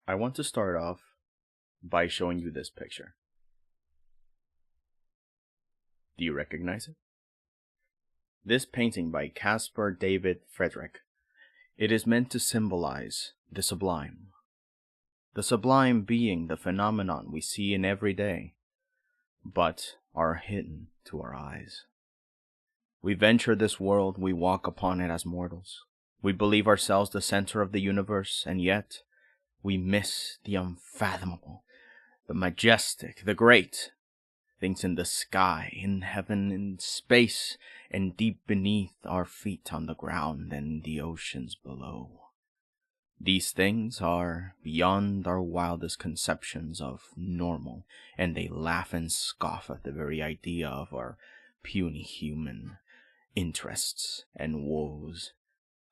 I want to start off by showing you this picture. Do you recognize it? This painting by Caspar David Friedrich. It is meant to symbolize the sublime. The sublime being the phenomenon we see in every day, but are hidden to our eyes. We venture this world, we walk upon it as mortals. We believe ourselves the center of the universe, and yet we miss the unfathomable, the majestic, the great. Things in the sky, in heaven, in space, and deep beneath our feet on the ground and the oceans below. These things are beyond our wildest conceptions of normal, and they laugh and scoff at the very idea of our puny human interests and woes.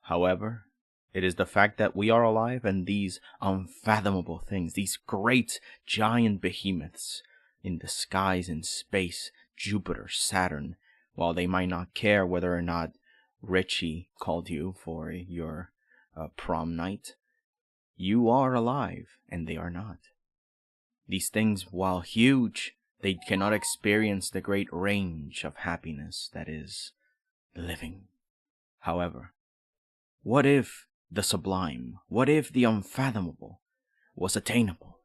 However, it is the fact that we are alive and these unfathomable things, these great giant behemoths in the skies, in space, Jupiter, Saturn, while they might not care whether or not Richie called you for your prom night, you are alive and they are not. These things, while huge, they cannot experience the great range of happiness that is living. However, what if the sublime, what if the unfathomable was attainable?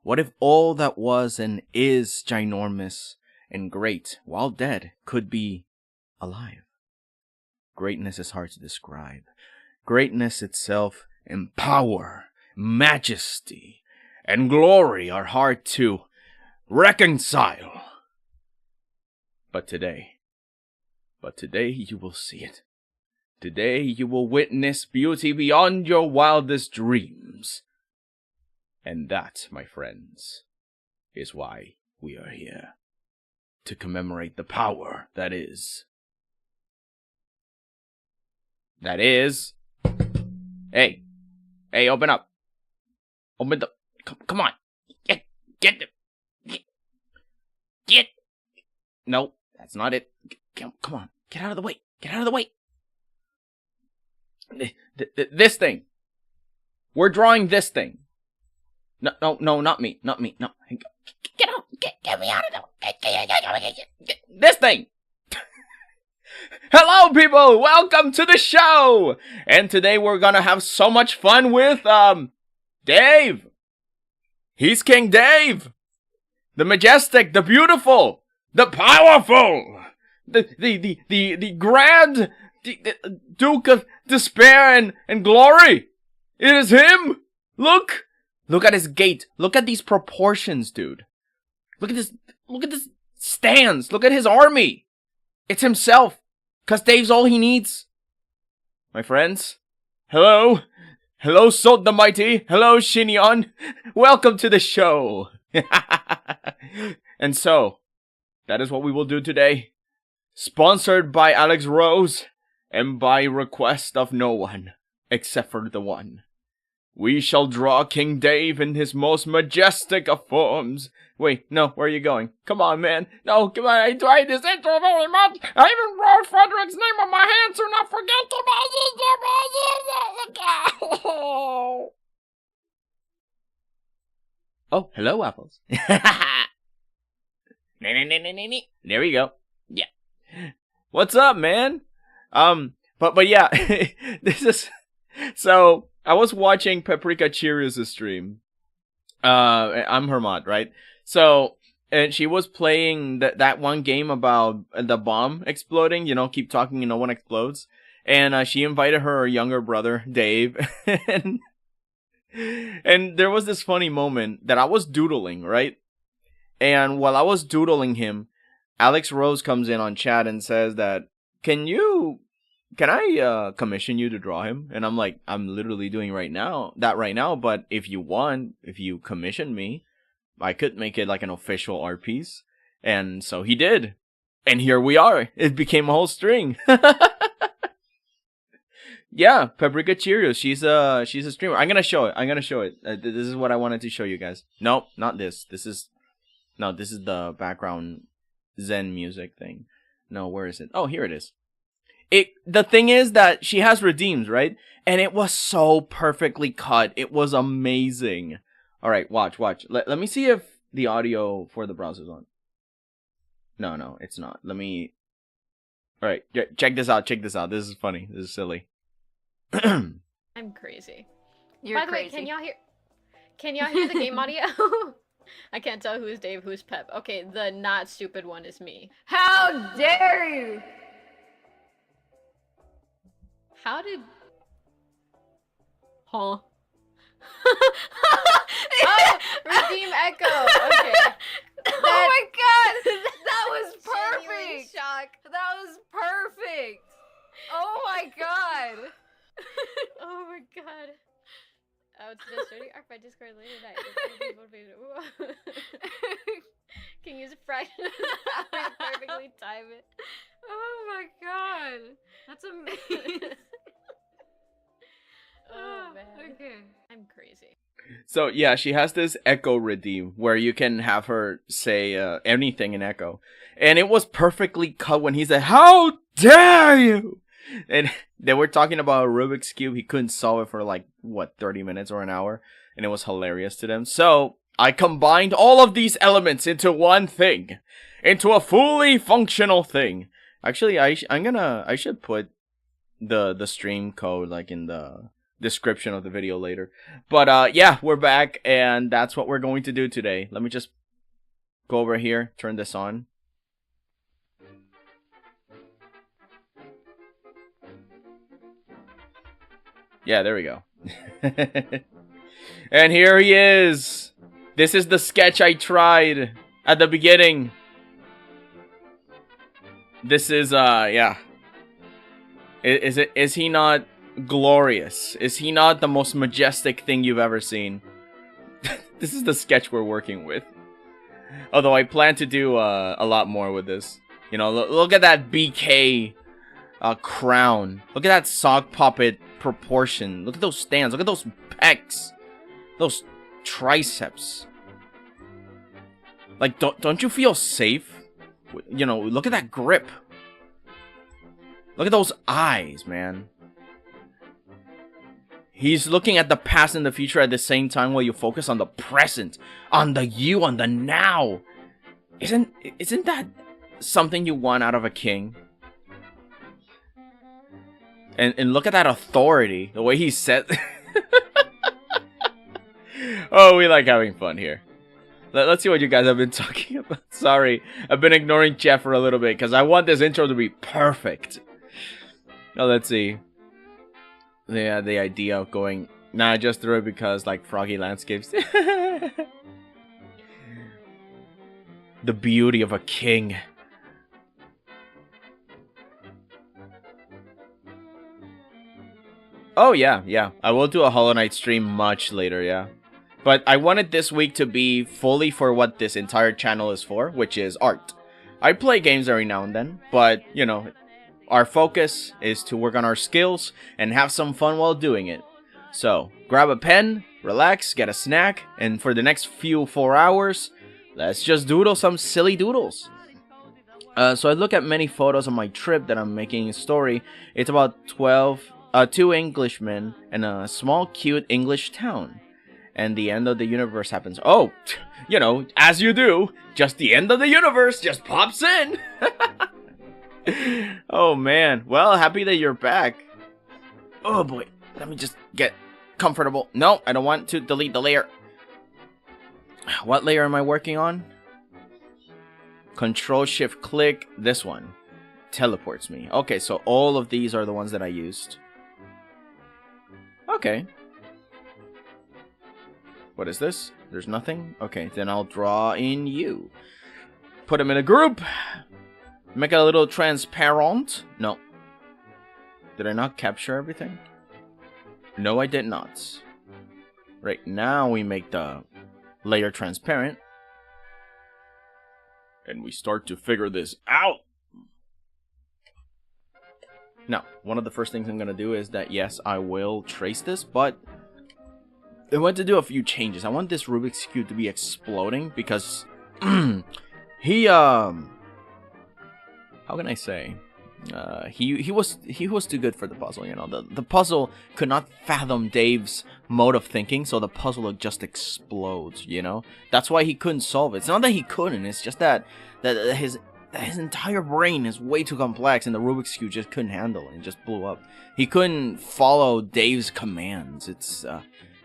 What if all that was and is ginormous and great, while dead, could be alive? Greatness is hard to describe. Greatness itself and power, majesty, and glory are hard to reconcile. But today, But today you will see it. Today you will witness beauty beyond your wildest dreams. And that, my friends, is why we are here. To commemorate the power that is. That is... Hey, open up. Open the... Come on. Get. No, that's not it. Come on. Get out of the way. Get out of the way. This thing. We're drawing this thing. No, not me. No. Get out. Get me out of there. This thing. Hello, people. Welcome to the show. And today we're gonna have so much fun with, Dave. He's King Dave. The majestic, the beautiful, the powerful, the grand Duke of Despair and Glory. It is him. Look at his gait. Look at these proportions, dude. Look at this stance. Look at his army. It's himself. 'Cause Dave's all he needs. My friends, hello, Sot the Mighty, hello, Shinyon, welcome to the show. And so, that is what we will do today. Sponsored by Alex Rose, and by request of no one, except for the one. We shall draw King Dave in his most majestic of forms. Wait, no, where are you going? Come on, man. No, come on, I tried this intro very much. I even wrote Frederick's name on my hand, so not forget to... Oh, hello, Apples. There we go. Yeah. What's up, man? But yeah, this is... So... I was watching Pepprika Chirrus' stream. I'm her mod, right? So, and she was playing that one game about the bomb exploding, you know, keep talking and no one explodes. And she invited her younger brother, Dave. and there was this funny moment that I was doodling, right? And while I was doodling him, Alex Rose comes in on chat and says that, Can I commission you to draw him? And I'm like, I'm literally doing right now, but if you commission me, I could make it like an official art piece. And so he did. And here we are. It became a whole string. Yeah, Pepprika Chirrus. She's a streamer. I'm gonna show it. This is what I wanted to show you guys. Nope, not this. This is the background Zen music thing. No, where is it? Oh, here it is. The thing is that she has redeems, right? And it was so perfectly cut. It was amazing. All right, watch. Let me see if the audio for the browser's on. No, it's not. All right, check this out. This is funny. This is silly. I'm crazy. You're By the crazy. way, can y'all hear the game audio? I can't tell who's Dave, who's Pep. Okay, the not stupid one is me. How dare you! How did... Huh? Oh, redeem echo. Okay. Oh my god! That was Genuine perfect! shock. That was perfect! Oh my god! Oh my god. Oh, it's just starting our friend Discord later tonight. Can use a fraction to perfectly time it. Oh my god! That's amazing. Oh man. Okay. I'm crazy. So yeah, she has this echo redeem where you can have her say anything in echo, and it was perfectly cut when he said, "How dare you!" And they were talking about a Rubik's Cube. He couldn't solve it for like 30 minutes or an hour, and it was hilarious to them. So I combined all of these elements into one thing, into a fully functional thing. Actually, I should put the stream code like in the description of the video later. But yeah, we're back, and that's what we're going to do today. Let me just go over here, turn this on. Yeah, there we go. And here he is. This is the sketch I tried at the beginning. This is, yeah. Is he not glorious? Is he not the most majestic thing you've ever seen? This is the sketch we're working with. Although I plan to do a lot more with this. You know, look at that BK crown. Look at that sock puppet proportion. Look at those stands. Look at those pecs. Those triceps. Like, don't you feel safe? You know, look at that grip. Look at those eyes, man. He's looking at the past and the future at the same time while you focus on the present, on the you, on the now. Isn't that something you want out of a king? And look at that authority, the way he said. Oh, we like having fun here. Let's see what you guys have been talking about. Sorry, I've been ignoring Jeff for a little bit because I want this intro to be perfect. Oh, let's see. Yeah, the idea of going... Nah, I just threw it because, like, froggy landscapes. The beauty of a king. Oh, yeah. I will do a Hollow Knight stream much later, yeah. But I wanted this week to be fully for what this entire channel is for, which is art. I play games every now and then, but, you know, our focus is to work on our skills and have some fun while doing it. So, grab a pen, relax, get a snack, and for the next 4 hours, let's just doodle some silly doodles. So I look at many photos of my trip that I'm making a story. It's about 2 Englishmen and a small cute English town. And the end of the universe happens. Oh, you know, as you do, just the end of the universe just pops in. Oh man, well, happy that you're back. Oh boy, let me just get comfortable. No, I don't want to delete the layer. What layer am I working on? Control-Shift-Click, this one. Teleports me. Okay, so all of these are the ones that I used. Okay. What is this? There's nothing? Okay, then I'll draw in you. Put them in a group. Make it a little transparent. No. Did I not capture everything? No, I did not. Right, now we make the layer transparent. And we start to figure this out. Now, one of the first things I'm going to do is that, yes, I will trace this, but I want to do a few changes. I want this Rubik's Cube to be exploding because he, how can I say? He was too good for the puzzle, you know. The puzzle could not fathom Dave's mode of thinking, so the puzzle just explodes, you know. That's why he couldn't solve it. It's not that he couldn't, it's just that his entire brain is way too complex, and the Rubik's Cube just couldn't handle it. It just blew up. He couldn't follow Dave's commands. It's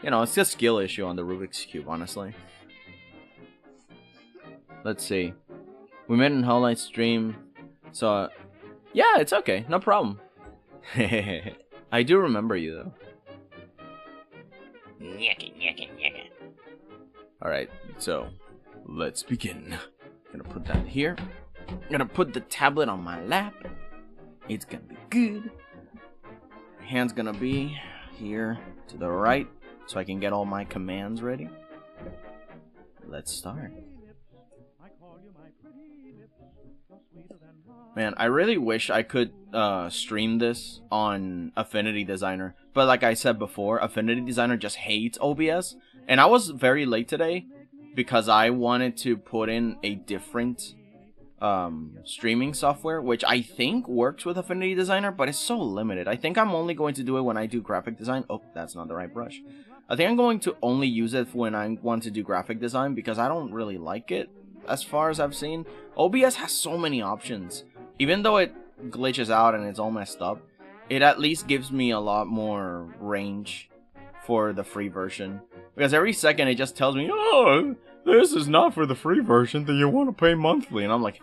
you know, it's a skill issue on the Rubik's Cube, honestly. Let's see. We met in Hollow Knight stream, so yeah, it's okay, no problem. I do remember you though. Alright, so let's begin. Gonna put that here. Gonna put the tablet on my lap. It's gonna be good. Hand's gonna be here to the right, so I can get all my commands ready. Let's start. Man, I really wish I could stream this on Affinity Designer. But like I said before, Affinity Designer just hates OBS. And I was very late today because I wanted to put in a different streaming software, which I think works with Affinity Designer, but it's so limited. I think I'm only going to do it when I do graphic design. Oh, that's not the right brush. I think I'm going to only use it when I want to do graphic design because I don't really like it as far as I've seen. OBS has so many options. Even though it glitches out and it's all messed up, it at least gives me a lot more range for the free version. Because every second it just tells me, oh, this is not for the free version, that you want to pay monthly. And I'm like,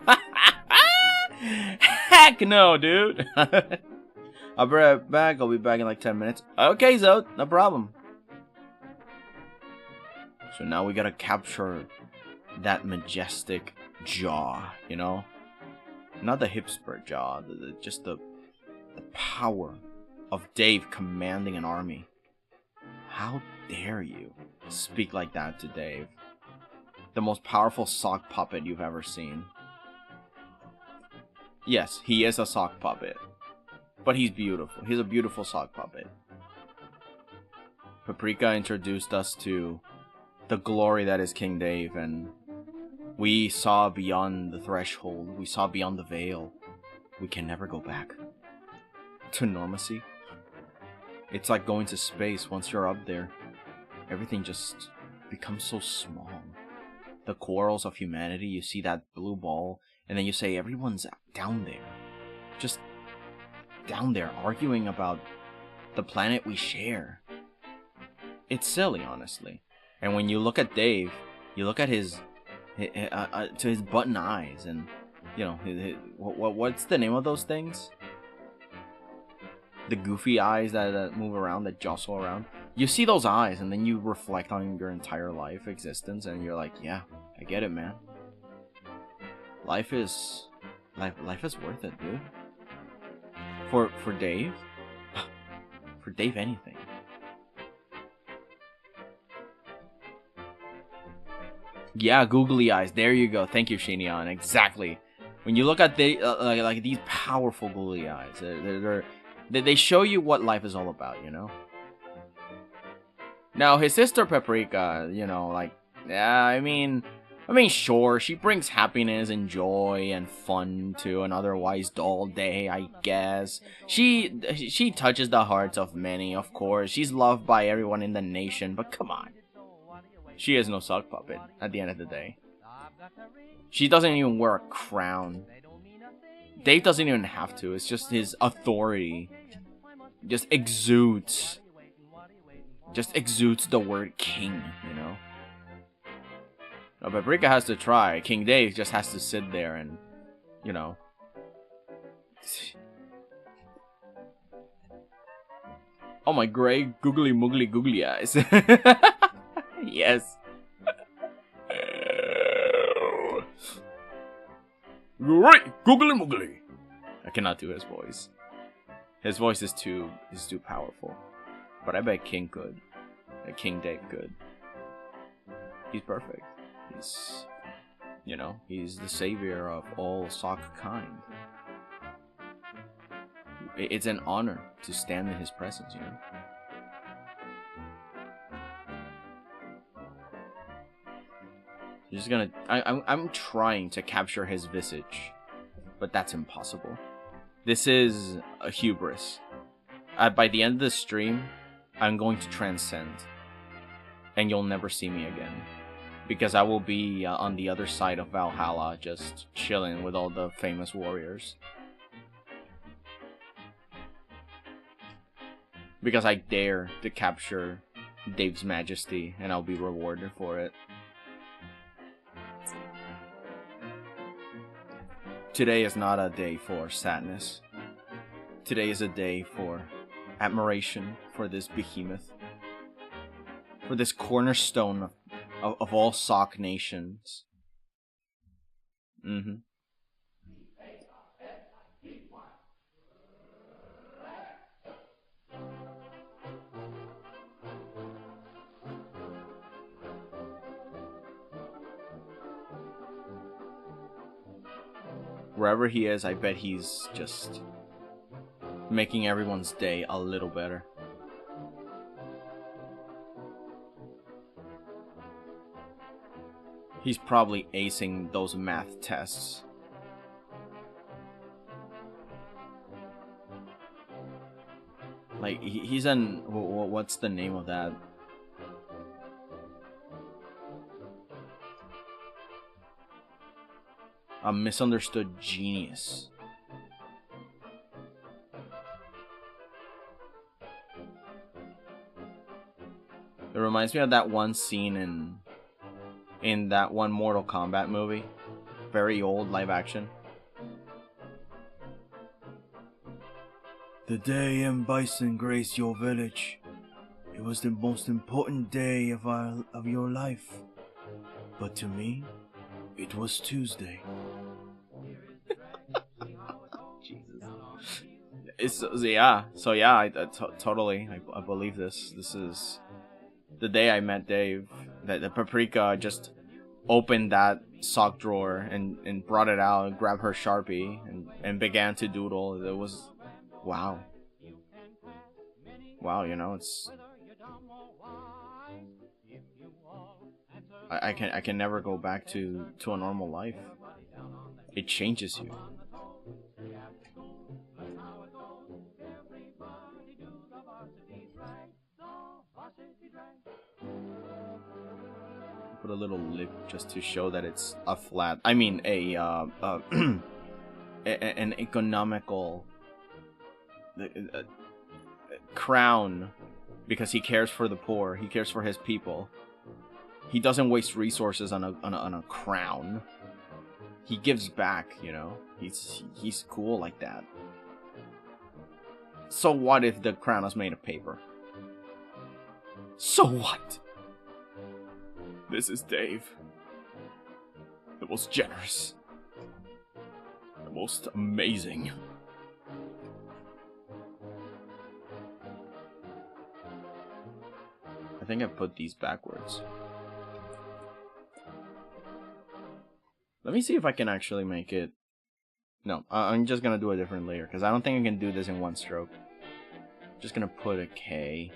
heck no, dude. I'll be right back. I'll be back in like 10 minutes. Okay, Zo, no problem. So now we gotta capture that majestic jaw, you know? Not the hipster jaw, just the power of Dave commanding an army. How dare you speak like that to Dave? The most powerful sock puppet you've ever seen. Yes, he is a sock puppet. But he's beautiful. He's a beautiful sock puppet. Pepprika introduced us to the glory that is King Dave, and we saw beyond the threshold. We saw beyond the veil. We can never go back. To normacy. It's like going to space. Once you're up there, everything just becomes so small. The quarrels of humanity, you see that blue ball, and then you say everyone's down there. Just down there, arguing about the planet we share. It's silly, honestly. And when you look at Dave, you look at his button eyes, and you know, what's the name of those things? The goofy eyes that move around, that jostle around. You see those eyes, and then you reflect on your entire life existence, and you're like, yeah, I get it, man. Life is worth it, dude. For Dave, for Dave, anything. Yeah, googly eyes. There you go. Thank you, Shinion. Exactly. When you look at like these powerful googly eyes, they show you what life is all about, you know. Now his sister Pepprika, you know, like, yeah, I mean, sure, she brings happiness and joy and fun to an otherwise dull day, I guess. She touches the hearts of many, of course. She's loved by everyone in the nation, but come on. She is no sock puppet at the end of the day. She doesn't even wear a crown. Dave doesn't even have to. It's just his authority. Just exudes the word king, you know? Now, Pepprika has to try. King Dave just has to sit there and, you know. Oh my great googly moogly googly eyes. Yes. Great googly moogly. I cannot do his voice. His voice is too powerful. But I bet King could. King Dave could. He's perfect. He's, you know, he's the savior of all sock kind. It's an honor to stand in his presence, you know. Just gonna, I'm trying to capture his visage, but that's impossible. This is a hubris. By the end of the stream, I'm going to transcend, and you'll never see me again, because I will be on the other side of Valhalla, just chilling with all the famous warriors. Because I dare to capture Dave's majesty, and I'll be rewarded for it. Today is not a day for sadness. Today is a day for admiration for this behemoth. For this cornerstone of all sock nations. Wherever he is, I bet he's just making everyone's day a little better. He's probably acing those math tests. Like, he's in... What's the name of that? A misunderstood genius. It reminds me of that one scene in that one Mortal Kombat movie. Very old live action. The day M. Bison graced your village, it was the most important day of your life. But to me, it was Tuesday. It's yeah. So yeah, I totally I believe this. This is the day I met Dave. That the Pepprika just opened that sock drawer and brought it out and grabbed her Sharpie and began to doodle. It was wow. Wow, you know, it's I can never go back to a normal life. It changes you. Put a little lip just to show that it's a flat. I mean, an economical crown, because he cares for the poor. He cares for his people. He doesn't waste resources on a crown. He gives back, you know. He's cool like that. So what if the crown is made of paper? So what? This is Dave. The most generous. The most amazing. I think I put these backwards. Let me see if I can actually make it. No, I'm just gonna do a different layer because I don't think I can do this in one stroke. Just gonna put a K.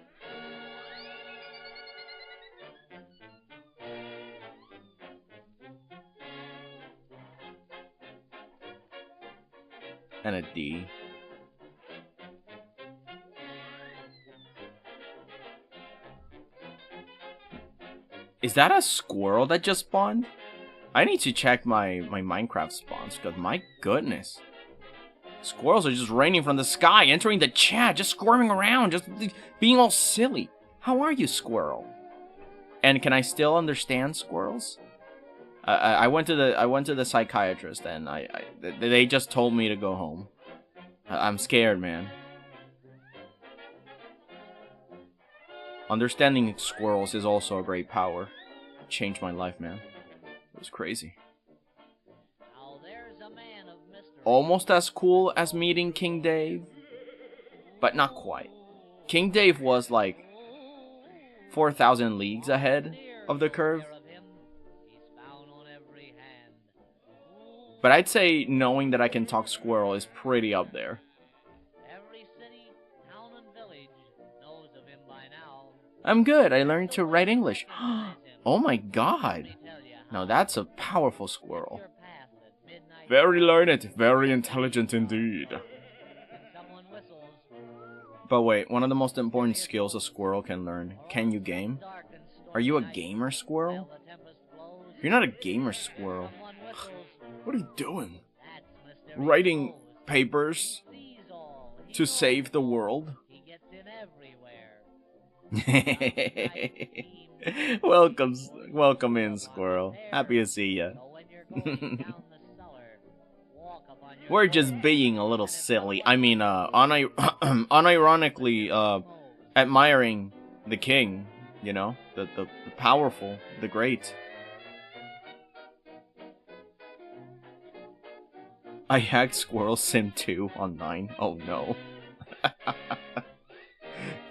And a D. Is that a squirrel that just spawned? I need to check my Minecraft spawns, because my goodness. Squirrels are just raining from the sky, entering the chat, just squirming around, just being all silly. How are you, squirrel? And can I still understand squirrels? I went to the psychiatrist, and they just told me to go home. I'm scared, man. Understanding squirrels is also a great power. It changed my life, man. It was crazy. Almost as cool as meeting King Dave, but not quite. King Dave was like 4,000 leagues ahead of the curve. But I'd say knowing that I can talk squirrel is pretty up there. I'm good. I learned to write English. Oh my god. Now that's a powerful squirrel. Very learned, very intelligent indeed. But wait, one of the most important skills a squirrel can learn. Can you game? Are you a gamer squirrel? If you're not a gamer squirrel, what are you doing? Writing papers to save the world? Welcome in, squirrel. Happy to see ya. We're just being a little silly. I mean, unironically, admiring the king. You know, the powerful, the great. I hacked Squirrel Sim 2 online. Oh no.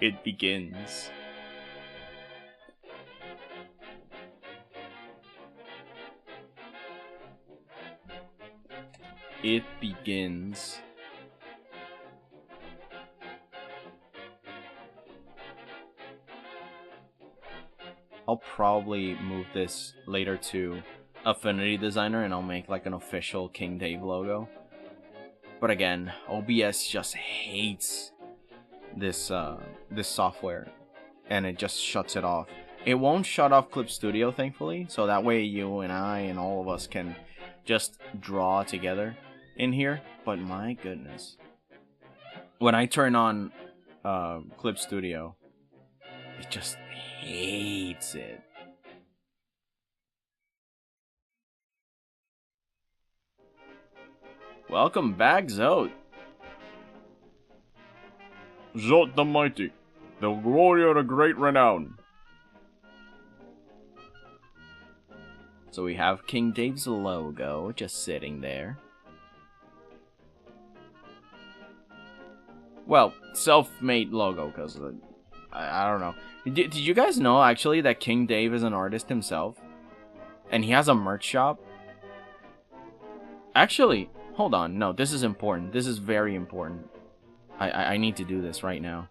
It begins. It begins. I'll probably move this later to Affinity Designer and I'll make like an official King Dave logo. But again, OBS just hates this this software and it just shuts it off. It won't shut off Clip Studio, thankfully, so that way you and I and all of us can just draw together in here. But my goodness, when I turn on Clip Studio, it just hates it. Welcome back, Zod. Zod the Mighty, the warrior of great renown. So we have King Dave's logo just sitting there. Well, self-made logo, because I don't know. Did you guys know, actually, that King Dave is an artist himself? And he has a merch shop? Actually, hold on. No, this is important. This is very important. I need to do this right now.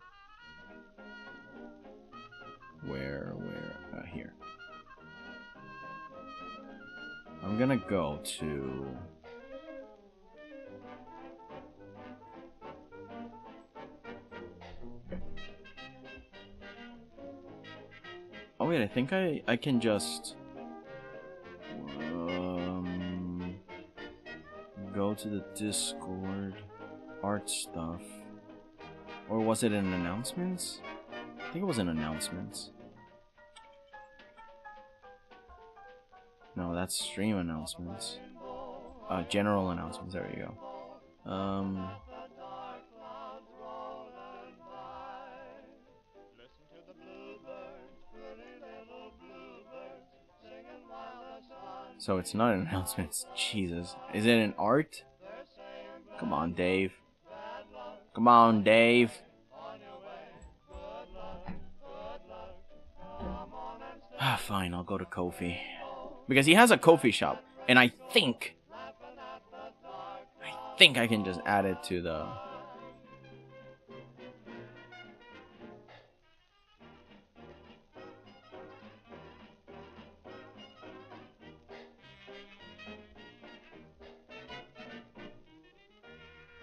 Where? Here. I'm gonna go to... Oh wait, I think I can just... go to the Discord, art stuff. Or was it in announcements? I think it was in announcements. No, that's stream announcements. General announcements, there you go. So it's not an announcement. Jesus. Is it an art? Come on, Dave. Come on, Dave. Ah, fine, I'll go to Ko-fi. Because he has a Ko-fi shop. And I think I can just add it to the...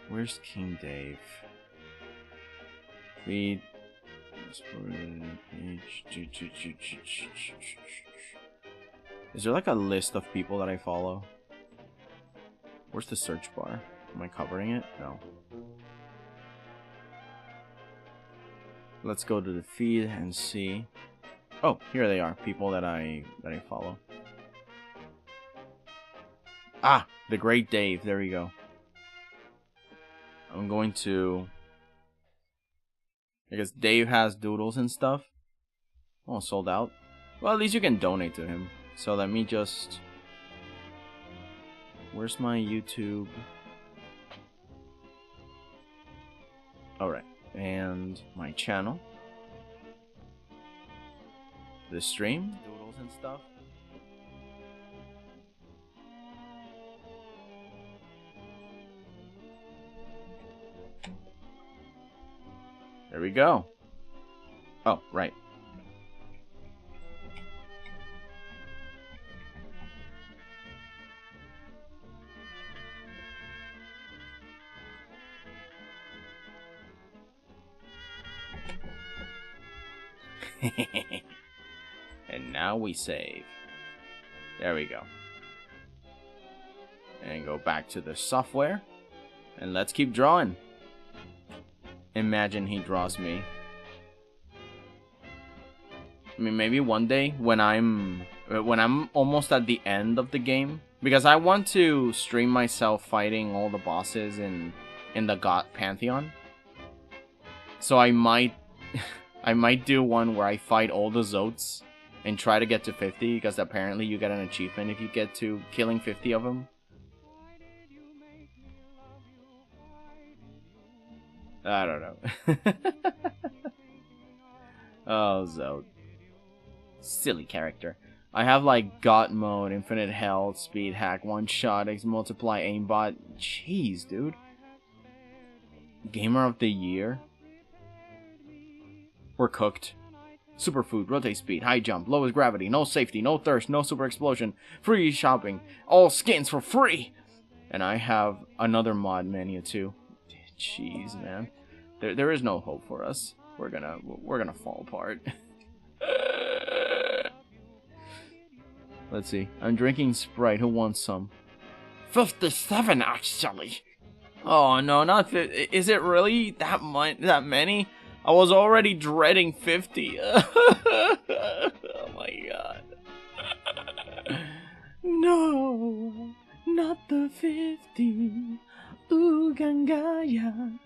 Where's King Dave? Feed. Is there like a list of people that I follow? Where's the search bar? Am I covering it? No. Let's go to the feed and see. Oh, here they are. People that I follow. Ah, the Great Dave. There we go. I'm going to... I guess Dave has doodles and stuff. Oh, sold out. Well, at least you can donate to him. So let me just... Where's my YouTube? Alright. And my channel. The stream. Doodles and stuff. There we go. Oh, right. And now we save. There we go. And go back to the software. And let's keep drawing. Imagine he draws me. I mean, maybe one day when I'm almost at the end of the game, because I want to stream myself fighting all the bosses in the God Pantheon. So I might do one where I fight all the Zotes and try to get to 50, because apparently you get an achievement if you get to killing 50 of them. I don't know. Oh, Zote. Silly character. I have like God mode, infinite health, speed hack, one shot, multiply aimbot. Jeez, dude. Gamer of the year. We're cooked. Superfood, rotate speed, high jump, lowest gravity, no safety, no thirst, no super explosion, free shopping, all skins for free. And I have another mod menu too. Jeez, man. There is no hope for us. We're gonna fall apart. Let's see. I'm drinking Sprite. Who wants some? 57 actually. Oh no, not 50. Is it really that many? I was already dreading 50. Oh my god. No, not the 50. Ooh, Gangaya.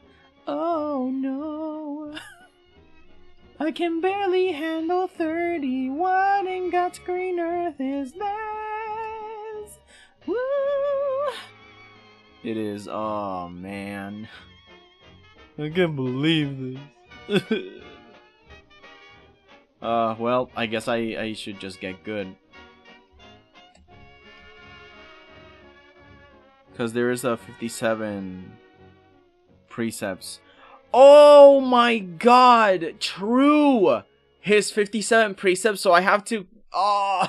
Oh no. I can barely handle 30. What in God's green earth is this? Woo! It is, oh man. I can't believe this. Well, I guess I should just get good. Because there is a 57 precepts. Oh my god! True! His 57 precepts, so I have to... Oh,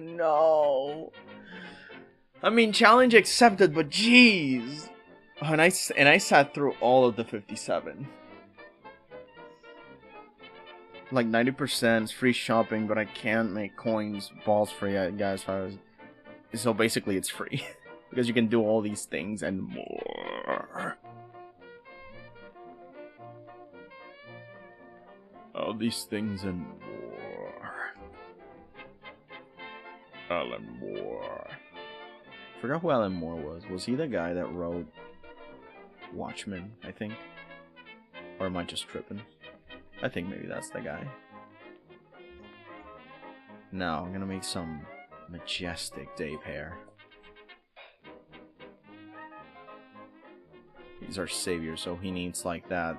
no. I mean, challenge accepted, but jeez. Oh, and I sat through all of the 57. Like 90% is free shopping, but I can't make coins balls free, guys. So basically, it's free because you can do all these things and more. All these things and more. Alan Moore. Forgot who Alan Moore was. Was he the guy that wrote Watchmen, I think? Or am I just tripping? I think maybe that's the guy. Now, I'm gonna make some majestic Dave hair. He's our savior, so he needs like that,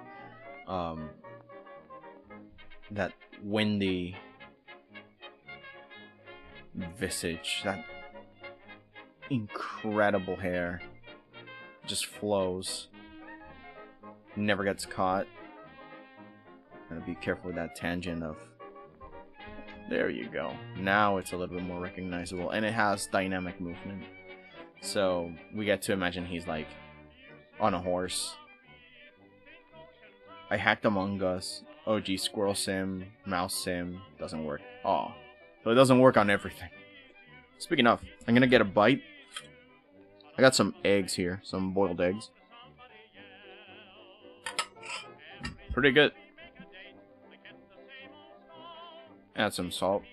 that windy visage, that incredible hair, just flows, never gets caught. Gotta be careful with that tangent of... There you go. Now it's a little bit more recognizable, and it has dynamic movement. So we get to imagine he's like on a horse. I hacked Among Us, OG Squirrel Sim, Mouse Sim, doesn't work. Oh, so it doesn't work on everything. Speaking of, I'm gonna get a bite. I got some eggs here, some boiled eggs. Pretty good. Add some salt.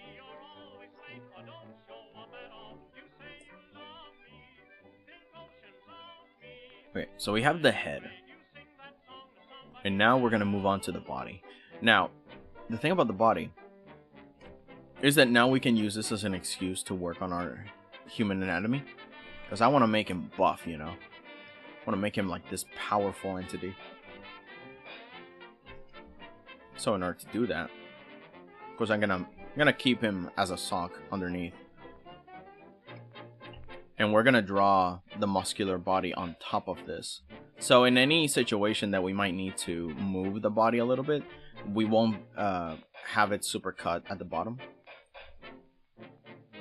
Okay, so we have the head. And now we're going to move on to the body. Now, the thing about the body is that now we can use this as an excuse to work on our human anatomy. Because I want to make him buff, you know. I want to make him like this powerful entity. So in order to do that, of course, I'm gonna keep him as a sock underneath, and we're gonna draw the muscular body on top of this. So in any situation that we might need to move the body a little bit, we won't have it super cut at the bottom.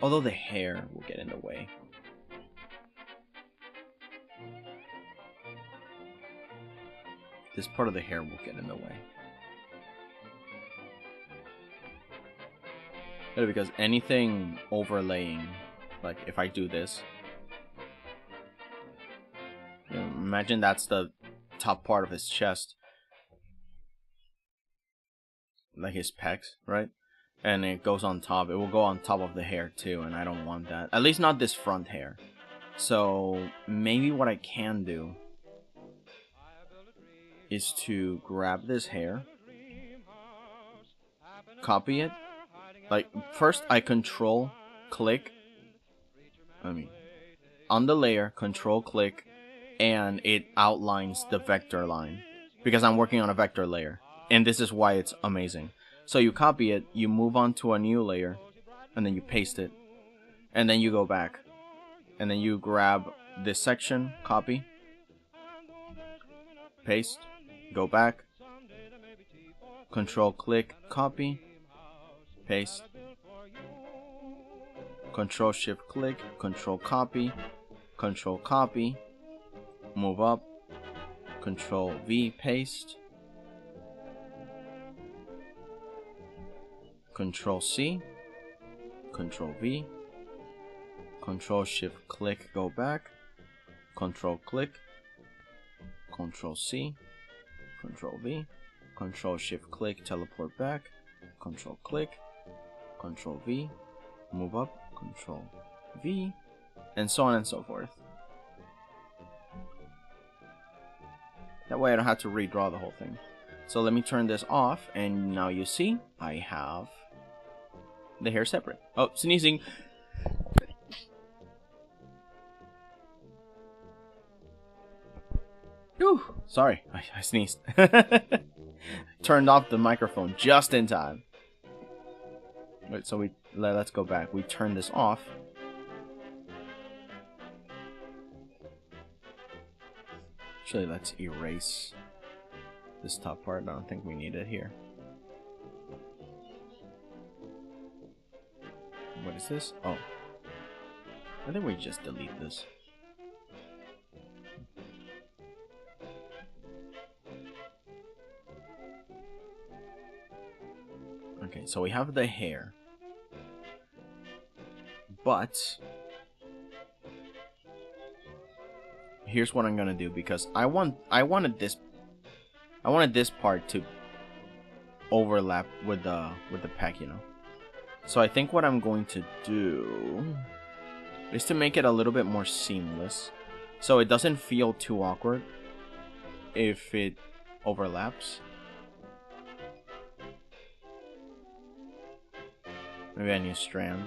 Although the hair will get in the way. This part of the hair will get in the way. Because anything overlaying, like if I do this, you know, imagine that's the top part of his chest, like his pecs, right? And it goes on top. It will go on top of the hair too, and I don't want that. At least not this front hair. So maybe what I can do is to grab this hair, copy it. Like, first I control click, on the layer, control click, and it outlines the vector line. Because I'm working on a vector layer. And this is why it's amazing. So you copy it, you move on to a new layer, and then you paste it. And then you go back. And then you grab this section, copy, paste, go back, control click, copy, paste, control shift click, control copy, move up, control V, paste, control C, control V, control shift click, go back, control click, control C, control V, control shift click, teleport back, control click, control V, move up, control V, and so on and so forth. That way I don't have to redraw the whole thing. So let me turn this off, and now you see I have the hair separate. Oh, sneezing. Whew, sorry, I sneezed. Turned off the microphone just in time. Wait, so let's go back. We turn this off. Actually, let's erase this top part. I don't think we need it here. What is this? Oh. I think we just delete this. Okay, so we have the hair. But here's what I'm gonna do, because I wanted this part to overlap with the peck, you know. So I think what I'm going to do is to make it a little bit more seamless, so it doesn't feel too awkward if it overlaps. Maybe a new strand.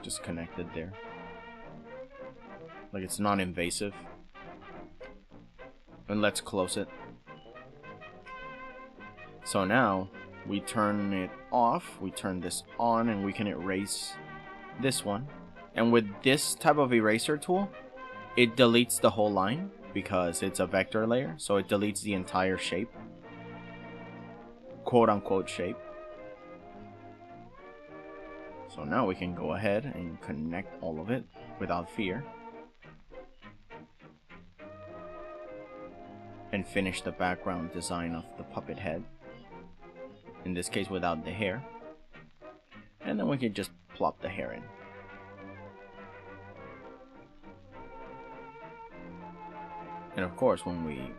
Just connect it there. Like it's non-invasive. And let's close it. So now we turn it off, we turn this on, and we can erase this one. And with this type of eraser tool, it deletes the whole line because it's a vector layer, so it deletes the entire shape. Quote unquote shape. So now we can go ahead and connect all of it without fear. And finish the background design of the puppet head. In this case without the hair. And then we can just plop the hair in. And of course when we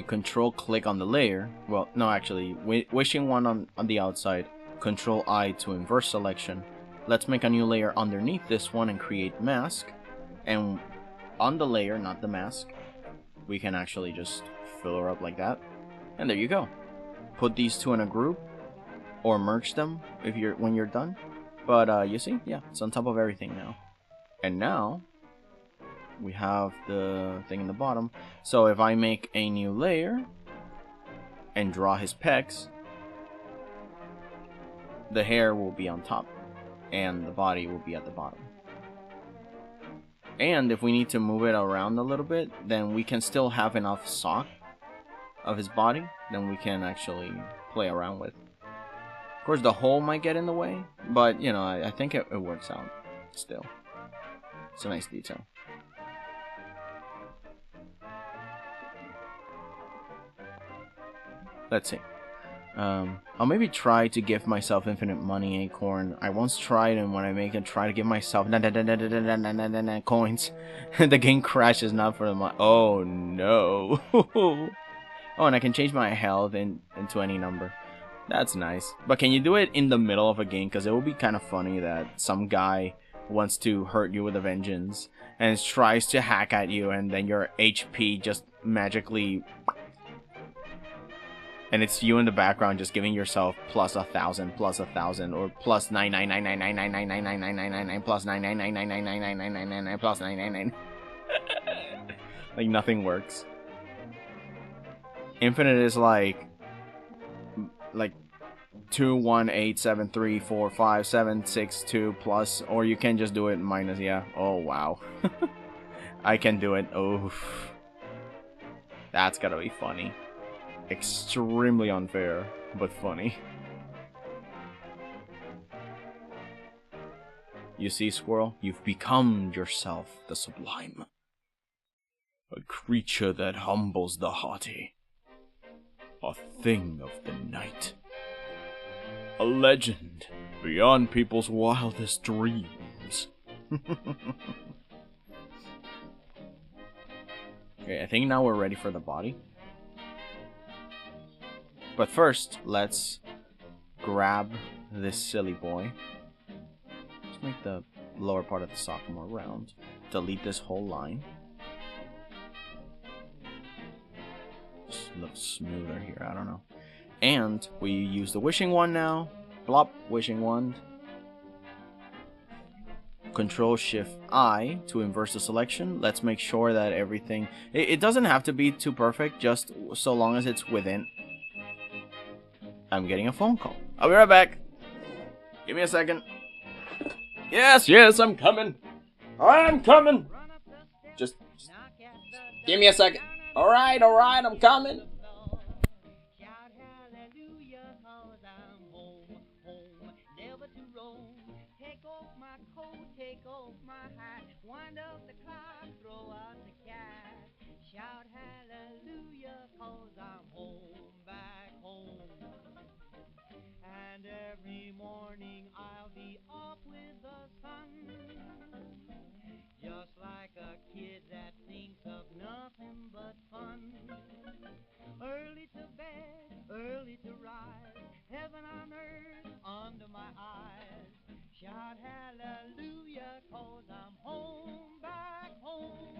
control click on the layer, well, no, actually, wishing one on the outside, control I to inverse selection. Let's make a new layer underneath this one and create mask. And on the layer, not the mask, we can actually just fill her up like that. And there you go. Put these two in a group or merge them when you're done. But you see, yeah, it's on top of everything now. And now we have the thing in the bottom. So if I make a new layer and draw his pecs, the hair will be on top and the body will be at the bottom. And if we need to move it around a little bit, then we can still have enough sock of his body, then we can actually play around with. Of course, the hole might get in the way, but you know, I think it works out still. It's a nice detail. Let's see. I'll maybe try to give myself infinite money, Acorn. I once tried, and when I make it, try to give myself coins. The game crashes, not for the money. Oh no. Oh, and I can change my health into any number. That's nice. But can you do it in the middle of a game? Because it will be kind of funny that some guy wants to hurt you with a vengeance and tries to hack at you, and then your HP just magically... And it's you in the background just giving yourself plus 1,000, plus 1,000, or plus 9999999999999 plus 999999999 plus 999. Like nothing works. Infinite is like 2 1 8 7 3 4 5 7 6 2 plus, or you can just do it minus. Yeah. Oh wow. I can do it. Oh, that's gotta be funny. Extremely unfair, but funny. You see, Squirrel? You've become yourself the sublime. A creature that humbles the haughty. A thing of the night. A legend beyond people's wildest dreams. Okay, I think now we're ready for the body. But first, let's grab this silly boy. Let's make the lower part of the sock more round. Delete this whole line. Just looks smoother here. I don't know. And we use the wishing wand now. Blop, wishing wand. Control-Shift-I to inverse the selection. Let's make sure that everything... It doesn't have to be too perfect, just so long as it's within. I'm getting a phone call. I'll be right back. Give me a second. Yes, I'm coming. I'm coming. Just give me a second. Alright, I'm coming. Take off my hat, wind up the clock, throw out the cat, shout hallelujah, 'cause I'm home, back home. And every morning I'll be up with the sun, just like a kid that thinks of nothing but fun. Early to bed, early to rise, heaven on earth under my eyes. Shout hallelujah, 'cause I'm home, back home.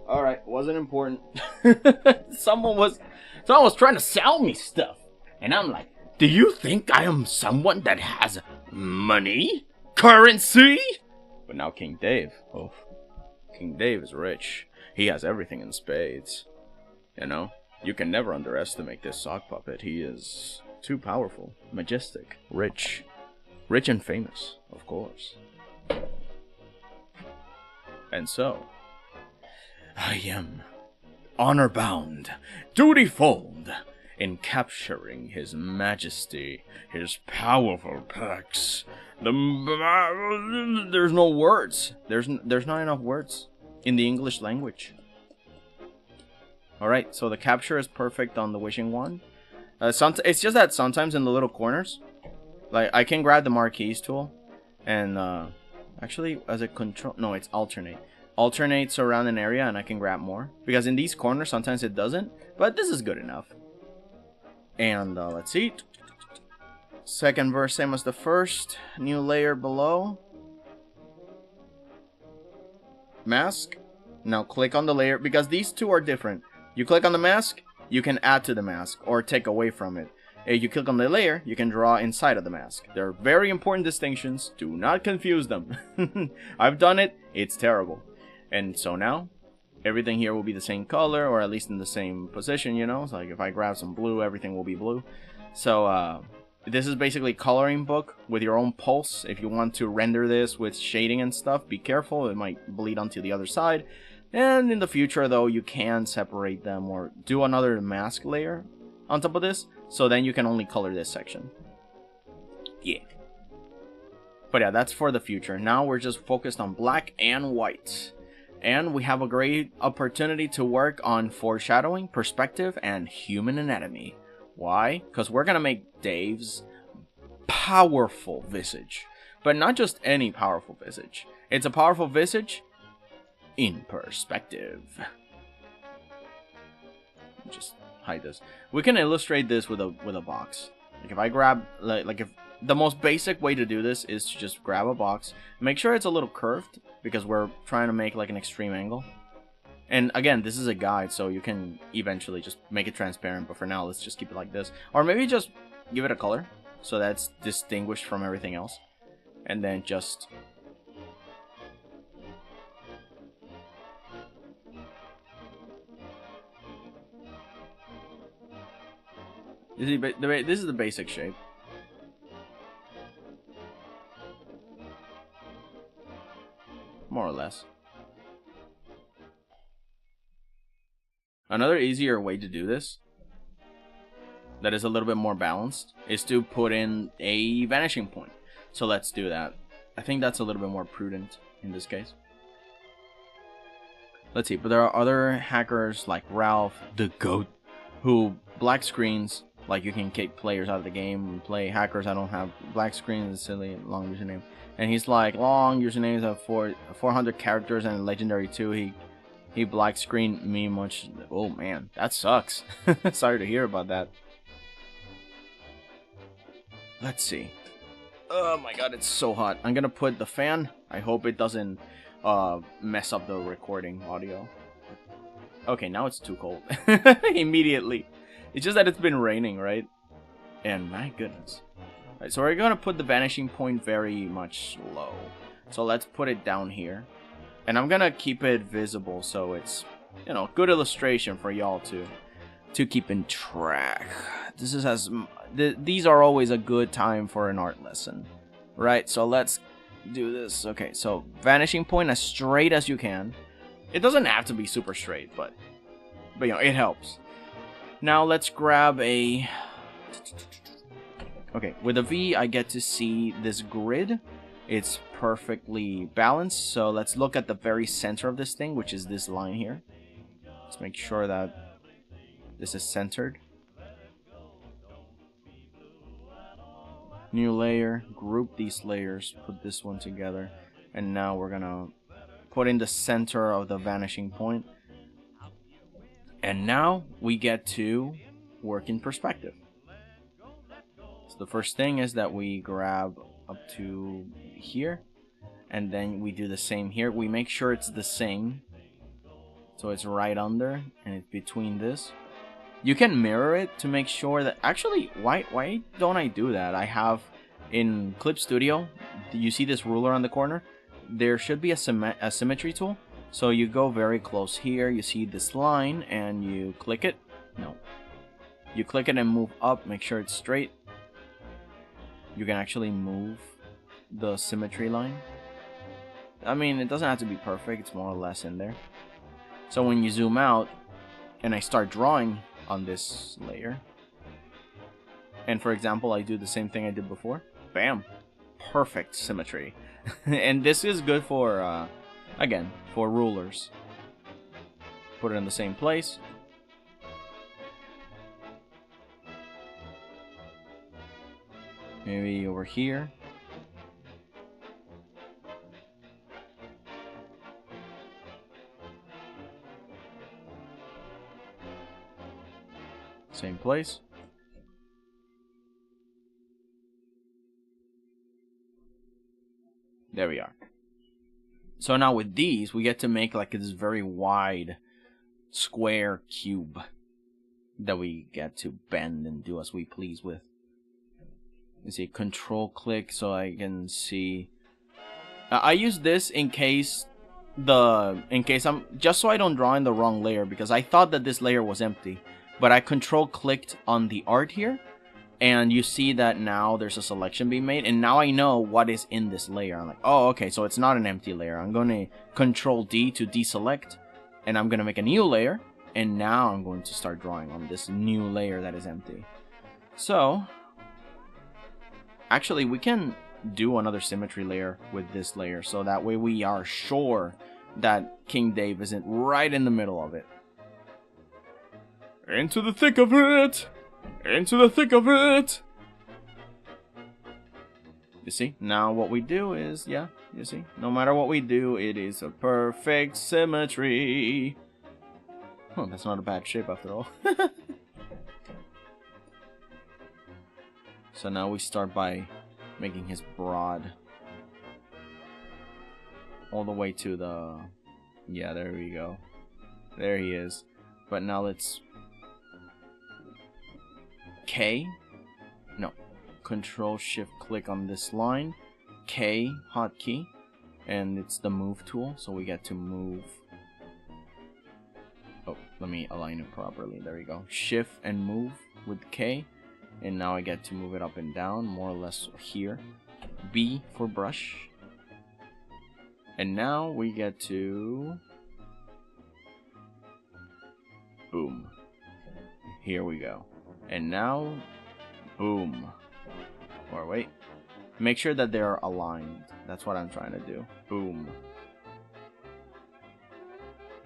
Alright, wasn't important. Someone was trying to sell me stuff. And I'm like, do you think I am someone that has money? Currency? But now King Dave, King Dave is rich. He has everything in spades. You know, you can never underestimate this sock puppet. He is too powerful, majestic, rich and famous, of course. And so, I am honor-bound, duty-bound in capturing His Majesty, his powerful pecs. There's no words. There's not enough words in the English language. Alright, so the capture is perfect on the wishing wand. It's just that sometimes in the little corners, like I can grab the marquees tool and actually as a control, no, it's alternates around an area and I can grab more, because in these corners sometimes it doesn't, but this is good enough. And let's see, second verse same as the first, new layer below, mask. Now click on the layer, because these two are different. You click on the mask, you can add to the mask or take away from it. If you click on the layer, you can draw inside of the mask. They're very important distinctions. Do not confuse them. I've done it. It's terrible. And so now, everything here will be the same color, or at least in the same position, you know? So like if I grab some blue, everything will be blue. So this is basically coloring book with your own pulse. If you want to render this with shading and stuff, be careful. It might bleed onto the other side. And in the future, though, you can separate them or do another mask layer on top of this. So then you can only color this section. Yeah. But yeah, that's for the future. Now we're just focused on black and white. And we have a great opportunity to work on foreshadowing, perspective, and human anatomy. Why? Because we're going to make Dave's powerful visage. But not just any powerful visage. It's a powerful visage in perspective. Just hide this. We can illustrate this with a box. Like if I grab, like if the most basic way to do this is to just grab a box, make sure it's a little curved because we're trying to make like an extreme angle. And again, this is a guide, so you can eventually just make it transparent, but for now, let's just keep it like this. Or maybe just give it a color so that's distinguished from everything else. And then just... This is the basic shape. More or less. Another easier way to do this, that is a little bit more balanced, is to put in a vanishing point. So let's do that. I think that's a little bit more prudent in this case. Let's see, but there are other hackers like Ralph, the GOAT, who black screens, like you can kick players out of the game and play hackers. I don't have black screens, silly long username. And he's like, long usernames have 400 characters and legendary too. He black screened me much. Oh man, that sucks. Sorry to hear about that. Let's see. Oh my god, it's so hot. I'm gonna put the fan. I hope it doesn't mess up the recording audio. Okay, now it's too cold. Immediately. It's just that it's been raining, right? And my goodness. Right, so we're gonna put the vanishing point very much low. So let's put it down here. And I'm gonna keep it visible so it's, you know, good illustration for y'all to keep in track. This is these are always a good time for an art lesson. Right, so let's do this. Okay, so vanishing point as straight as you can. It doesn't have to be super straight, but you know, it helps. Now let's grab a... Okay, with a V, I get to see this grid. It's perfectly balanced, so let's look at the very center of this thing, which is this line here. Let's make sure that this is centered. New layer, group these layers, put this one together, and now we're gonna put in the center of the vanishing point. And now we get to work in perspective. So the first thing is that we grab up to here, and then we do the same here. We make sure it's the same, so it's right under and it's between this. You can mirror it to make sure that... Actually, why don't I do that? I have in Clip Studio, you see this ruler on the corner? There should be a symmetry tool. So you go very close here, you see this line, and you click it. No. You click it and move up, make sure it's straight. You can actually move the symmetry line. I mean, it doesn't have to be perfect, it's more or less in there. So when you zoom out, and I start drawing on this layer, and for example, I do the same thing I did before, bam, perfect symmetry. And this is good for, again, for rulers. Put it in the same place. Maybe over here. Same place. There we are. So now with these, we get to make like this very wide square cube that we get to bend and do as we please with. You see, control click so I can see. I use this in case I'm just so I don't draw in the wrong layer, because I thought that this layer was empty, but I control clicked on the art here, and you see that now there's a selection being made, and now I know what is in this layer. I'm like, oh, okay, so it's not an empty layer. I'm going to control D to deselect, and I'm going to make a new layer, and now I'm going to start drawing on this new layer that is empty. So Actually, we can do another symmetry layer with this layer, so that way we are sure that King Dave isn't right in the middle of it. Into the thick of it! Into the thick of it! You see? Now what we do is, yeah, you see? No matter what we do, it is a perfect symmetry. Oh, that's not a bad shape after all. So now we start by making his broad all the way to the... Yeah, there we go. There he is. But now let's... K? No. Control-Shift-Click on this line. K hotkey. And it's the move tool, so we get to move... Oh, let me align it properly. There we go. Shift and move with K. And now I get to move it up and down, more or less here. B for brush. And now we get to... Boom. Here we go. And now... Boom. Or wait. Make sure that they're aligned. That's what I'm trying to do. Boom.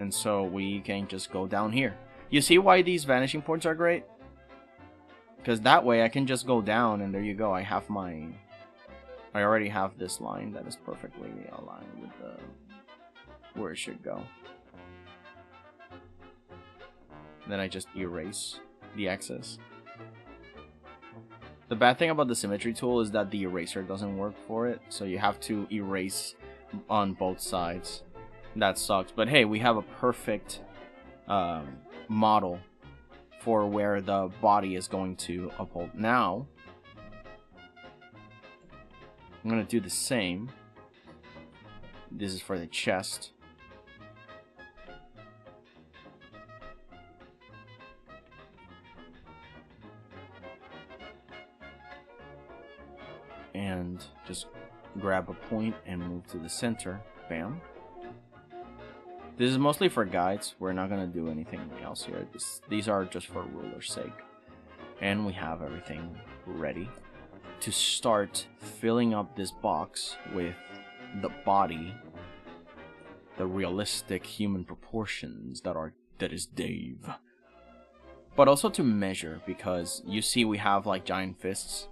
And so we can just go down here. You see why these vanishing points are great? Because that way I can just go down and there you go. I already have this line that is perfectly aligned with where it should go. Then I just erase the excess. The bad thing about the symmetry tool is that the eraser doesn't work for it. So you have to erase on both sides. That sucks. But hey, we have a perfect model for where the body is going to uphold. Now, I'm going to do the same. This is for the chest. And just grab a point and move to the center. Bam. This is mostly for guides. We're not going to do anything else here. These are just for ruler's sake. And we have everything ready to start filling up this box with the body, the realistic human proportions that is Dave. But also to measure, because you see we have like giant fists.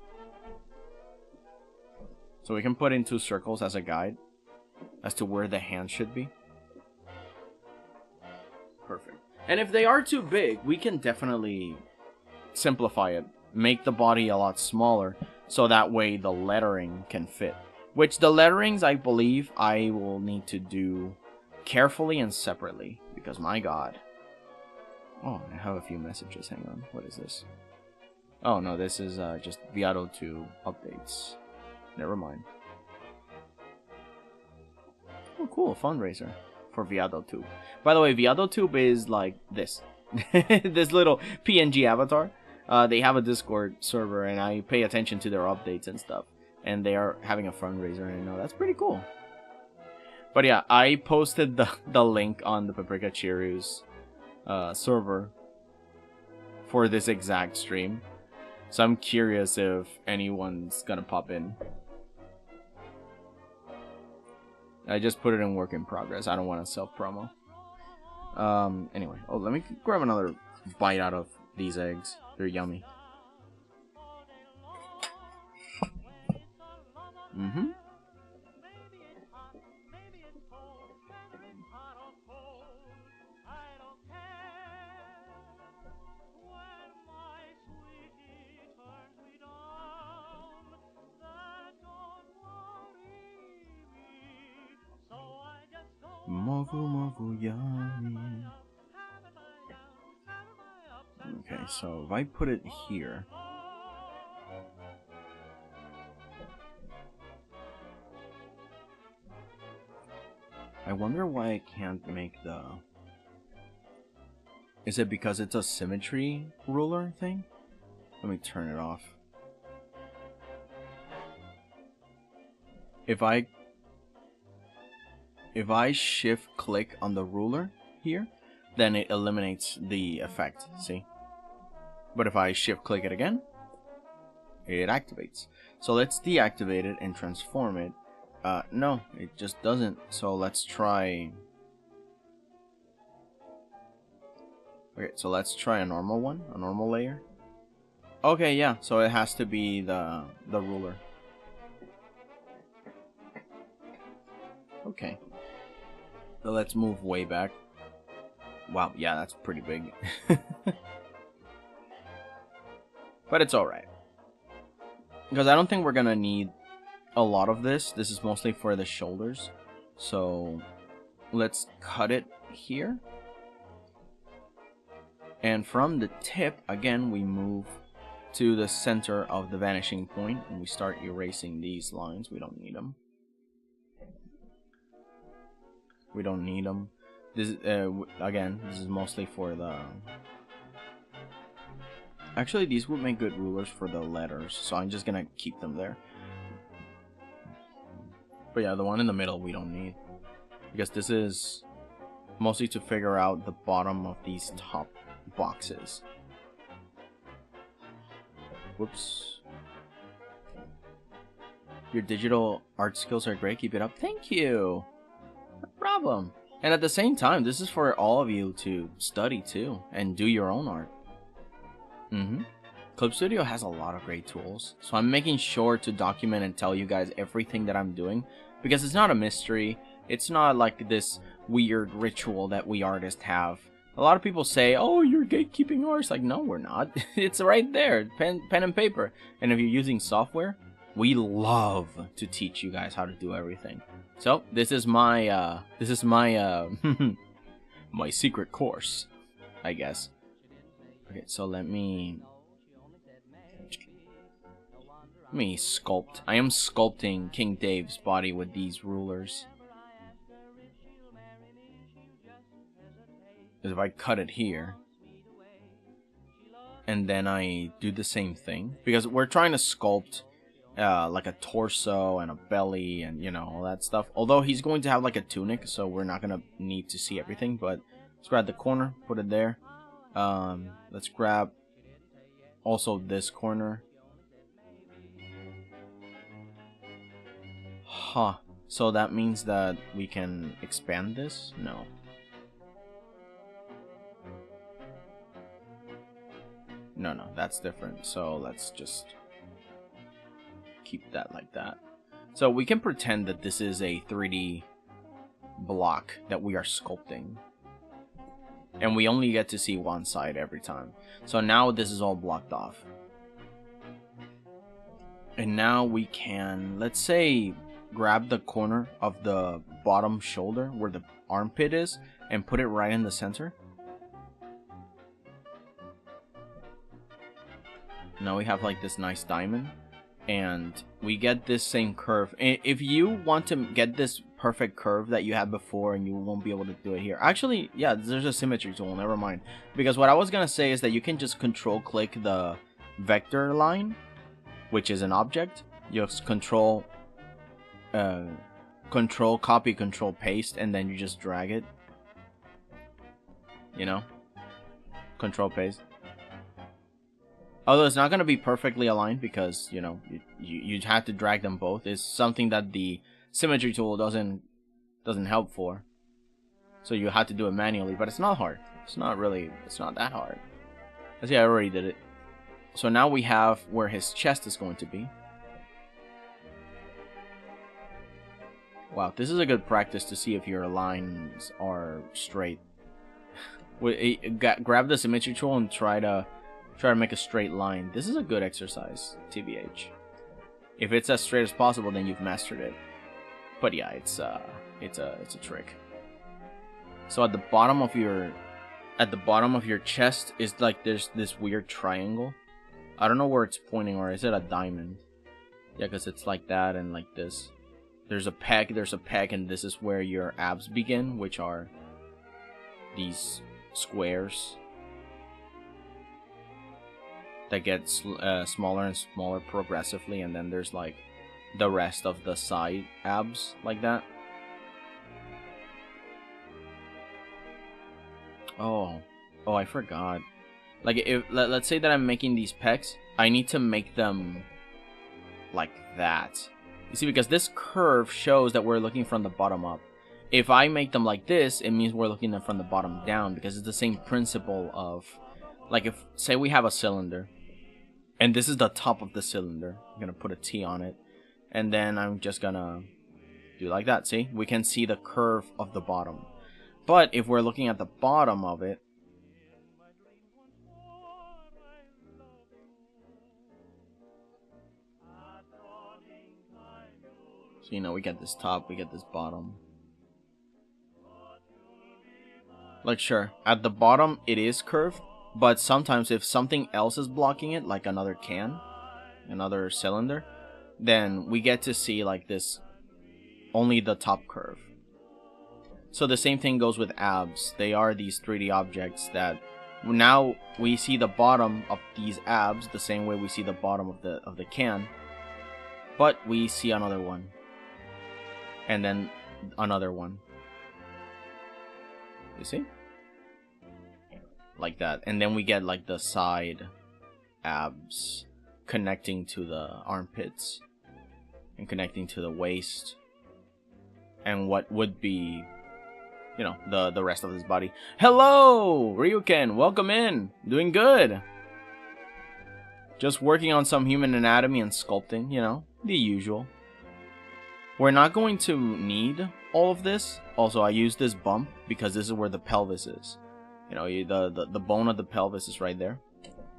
So we can put in 2 circles as a guide as to where the hand should be. Perfect. And if they are too big, we can definitely simplify it. Make the body a lot smaller, so that way the lettering can fit. Which the letterings, I believe, I will need to do carefully and separately. Because my god. Oh, I have a few messages. Hang on. What is this? Oh, no, this is just 𝐕2 updates. Never mind. Oh, cool. Fundraiser for 𝐕2. By the way, 𝐕2 is like this. This little PNG avatar. They have a Discord server, and I pay attention to their updates and stuff. And they are having a fundraiser, and I know that's pretty cool. But yeah, I posted the link on the Pepprika Chirrus server for this exact stream. So I'm curious if anyone's gonna pop in. I just put it in work in progress. I don't want to self-promo. Anyway. Oh, let me grab another bite out of these eggs. They're yummy. Mm-hmm. Yummy. Okay, so if I put it here, I wonder why I can't make the... Is it because it's a symmetry ruler thing? Let me turn it off. If I shift click on the ruler here, then it eliminates the effect, see? But if I shift click it again, it activates. So let's deactivate it and transform it. No, it just doesn't. So let's try. Okay, so let's try a normal one, a normal layer. Okay, yeah, so it has to be the ruler. Okay. So let's move way back. Wow, yeah, that's pretty big. But it's alright. Because I don't think we're gonna need a lot of this. This is mostly for the shoulders. So let's cut it here. And from the tip, again, we move to the center of the vanishing point and we start erasing these lines. We don't need them. We don't need them. This again, this is mostly for the. Actually, these would make good rulers for the letters, so I'm just gonna keep them there. But yeah, the one in the middle we don't need, because this is mostly to figure out the bottom of these top boxes. Whoops. Your digital art skills are great. Keep it up. Thank you. No problem. And at the same time, this is for all of you to study too and do your own art. Clip Studio has a lot of great tools, so I'm making sure to document and tell you guys everything that I'm doing, because it's not a mystery. It's not like this weird ritual that we artists have. A lot of people say, oh, you're gatekeeping artists. Like, no, we're not. It's right there, pen and paper. And if you're using software, we love to teach you guys how to do everything. So this is my my secret course, I guess. Okay, so let me sculpt. I am sculpting King Dave's body with these rulers. Because if I cut it here, and then I do the same thing, because we're trying to sculpt like a torso and a belly and, you know, all that stuff. Although he's going to have like a tunic, so we're not going to need to see everything. But let's grab the corner, put it there. Let's grab also this corner. Huh. So that means that we can expand this? No. No, that's different. So let's just keep that like that. So we can pretend that this is a 3D block that we are sculpting. And we only get to see one side every time. So now this is all blocked off. And now we can, let's say, grab the corner of the bottom shoulder where the armpit is and put it right in the center. Now we have like this nice diamond. And we get this same curve. If you want to get this perfect curve that you had before and you won't be able to do it here. Actually, yeah, there's a symmetry tool, never mind. Because what I was going to say is that you can just control click the vector line, which is an object. You just control copy, control paste, and then you just drag it. You know? Control paste. Although it's not going to be perfectly aligned because, you know, you'd have to drag them both. It's something that the symmetry tool doesn't help for. So you have to do it manually, but it's not hard. It's not that hard. See, I already did it. So now we have where his chest is going to be. Wow, this is a good practice to see if your lines are straight. Grab the symmetry tool and try to make a straight line. This is a good exercise, TBH. If it's as straight as possible, then you've mastered it. But yeah, it's a trick. So at the bottom of your chest is like there's this weird triangle. I don't know where it's pointing, or is it a diamond? Yeah, because it's like that and like this. There's a peg, and this is where your abs begin, which are these squares that get smaller and smaller progressively, and then there's like the rest of the side abs like that. Oh, I forgot. Like, if let's say that I'm making these pecs, I need to make them like that. You see, because this curve shows that we're looking from the bottom up. If I make them like this, it means we're looking from the bottom down, because it's the same principle of, like, if, say we have a cylinder, and this is the top of the cylinder. I'm gonna put a T on it, and then I'm just gonna do like that. See, we can see the curve of the bottom. But if we're looking at the bottom of it, so you know, we get this top, we get this bottom. Like, sure, at the bottom it is curved, but sometimes if something else is blocking it, like another can, another cylinder, then we get to see like this, only the top curve. So the same thing goes with abs. They are these 3D objects that now we see the bottom of these abs the same way we see the bottom of the can, but we see another one, and then another one. You see? Like that. And then we get like the side abs connecting to the armpits and connecting to the waist and what would be, you know, the rest of his body. Hello, Ryuken, welcome in. Doing good. Just working on some human anatomy and sculpting, you know, the usual. We're not going to need all of this. Also, I use this bump because this is where the pelvis is. You know, the bone of the pelvis is right there.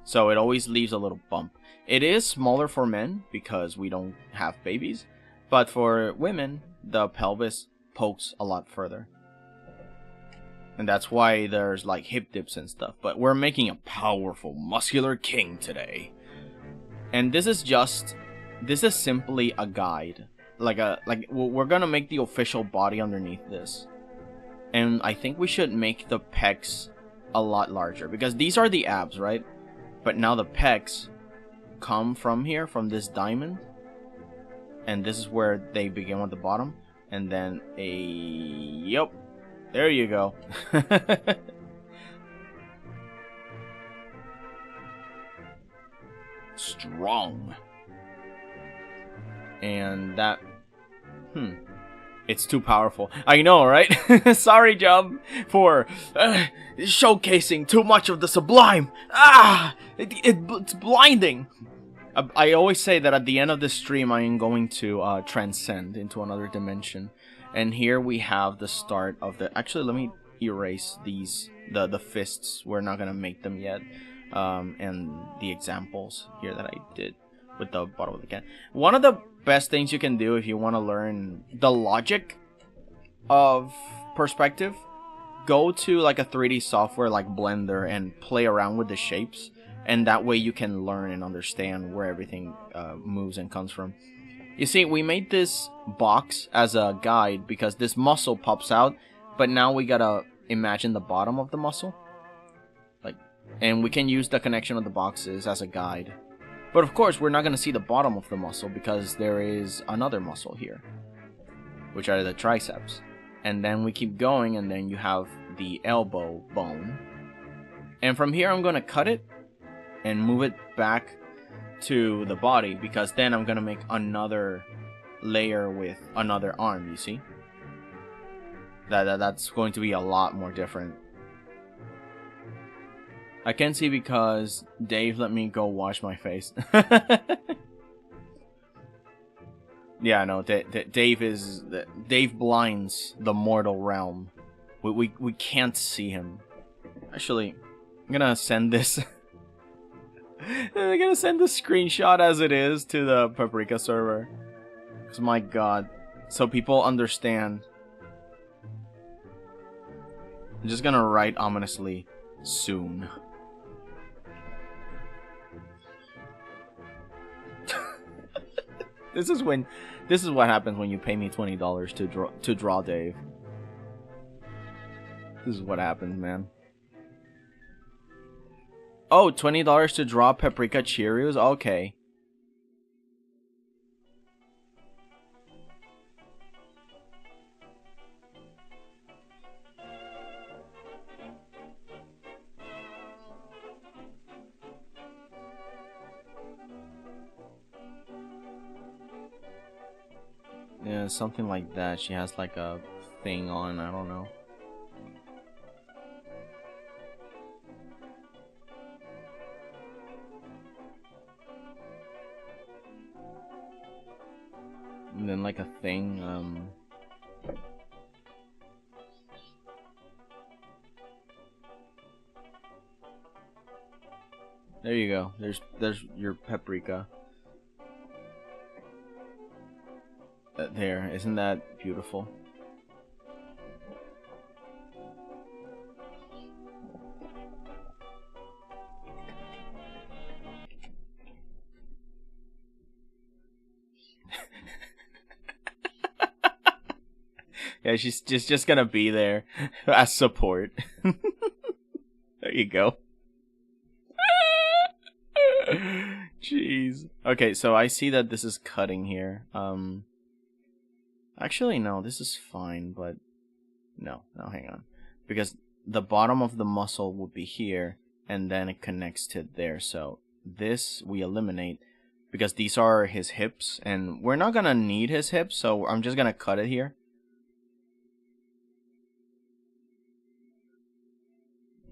So it always leaves a little bump. It is smaller for men because we don't have babies. But for women, the pelvis pokes a lot further. And that's why there's like hip dips and stuff. But we're making a powerful, muscular king today. And this is simply a guide. We're gonna make the official body underneath this. And I think we should make the pecs a lot larger, because these are the abs, right? But now the pecs come from here, from this diamond, and this is where they begin at the bottom, and then yep, there you go. Strong. And that, it's too powerful. I know, right? Sorry, Job, for showcasing too much of the sublime. It's blinding. I always say that at the end of this stream, I am going to transcend into another dimension. And here we have the start of the... Actually, let me erase these, the fists. We're not going to make them yet. And the examples here that I did with the bottle of the can. One of the best things you can do if you want to learn the logic of perspective, go to like a 3D software like Blender and play around with the shapes, and that way you can learn and understand where everything moves and comes from. You see, we made this box as a guide because this muscle pops out, but now we gotta imagine the bottom of the muscle, like, and we can use the connection of the boxes as a guide. But of course, we're not going to see the bottom of the muscle because there is another muscle here, which are the triceps. And then we keep going, and then you have the elbow bone. And from here, I'm going to cut it and move it back to the body, because then I'm going to make another layer with another arm, you see? That's going to be a lot more different. I can see because Dave let me go wash my face. Yeah, no, Dave blinds the mortal realm. We can't see him. Actually, I'm gonna send this. I'm gonna send the screenshot as it is to the Pepprika server. Cause my God, so people understand. I'm just gonna write ominously soon. This is what happens when you pay me $20 to draw Dave. This is what happens, man. Oh, $20 to draw Pepprika Chirrus? Okay. Yeah, something like that. She has like a thing on, I don't know. And then like a thing, there you go. There's your Pepprika. There, isn't that beautiful? Yeah, she's just gonna be there as support. There you go. Jeez. Okay, so I see that this is cutting here. Actually, no, this is fine, but no, hang on. Because the bottom of the muscle would be here, and then it connects to there. So this we eliminate, because these are his hips, and we're not gonna need his hips, so I'm just gonna cut it here.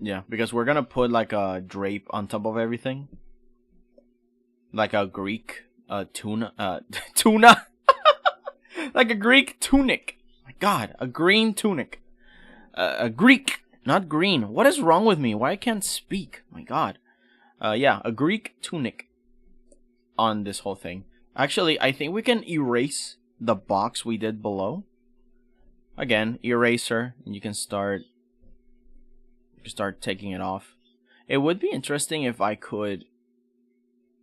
Yeah, because we're gonna put like a drape on top of everything. Like a Greek tuna tuna like a Greek tunic. My god, a green tunic. A Greek, not green. What is wrong with me? Why I can't speak? My god. Yeah, a Greek tunic on this whole thing. Actually, I think we can erase the box we did below. Again, eraser, and you can start taking it off. It would be interesting if I could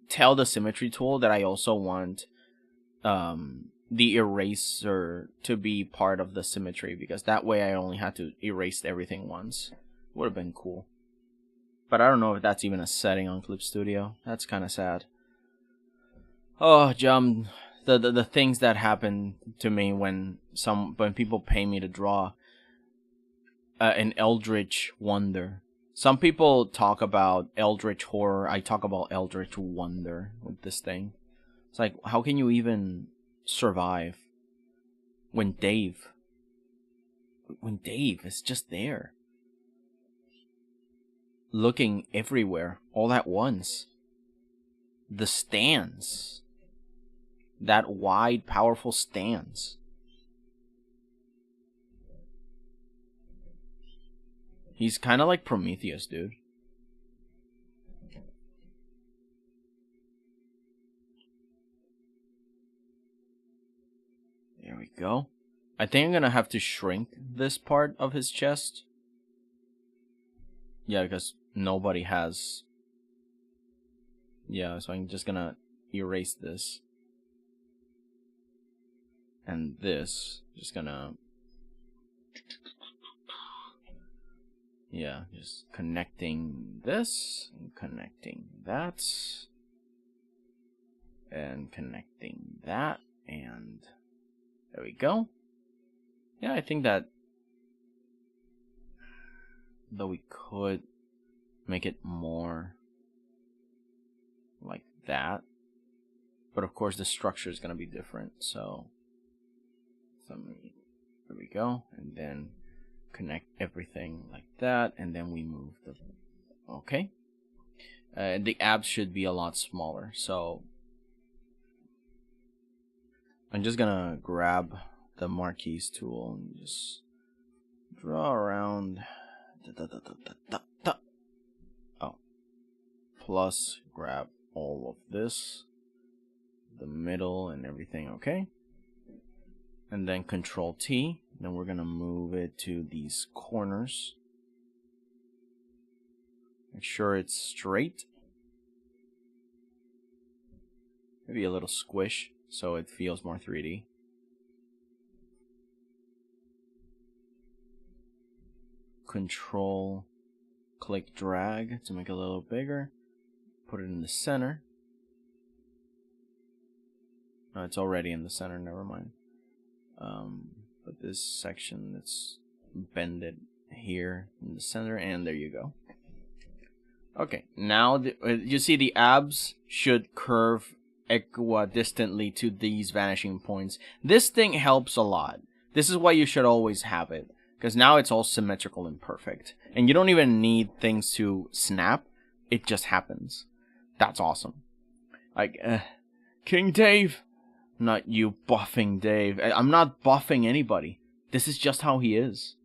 tell the symmetry tool that I also want the eraser to be part of the symmetry, because that way I only had to erase everything once. Would have been cool. But I don't know if that's even a setting on Clip Studio. That's kind of sad. Oh, the things that happen to me when people pay me to draw an Eldritch Wonder. Some people talk about Eldritch Horror. I talk about Eldritch Wonder with this thing. It's like, how can you even survive when Dave is just there, looking everywhere all at once? The stance, that wide, powerful stance. He's kind of like Prometheus, dude. There we go. I think I'm gonna have to shrink this part of his chest. Yeah, because nobody has. Yeah, so I'm just gonna erase this. And this. Just gonna. Yeah, just connecting this, and connecting that, and connecting that, and there we go. Yeah, I think that though we could make it more like that, but of course the structure is going to be different, so there we go, and then connect everything like that, and then we move the... Okay. The abs should be a lot smaller, so I'm just gonna grab the marquise tool and just draw around. Oh. Plus grab all of this, the middle and everything, okay? And then Control T. Then we're gonna move it to these corners. Make sure it's straight. Maybe a little squish so it feels more 3D. Control, click, drag to make it a little bigger. Put it in the center. No, it's already in the center, never mind. But this section, let's bend it here in the center, and there you go. Okay, now you see the abs should curve equidistantly to these vanishing points. This thing helps a lot. This is why you should always have it, because now it's all symmetrical and perfect. And you don't even need things to snap. It just happens. That's awesome. Like, King Dave. Not you buffing Dave. I'm not buffing anybody. This is just how he is.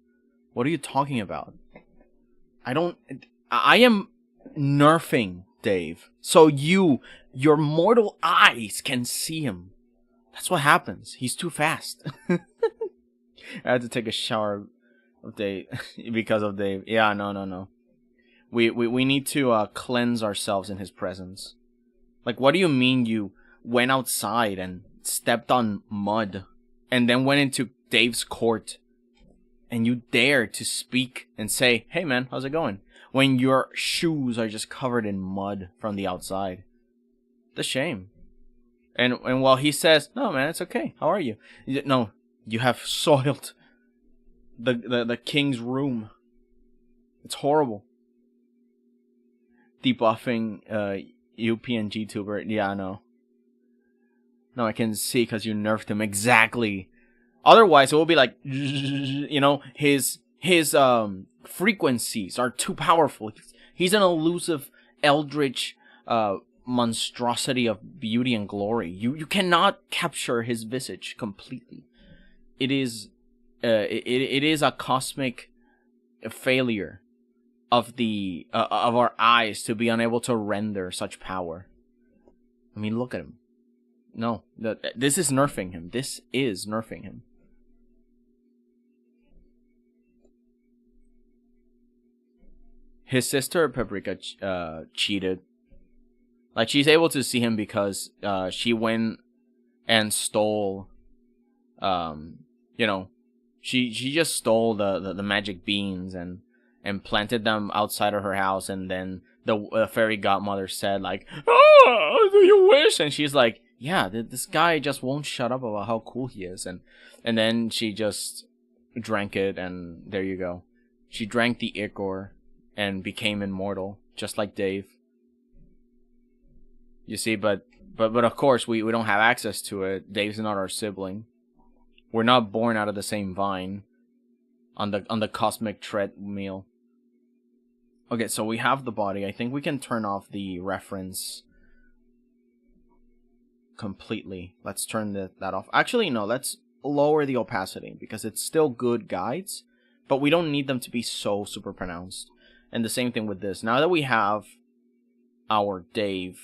What are you talking about? I am nerfing Dave. So your mortal eyes can see him. That's what happens. He's too fast. I had to take a shower of Dave because of Dave. Yeah, no. We need to cleanse ourselves in his presence. Like, what do you mean you went outside and stepped on mud and then went into Dave's court and you dare to speak and say, hey man, how's it going? When your shoes are just covered in mud from the outside. The shame. And while he says, no man, it's okay. How are you? No, you have soiled the king's room. It's horrible. Debuffing UPNG tuber. Yeah, I know. No, I can see because you nerfed him exactly. Otherwise, it will be like, you know, his frequencies are too powerful. He's an elusive, eldritch monstrosity of beauty and glory. You cannot capture his visage completely. It is a cosmic failure of of our eyes to be unable to render such power. I mean, look at him. No, this is nerfing him. This is nerfing him. His sister Pepprika cheated. Like, she's able to see him because she went and stole, you know, she just stole the magic beans and planted them outside of her house, and then the fairy godmother said like, oh, do you wish? And she's like, yeah, this guy just won't shut up about how cool he is. And then she just drank it, and there you go. She drank the ichor and became immortal, just like Dave. You see, but of course we don't have access to it. Dave's not our sibling. We're not born out of the same vine on the cosmic treadmill. Okay, so we have the body. I think we can turn off the reference completely. Let's turn that off. Actually, no, let's lower the opacity because it's still good guides, but we don't need them to be so super pronounced. And the same thing with this. Now that we have our Dave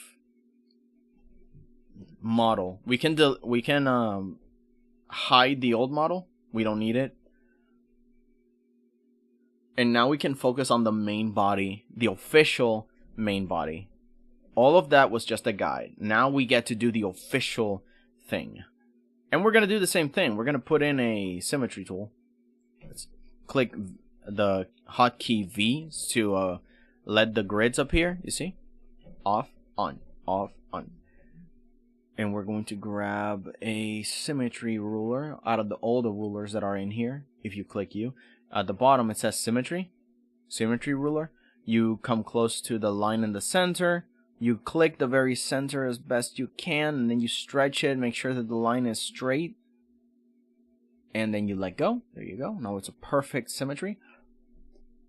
model, we can hide the old model. We don't need it. And now we can focus on the main body, the official main body. All of that was just a guide. Now we get to do the official thing. And we're going to do the same thing. We're going to put in a symmetry tool. Let's click the hotkey V to let the grids appear. You see? Off, on, off, on. And we're going to grab a symmetry ruler out of all the rulers that are in here. If you click U. At the bottom it says symmetry. Symmetry ruler. You come close to the line in the center. You click the very center as best you can, and then you stretch it, make sure that the line is straight. And then you let go. There you go. Now it's a perfect symmetry.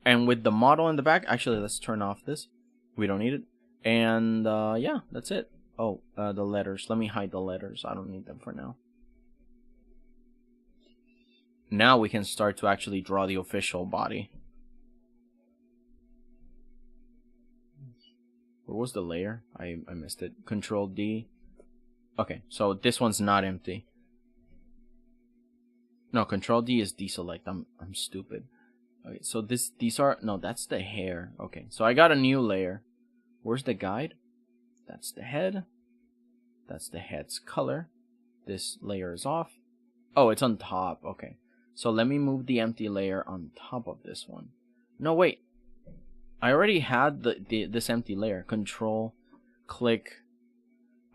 And with the model in the back, actually let's turn off this. We don't need it. And yeah, that's it. Oh, the letters. Let me hide the letters. I don't need them for now. Now we can start to actually draw the official body. Where was the layer? I missed it. Control D. Okay, so this one's not empty. No, Control D is deselect. I'm stupid. Okay, so these are, no, that's the hair. Okay, so I got a new layer. Where's the guide? That's the head. That's the head's color. This layer is off. Oh, it's on top. Okay. So let me move the empty layer on top of this one. No, wait. I already had this empty layer. Control, click.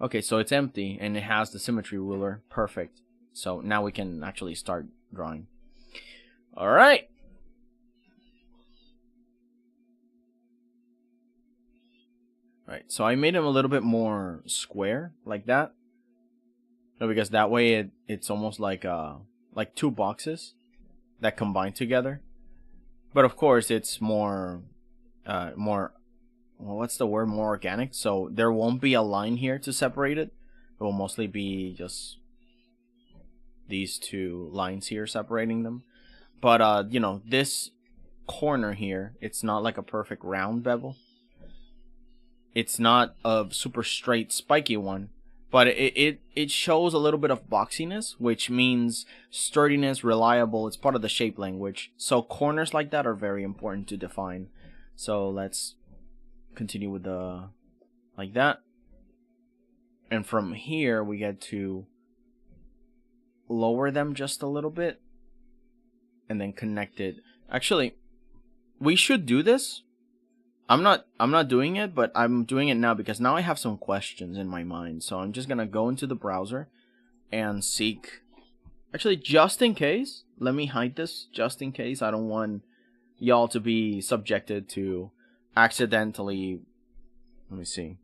Okay, so it's empty and it has the symmetry ruler. Perfect. So now we can actually start drawing. All right. Right, so I made him a little bit more square, like that. No, because that way it's almost like two boxes that combine together. But of course, it's more, well, what's the word? More organic. So there won't be a line here to separate it. It will mostly be just these two lines here separating them. But you know, this corner here, it's not like a perfect round bevel. It's not a super straight spiky one, but it shows a little bit of boxiness, which means sturdiness, reliable. It's part of the shape language. So corners like that are very important to define. So let's continue with the like that. And from here we get to lower them just a little bit and then connect it. Actually, we should do this. I'm not doing it, but I'm doing it now because now I have some questions in my mind. So I'm just gonna go into the browser and seek. Actually, just in case, let me hide this just in case. I don't want y'all to be subjected to accidentally. Let me see.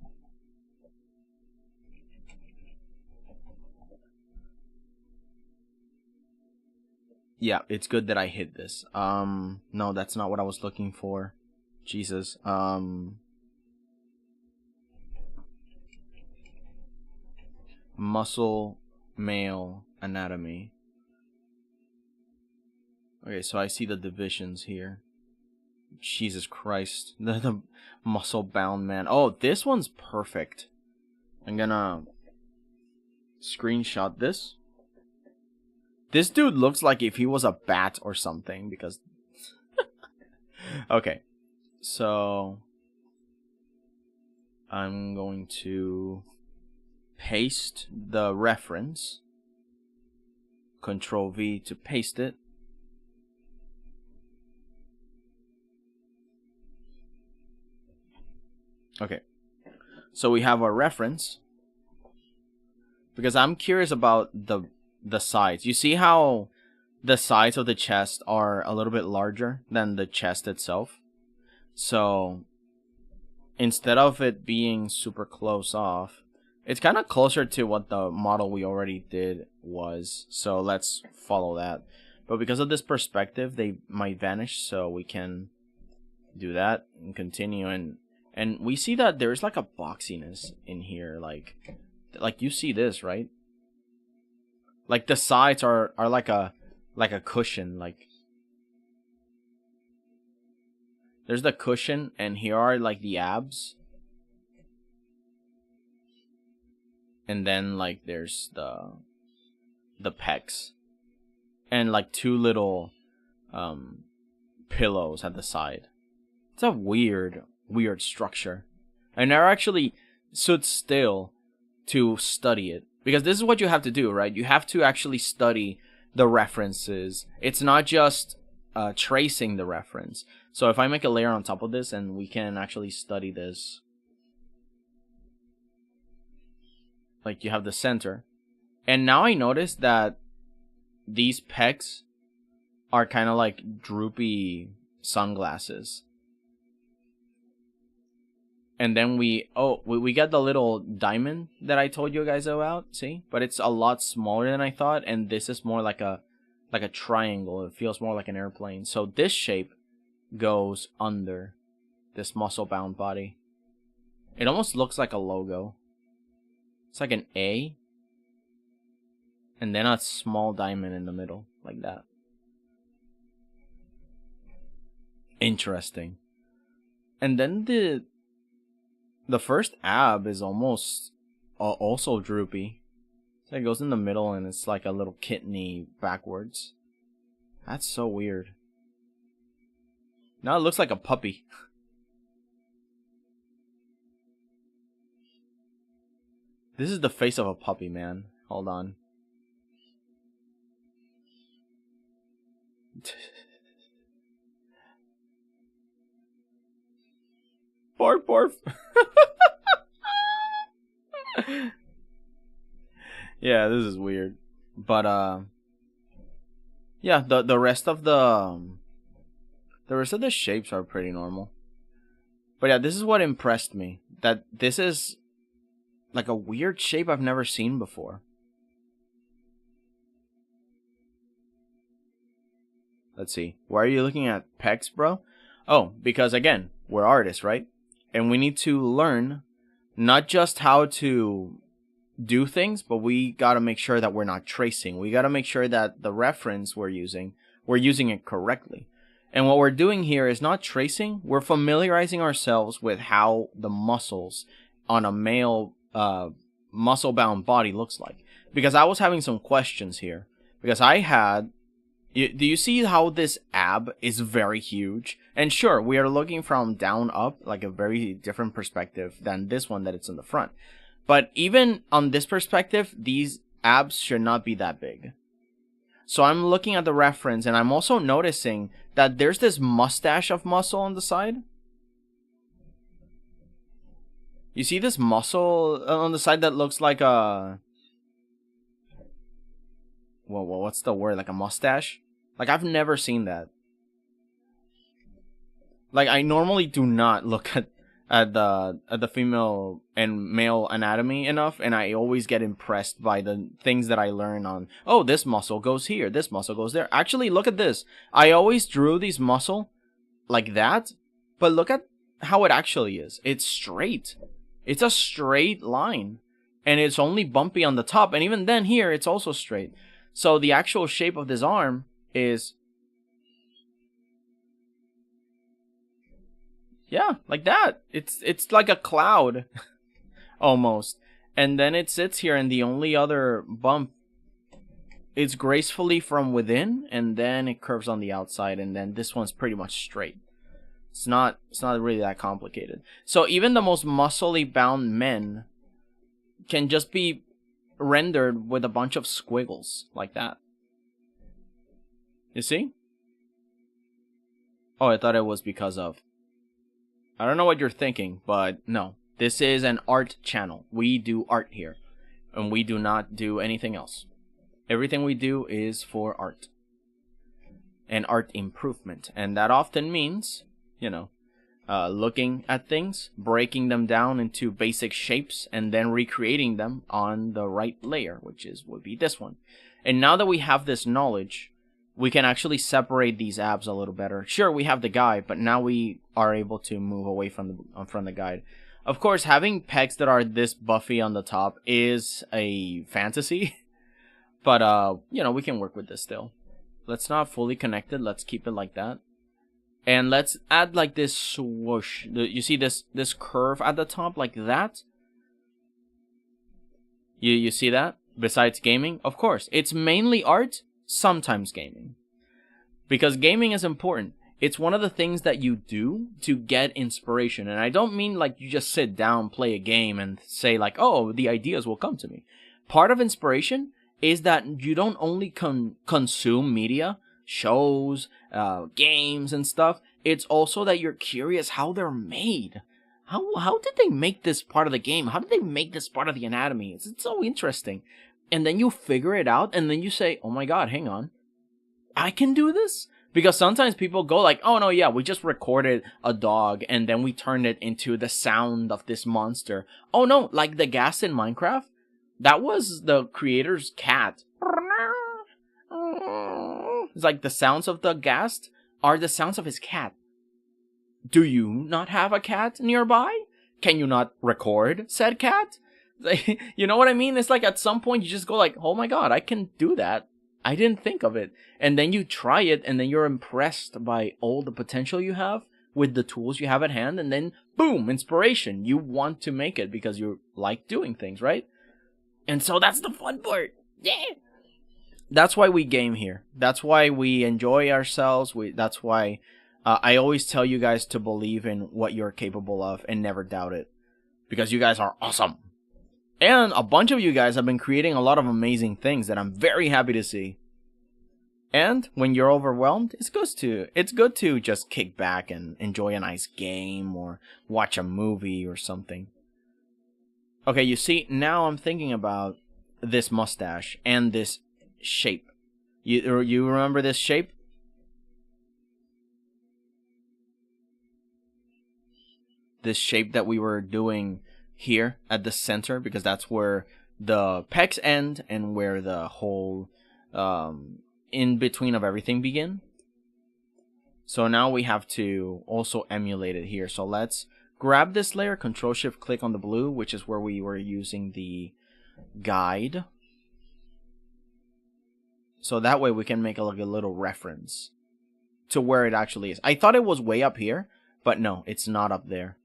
Yeah, it's good that I hid this. No, that's not what I was looking for. Jesus. Muscle male anatomy. Okay, so I see the divisions here. Jesus Christ. The muscle bound man. Oh, this one's perfect. I'm gonna screenshot this. This dude looks like if he was a bat or something because okay. So I'm going to paste the reference. Control V to paste it. Okay. So we have our reference. Because I'm curious about the sides. You see how the sides of the chest are a little bit larger than the chest itself? So instead of it being super close off, it's kind of closer to what the model we already did was. So let's follow that. But because of this perspective, they might vanish. So we can do that and continue. And we see that there's like a boxiness in here. Like you see this, right? Like the sides are like a cushion. Like there's the cushion, and here are like the abs. And then like there's the pecs. And like two little pillows at the side. It's a weird structure. I never actually stood still to study it. Because this is what you have to do, right? You have to actually study the references. It's not just tracing the reference. So if I make a layer on top of this and we can actually study this. Like you have the center. And now I notice that these pecs are kind of like droopy sunglasses. And then we got the little diamond that I told you guys about, see? But it's a lot smaller than I thought, and this is more like a triangle. It feels more like an airplane. So this shape goes under this muscle-bound body. It almost looks like a logo. It's like an A, and then a small diamond in the middle, like that. Interesting. And then the first ab is almost also droopy. So it goes in the middle and it's like a little kidney backwards. That's so weird. Now it looks like a puppy. This is the face of a puppy, man. Hold on. Barf, barf. Yeah, this is weird. But yeah, the rest of the shapes are pretty normal. But yeah, this is what impressed me. That this is like a weird shape I've never seen before. Let's see. Why are you looking at pecs, bro? Oh, because again, we're artists, right? And we need to learn not just how to do things, but we got to make sure that we're not tracing. We got to make sure that the reference we're using it correctly. And what we're doing here is not tracing. We're familiarizing ourselves with how the muscles on a male muscle-bound body looks like. Because I was having some questions here. Because I had... do you see how this ab is very huge? And sure, we are looking from down up, like a very different perspective than this one that it's in the front. But even on this perspective, these abs should not be that big. So I'm looking at the reference, and I'm also noticing that there's this mustache of muscle on the side. You see this muscle on the side that looks like a... Well, what's the word? Like a mustache? Like, I've never seen that. Like, I normally do not look at the female and male anatomy enough, and I always get impressed by the things that I learn on, oh, this muscle goes here, this muscle goes there. Actually, look at this. I always drew these muscle like that, but look at how it actually is. It's straight. It's a straight line, and it's only bumpy on the top, and even then here, it's also straight. So the actual shape of this arm is... yeah, like that. It's like a cloud, almost. And then it sits here, and the only other bump is gracefully from within, and then it curves on the outside, and then this one's pretty much straight. It's not really that complicated. So even the most muscly bound men can just be rendered with a bunch of squiggles like that. You see? Oh, I thought it was because of... I don't know what you're thinking, but no. This is an art channel. We do art here. And we do not do anything else. Everything we do is for art. And art improvement. And that often means, you know, looking at things, breaking them down into basic shapes, and then recreating them on the right layer, which would be this one. And now that we have this knowledge, we can actually separate these abs a little better. Sure, we have the guide, but now we are able to move away from the guide. Of course, having pecs that are this buffy on the top is a fantasy. But, you know, we can work with this still. Let's not fully connect it. Let's keep it like that. And let's add like this swoosh. You see this curve at the top like that? You see that? Besides gaming? Of course. It's mainly art, sometimes gaming. Because gaming is important. It's one of the things that you do to get inspiration. And I don't mean like you just sit down, play a game, and say like, oh, the ideas will come to me. Part of inspiration is that you don't only consume media, shows, games, and stuff. It's also that you're curious how they're made. How did they make this part of the game? How did they make this part of the anatomy? It's so interesting. And then you figure it out, and then you say, oh my god, hang on. I can do this? Because sometimes people go like, oh no, yeah, we just recorded a dog, and then we turned it into the sound of this monster. Oh no, like the gas in Minecraft? That was the creator's cat. It's like the sounds of the ghast are the sounds of his cat. Do you not have a cat nearby? Can you not record said cat? You know what I mean? It's like at some point you just go like, oh my god, I can do that. I didn't think of it. And then you try it, and then you're impressed by all the potential you have with the tools you have at hand, and then boom, inspiration. You want to make it because you like doing things, right? And so that's the fun part. Yeah. That's why we game here. That's why we enjoy ourselves. That's why I always tell you guys to believe in what you're capable of and never doubt it. Because you guys are awesome. And a bunch of you guys have been creating a lot of amazing things that I'm very happy to see. And when you're overwhelmed, it's good to just kick back and enjoy a nice game or watch a movie or something. Okay, you see, now I'm thinking about this mustache and this shape. You remember this shape? this shape that we were doing here at the center, because that's where the pecs end and where the whole in between of everything begin. So now we have to also emulate it here. So let's grab this layer, Control Shift click on the blue, which is where we were using the guide. So that way we can make like a little reference to where it actually is. I thought it was way up here, but no, it's not up there.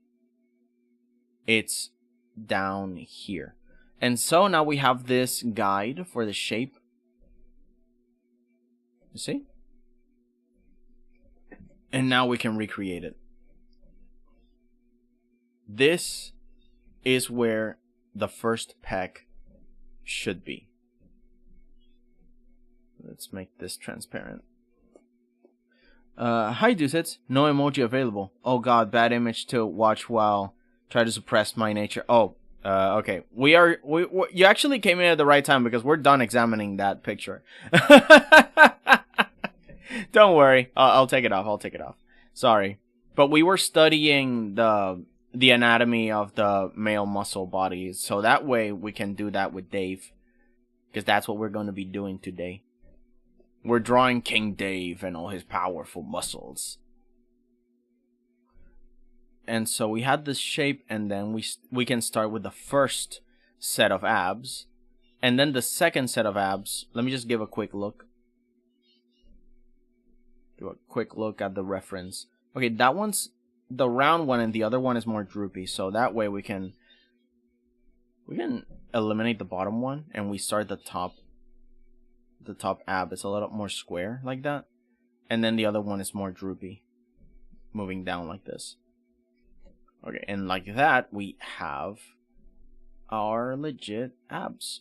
It's down here. And so now we have this guide for the shape. You see? And now we can recreate it. This is where the first pec should be. Let's make this transparent. Hi Deucets, no emoji available. Oh god, bad image to watch while try to suppress my nature. Oh, okay. You actually came in at the right time because we're done examining that picture. Don't worry, I'll take it off. I'll take it off. Sorry, but we were studying the anatomy of the male muscle body, so that way we can do that with Dave, because that's what we're going to be doing today. We're drawing King Dave and all his powerful muscles. And so we had this shape, and then we can start with the first set of abs, and then the second set of abs. Let me just give a quick look. Do a quick look at the reference. Okay, that one's the round one, and the other one is more droopy. So that way we can eliminate the bottom one, and we start the top ab. It's a little more square like that, and then the other one is more droopy, moving down like this. Okay, and like that we have our legit abs.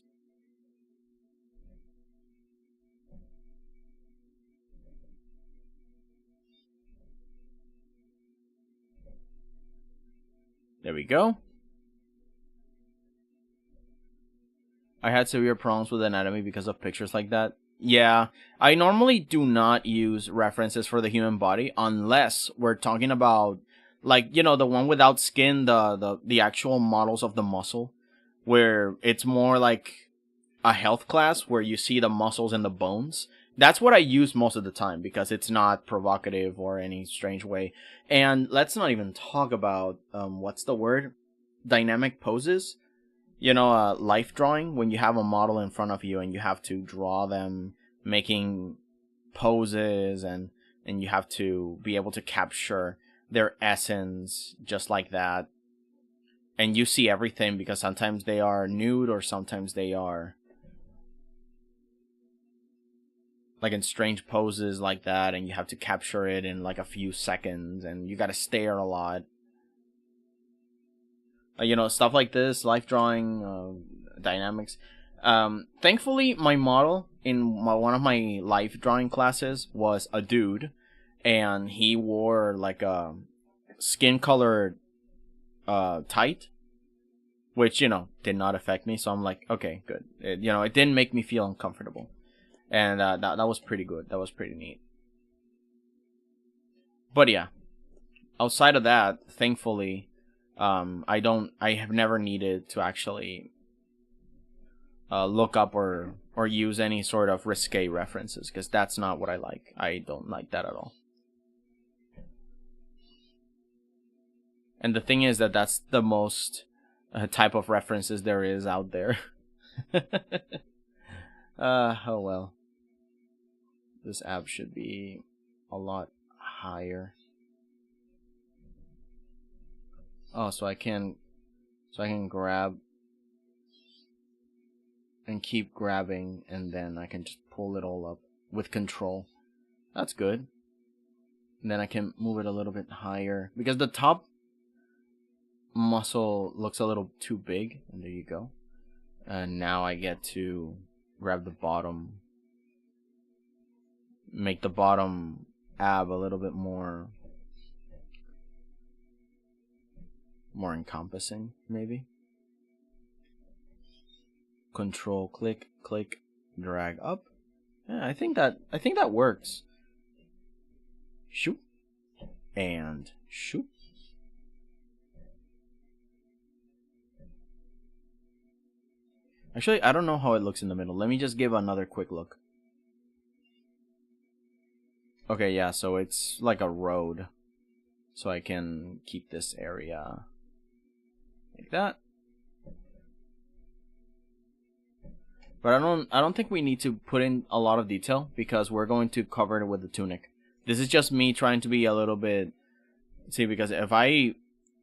There we go. I had severe problems with anatomy because of pictures like that. Yeah, I normally do not use references for the human body unless we're talking about, like, you know, the one without skin, the actual models of the muscle, where it's more like a health class where you see the muscles and the bones. That's what I use most of the time because it's not provocative or any strange way. And let's not even talk about, what's the word? Dynamic poses. You know, life drawing, when you have a model in front of you and you have to draw them making poses, and you have to be able to capture their essence just like that. And you see everything because sometimes they are nude or sometimes they are like in strange poses like that, and you have to capture it in like a few seconds, and you gotta stare a lot. You know, stuff like this, life drawing, dynamics. Thankfully, my model in one of my life drawing classes was a dude, and he wore like a skin colored tight, which, you know, did not affect me. So I'm like, okay, good. It didn't make me feel uncomfortable, and that was pretty good. That was pretty neat. But yeah, outside of that, thankfully, I have never needed to actually look up or use any sort of risque references, because that's not what I like. I don't like that at all. And the thing is that that's the most type of references there is out there. Oh well. This ab should be a lot higher. Oh, so I can grab and keep grabbing, and then I can just pull it all up with control. That's good. And then I can move it a little bit higher because the top muscle looks a little too big, and there you go. And now I get to grab the bottom, make the bottom ab a little bit more encompassing, maybe. Control click, drag up. Yeah, I think that works. Shoot and shoot. Actually, I don't know how it looks in the middle. Let me just give another quick look. Okay, yeah, so it's like a road. So I can keep this area like that. But I don't think we need to put in a lot of detail because we're going to cover it with the tunic. This is just me trying to be a little bit, see, because if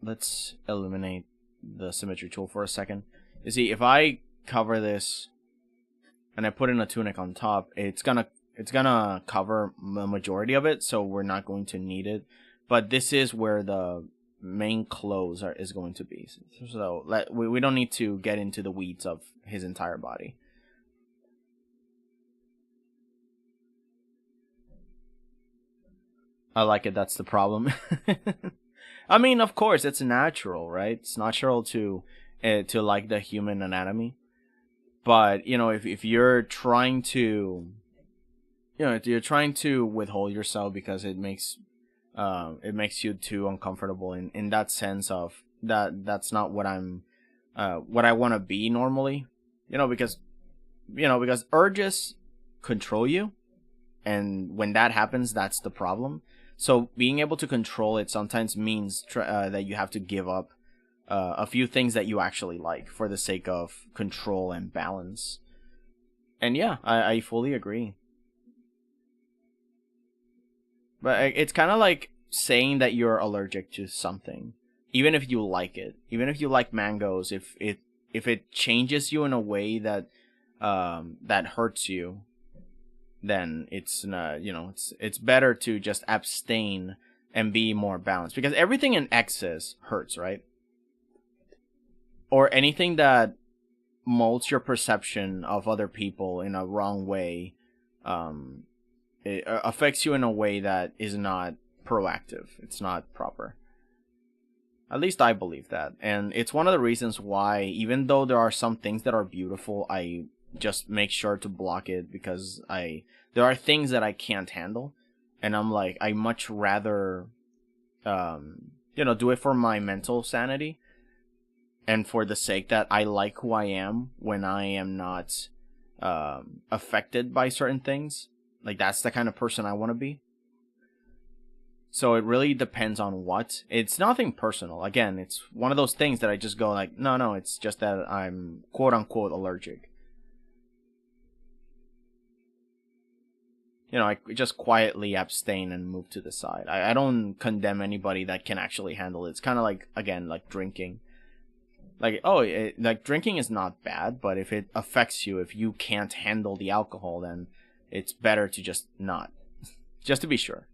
let's eliminate the symmetry tool for a second. You see, if I cover this and I put in a tunic on top, it's gonna cover the majority of it, so we're not going to need it. But this is where the main clothes is going to be. So we don't need to get into the weeds of his entire body. I like it, that's the problem. I mean, of course, it's natural, right? It's natural to like the human anatomy. But, you know, if you're trying to, you know, if you're trying to withhold yourself because it makes you too uncomfortable in that sense of that's not what I'm, what I want to be normally, because urges control you. And when that happens, that's the problem. So being able to control it sometimes means that you have to give up a few things that you actually like for the sake of control and balance. And yeah, I fully agree. But it's kind of like saying that you're allergic to something, even if you like it, even if you like mangoes. If it changes you in a way that that hurts you, then it's it's better to just abstain and be more balanced, because everything in excess hurts, right? Or anything that molds your perception of other people in a wrong way, it affects you in a way that is not proactive. It's not proper. At least I believe that. And it's one of the reasons why, even though there are some things that are beautiful, I just make sure to block it, because there are things that I can't handle, and I'm like, I much rather do it for my mental sanity and for the sake that I like who I am when I am not affected by certain things. Like, that's the kind of person I want to be. So it really depends on what. It's nothing personal. Again, it's one of those things that I just go like, no, it's just that I'm quote unquote allergic. I just quietly abstain and move to the side. I don't condemn anybody that can actually handle it. It's kind of like, again, like drinking. Like, like drinking is not bad, but if it affects you, if you can't handle the alcohol, then it's better to just not. Just to be sure.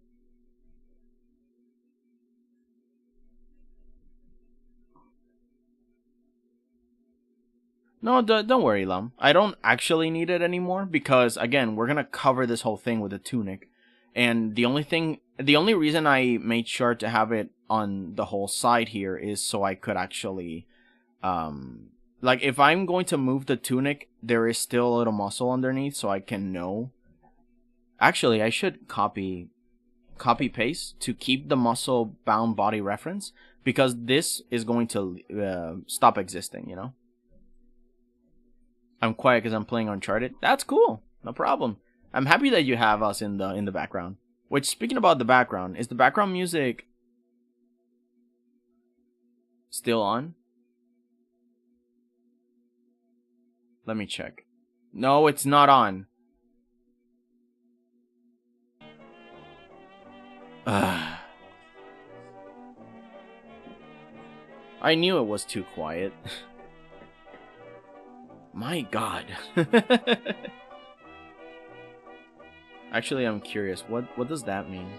No, don't worry, Lum. I don't actually need it anymore because, again, we're gonna cover this whole thing with a tunic, and the only reason I made sure to have it on the whole side here is so I could actually, like, if I'm going to move the tunic, there is still a little muscle underneath, so I can know. Actually, I should copy paste to keep the muscle bound body reference, because this is going to stop existing, I'm quiet because I'm playing Uncharted. That's cool. No problem. I'm happy that you have us in the background. Which, speaking about the background, is the background music still on? Let me check. No, it's not on. I knew it was too quiet. My God. Actually, I'm curious. What does that mean?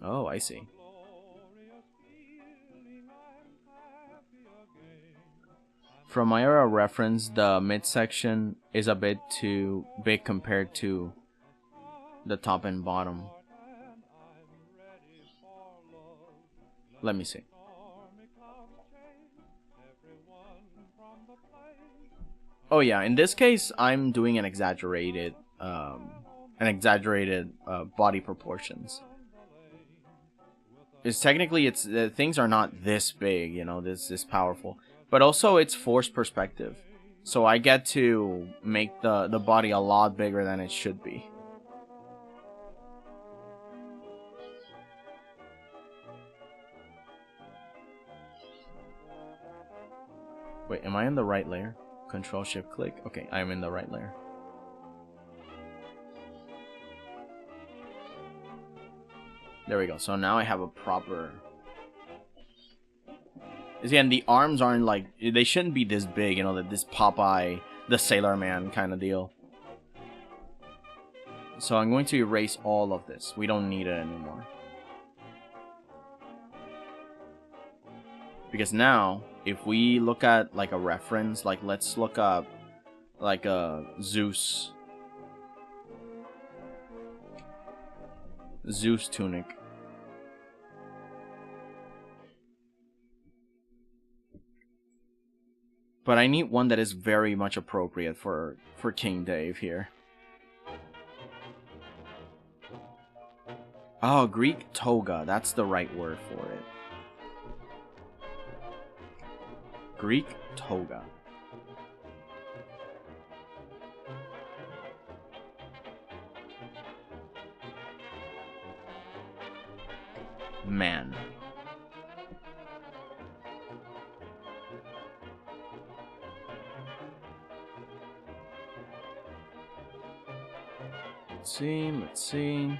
Oh, I see. From my era reference, the midsection is a bit too big compared to the top and bottom. Let me see. Oh yeah, in this case, I'm doing an exaggerated body proportions. It's technically things are not this big, you know, this powerful, but also it's forced perspective, so I get to make the body a lot bigger than it should be. Wait, am I in the right layer? Control Shift click. Okay, I am in the right layer. There we go. So now I have a proper. Again, the arms aren't like, they shouldn't be this big, you know, that this Popeye, the Sailor Man kind of deal. So I'm going to erase all of this. We don't need it anymore. Because now, if we look at like a reference, like let's look up like a Zeus tunic. But I need one that is very much appropriate for King Dave here. Oh, Greek toga. That's the right word for it. Greek toga. Man. Let's see.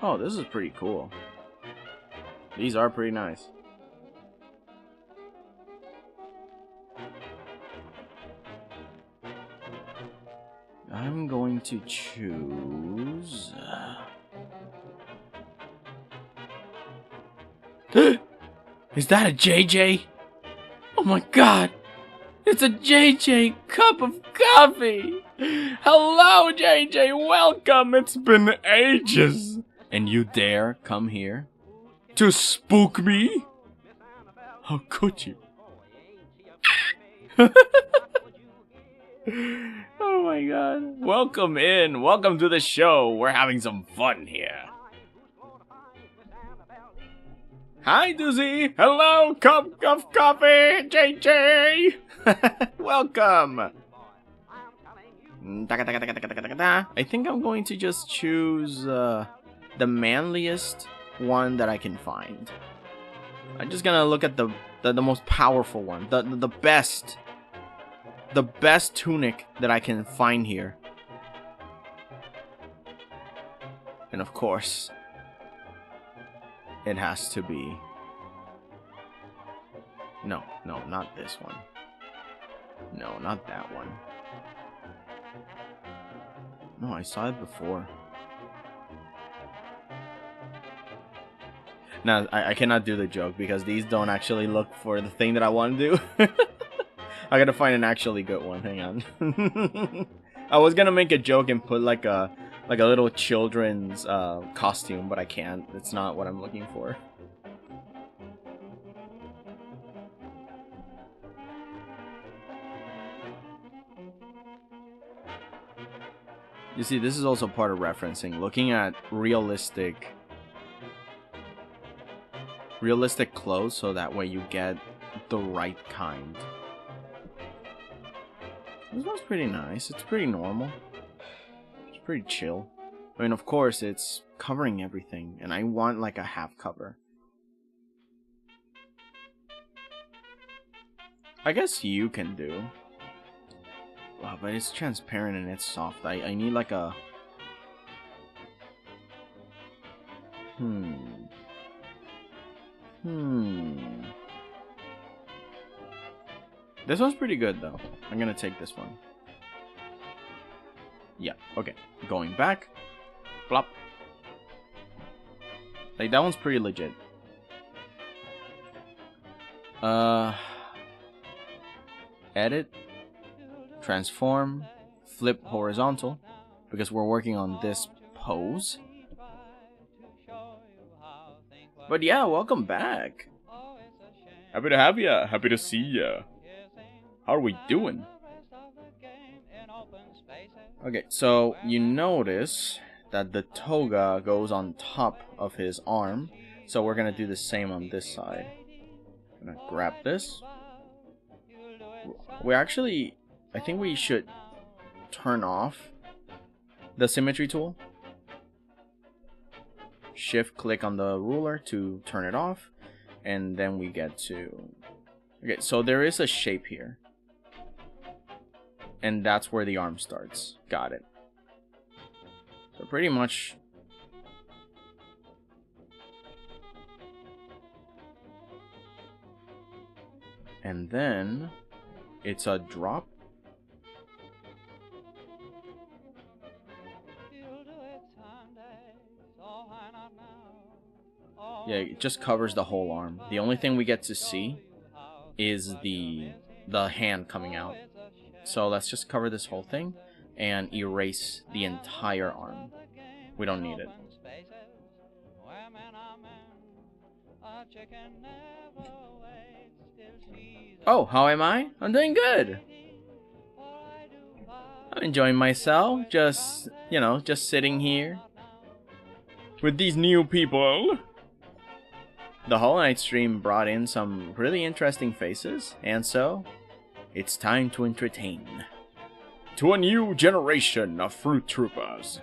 Oh, this is pretty cool. These are pretty nice. I'm going to choose... Is that a JJ? Oh my god! It's a JJ cup of coffee! Hello, JJ! Welcome! It's been ages! And you dare come here to spook me? How could you? Oh my god. Welcome in. Welcome to the show. We're having some fun here. Hi, Doozy. Hello, cup of coffee, JJ. Welcome. I think I'm going to just choose the manliest one that I can find. I'm just gonna look at the most powerful one, the best tunic that I can find here. And of course, it has to be... No, not this one. No, not that one. No, I saw it before. Now, I cannot do the joke because these don't actually look for the thing that I want to do. I gotta find an actually good one. Hang on. I was gonna make a joke and put like a little children's costume, but I can't. It's not what I'm looking for. You see, this is also part of referencing, looking at realistic clothes, so that way you get the right kind. This one's pretty nice. It's pretty normal. It's pretty chill. I mean, of course, it's covering everything, and I want like a half cover. I guess you can do. Wow, but it's transparent and it's soft. I need like a... This one's pretty good though. I'm gonna take this one. Yeah, okay. Going back. Flop. Like, that one's pretty legit. Edit. Transform. Flip horizontal. Because we're working on this pose. But yeah, welcome back. Happy to have ya. Happy to see ya. How are we doing? Okay, so you notice that the toga goes on top of his arm. So we're gonna do the same on this side. I'm gonna grab this. We actually, I think we should turn off the symmetry tool. Shift click on the ruler to turn it off. And then we get to... Okay, so there is a shape here. And that's where the arm starts. Got it. So pretty much... And then it's a drop. Yeah, it just covers the whole arm. The only thing we get to see is the hand coming out. So let's just cover this whole thing and erase the entire arm. We don't need it. Oh, how am I? I'm doing good. I'm enjoying myself. Just, you know, just sitting here with these new people. The Hollow Knight stream brought in some really interesting faces, and so it's time to entertain to a new generation of Fruit Troopers.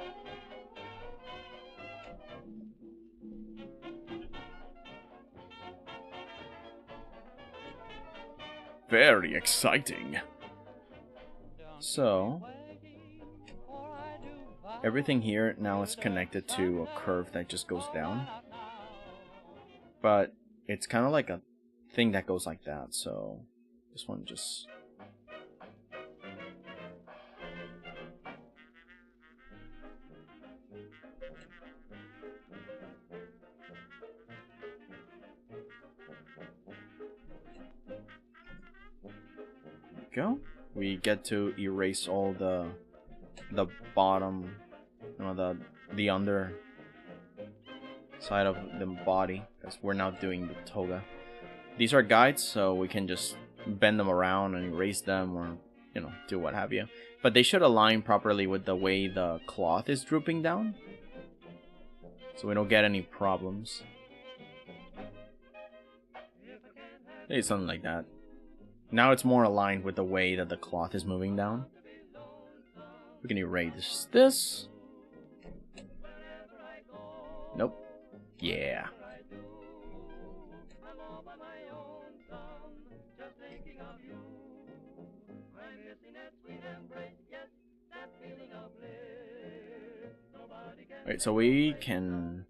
Very exciting. So, everything here now is connected to a curve that just goes down. But it's kind of like a thing that goes like that, so this one just... Go. We get to erase all the bottom, you know, the under side of the body, because we're now doing the toga. These are guides, so we can just bend them around and erase them, or, you know, do what have you. But they should align properly with the way the cloth is drooping down, so we don't get any problems. Maybe something like that. Now it's more aligned with the way that the cloth is moving down. We can erase this. Nope. Yeah. Alright, so we can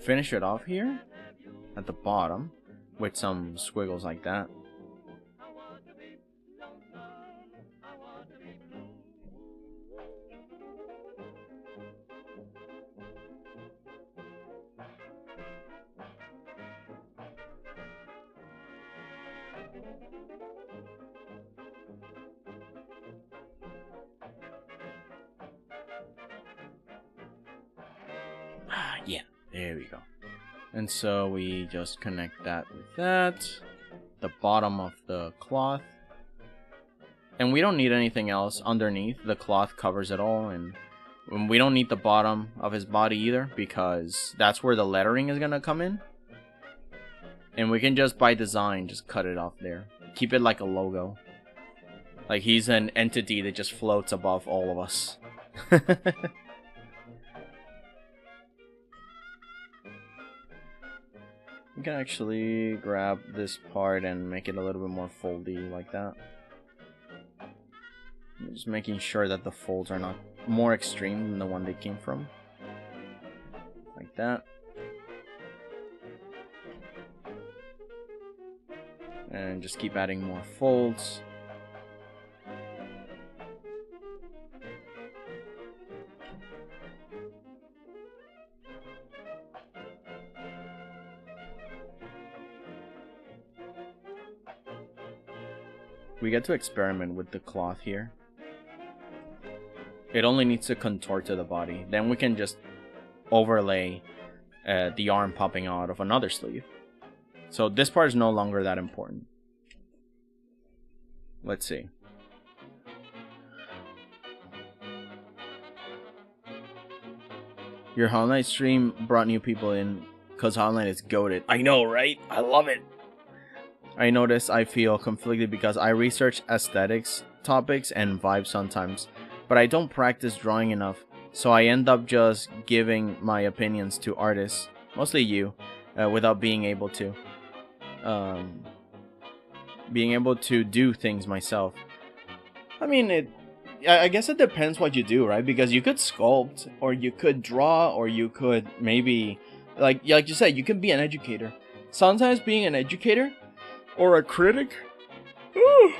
finish it off here at the bottom with some squiggles like that. Yeah, there we go. And so we just connect that with that, the bottom of the cloth. And we don't need anything else underneath. The cloth covers it all, and we don't need the bottom of his body either, because that's where the lettering is gonna come in. And we can just, by design, just cut it off there. Keep it like a logo. Like he's an entity that just floats above all of us. We can actually grab this part and make it a little bit more foldy like that. Just making sure that the folds are not more extreme than the one they came from. Like that. And just keep adding more folds. We get to experiment with the cloth here. It only needs to contort to the body. Then we can just overlay the arm popping out of another sleeve. So this part is no longer that important. Let's see. Your Hollow Knight stream brought new people in because Hollow Knight is goated. I know, right? I love it. I notice I feel conflicted because I research aesthetics, topics, and vibes sometimes, but I don't practice drawing enough, so I end up just giving my opinions to artists, mostly you, without being able to. Being able to do things myself. I mean, I guess it depends what you do, right? Because you could sculpt, or you could draw, or you could maybe, like you said, you could be an educator. Sometimes being an educator or a critic, oh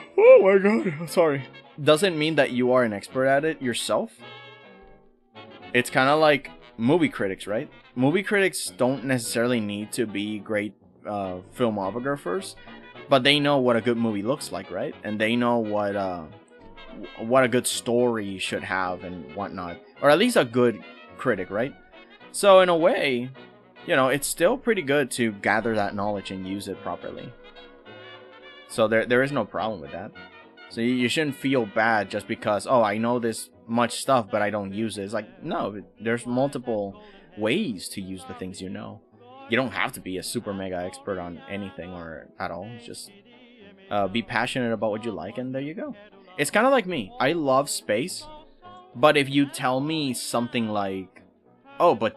my god, sorry, doesn't mean that you are an expert at it yourself. It's kind of like movie critics, right? Movie critics don't necessarily need to be great filmographers, but they know what a good movie looks like, right? And they know what a good story should have and whatnot, or at least a good critic, right? So in a way, you know, it's still pretty good to gather that knowledge and use it properly. So there is no problem with that. So you shouldn't feel bad just because, oh, I know this much stuff, but I don't use it. It's like, no, there's multiple ways to use the things you know. You don't have to be a super mega expert on anything or at all. It's just be passionate about what you like, and there you go. It's kind of like me. I love space, but if you tell me something like, oh, but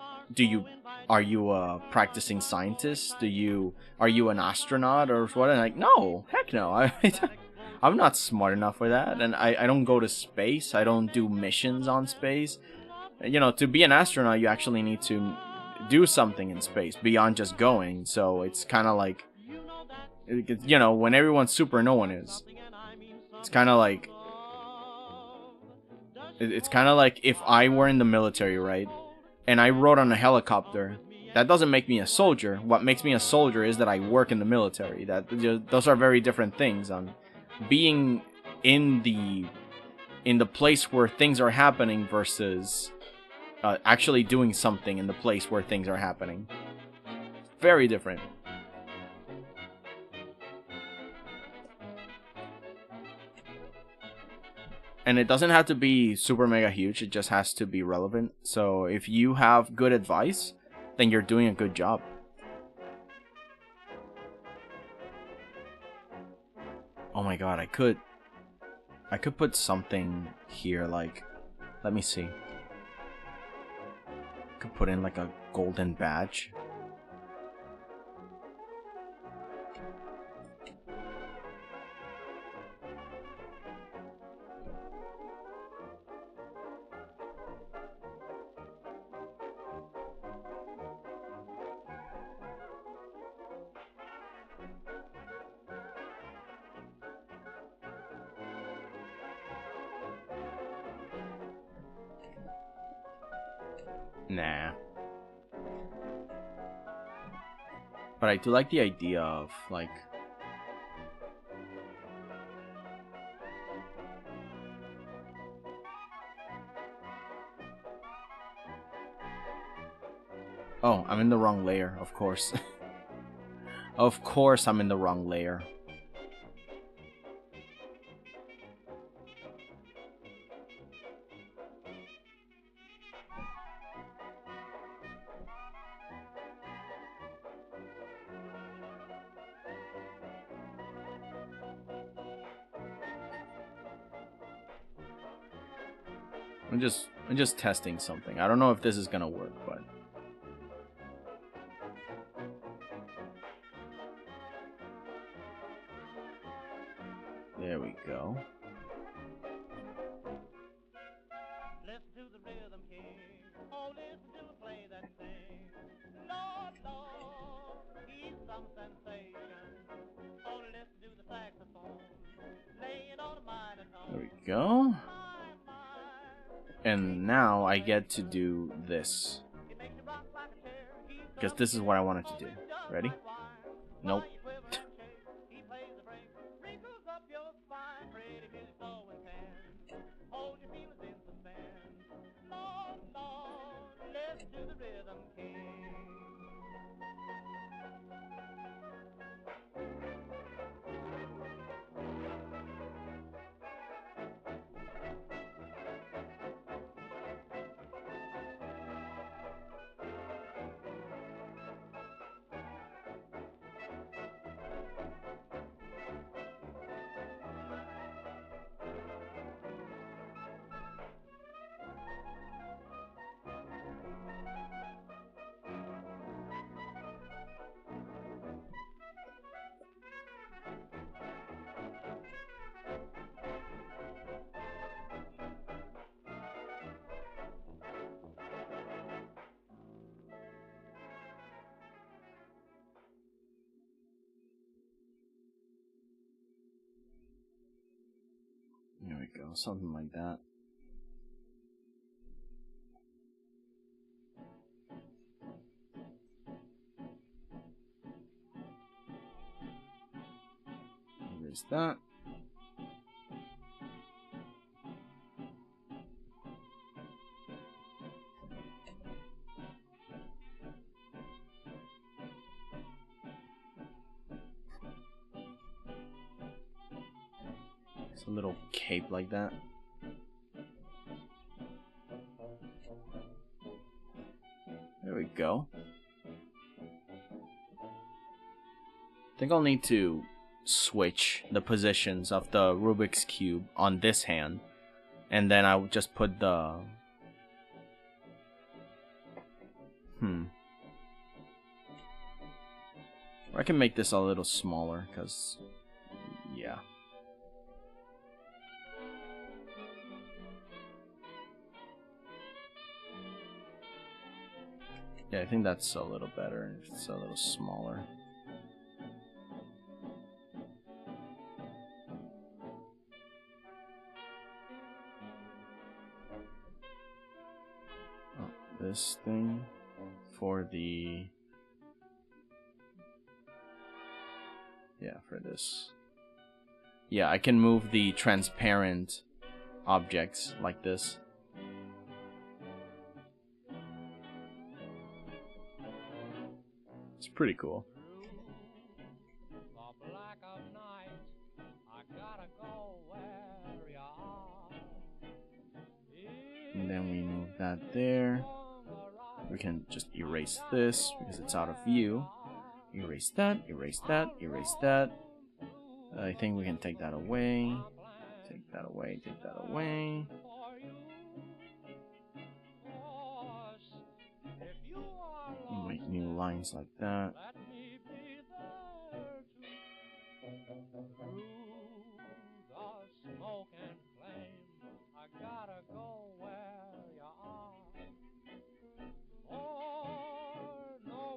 are you a practicing scientist? Are you an astronaut or what? And like, no, heck no. I'm not smart enough for that, and I don't go to space. I don't do missions on space. You know, to be an astronaut, you actually need to do something in space beyond just going. So it's kind of like, you know, when everyone's super, no one is. It's kind of like if I were in the military, right? And I rode on a helicopter. That doesn't make me a soldier. What makes me a soldier is that I work in the military. Those are very different things. Being in the place where things are happening versus actually doing something in the place where things are happening. Very different. And it doesn't have to be super mega huge, it just has to be relevant. So if you have good advice, then you're doing a good job. Oh my god, I could put something here, like, let me see. I could put in like a golden badge. Nah. But I do like the idea of, like... Oh, I'm in the wrong layer, of course. Of course I'm in the wrong layer. I'm just testing something. I don't know if this is gonna work, but there we go. Listen to the rhythm king. Oh, listen to the play that sings. Lord, Lord, he's some sensation. Oh, listen to the saxophone. Lay it on a minor tone. There we go. And now I get to do this. Because this is what I wanted to do. Ready? Nope. we go. Something like that. There's that. It's a little cape like that. There we go. I think I'll need to switch the positions of the Rubik's Cube on this hand, and then I'll just put the I can make this a little smaller, because yeah. Yeah, I think that's a little better. It's a little smaller. This thing for the for this. Yeah, I can move the transparent objects like this. It's pretty cool. And then we move that there. We can just erase this because it's out of view. Erase that, erase that, erase that. I think we can take that away. Take that away, take that away. Make new lines like that.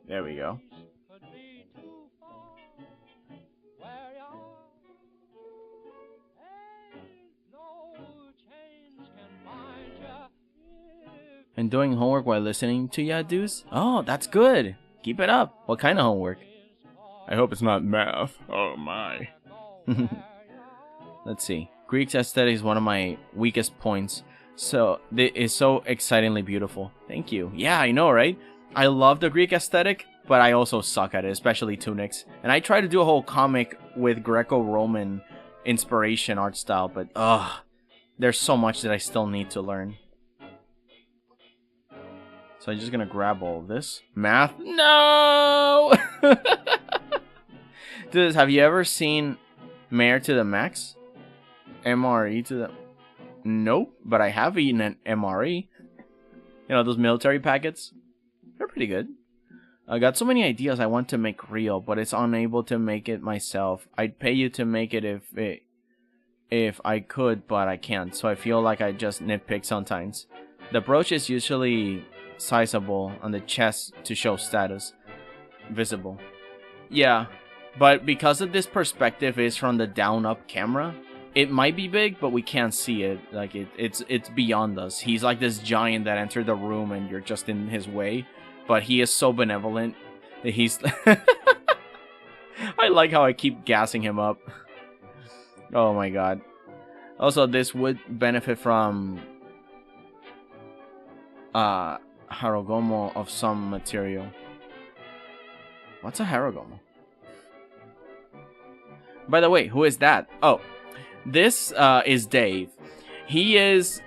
There we go. And doing homework while listening to ya, dudes? Oh, that's good. Keep it up. What kind of homework? I hope it's not math. Oh my. Let's see. Greek aesthetic is one of my weakest points. So it is so excitingly beautiful. Thank you. Yeah, I know, right? I love the Greek aesthetic, but I also suck at it, especially tunics. And I try to do a whole comic with Greco-Roman inspiration art style, but there's so much that I still need to learn. So I'm just gonna grab all of this. Math? No! Dude, have you ever seen Mayor to the Max? MRE to the... Nope, but I have eaten an MRE. You know, those military packets? They're pretty good. I got so many ideas I want to make real, but it's unable to make it myself. I'd pay you to make it if I could, but I can't. So I feel like I just nitpick sometimes. The brooch is usually sizable on the chest to show status. Visible. Yeah, but because of this perspective is from the down-up camera, it might be big, but we can't see it. Like it's beyond us. He's like this giant that entered the room and you're just in his way. But he is so benevolent that he's... I like how I keep gassing him up. Oh my god. Also, this would benefit from Harogomo of some material. What's a Harogomo? By the way, who is that? Oh, this is Dave. He is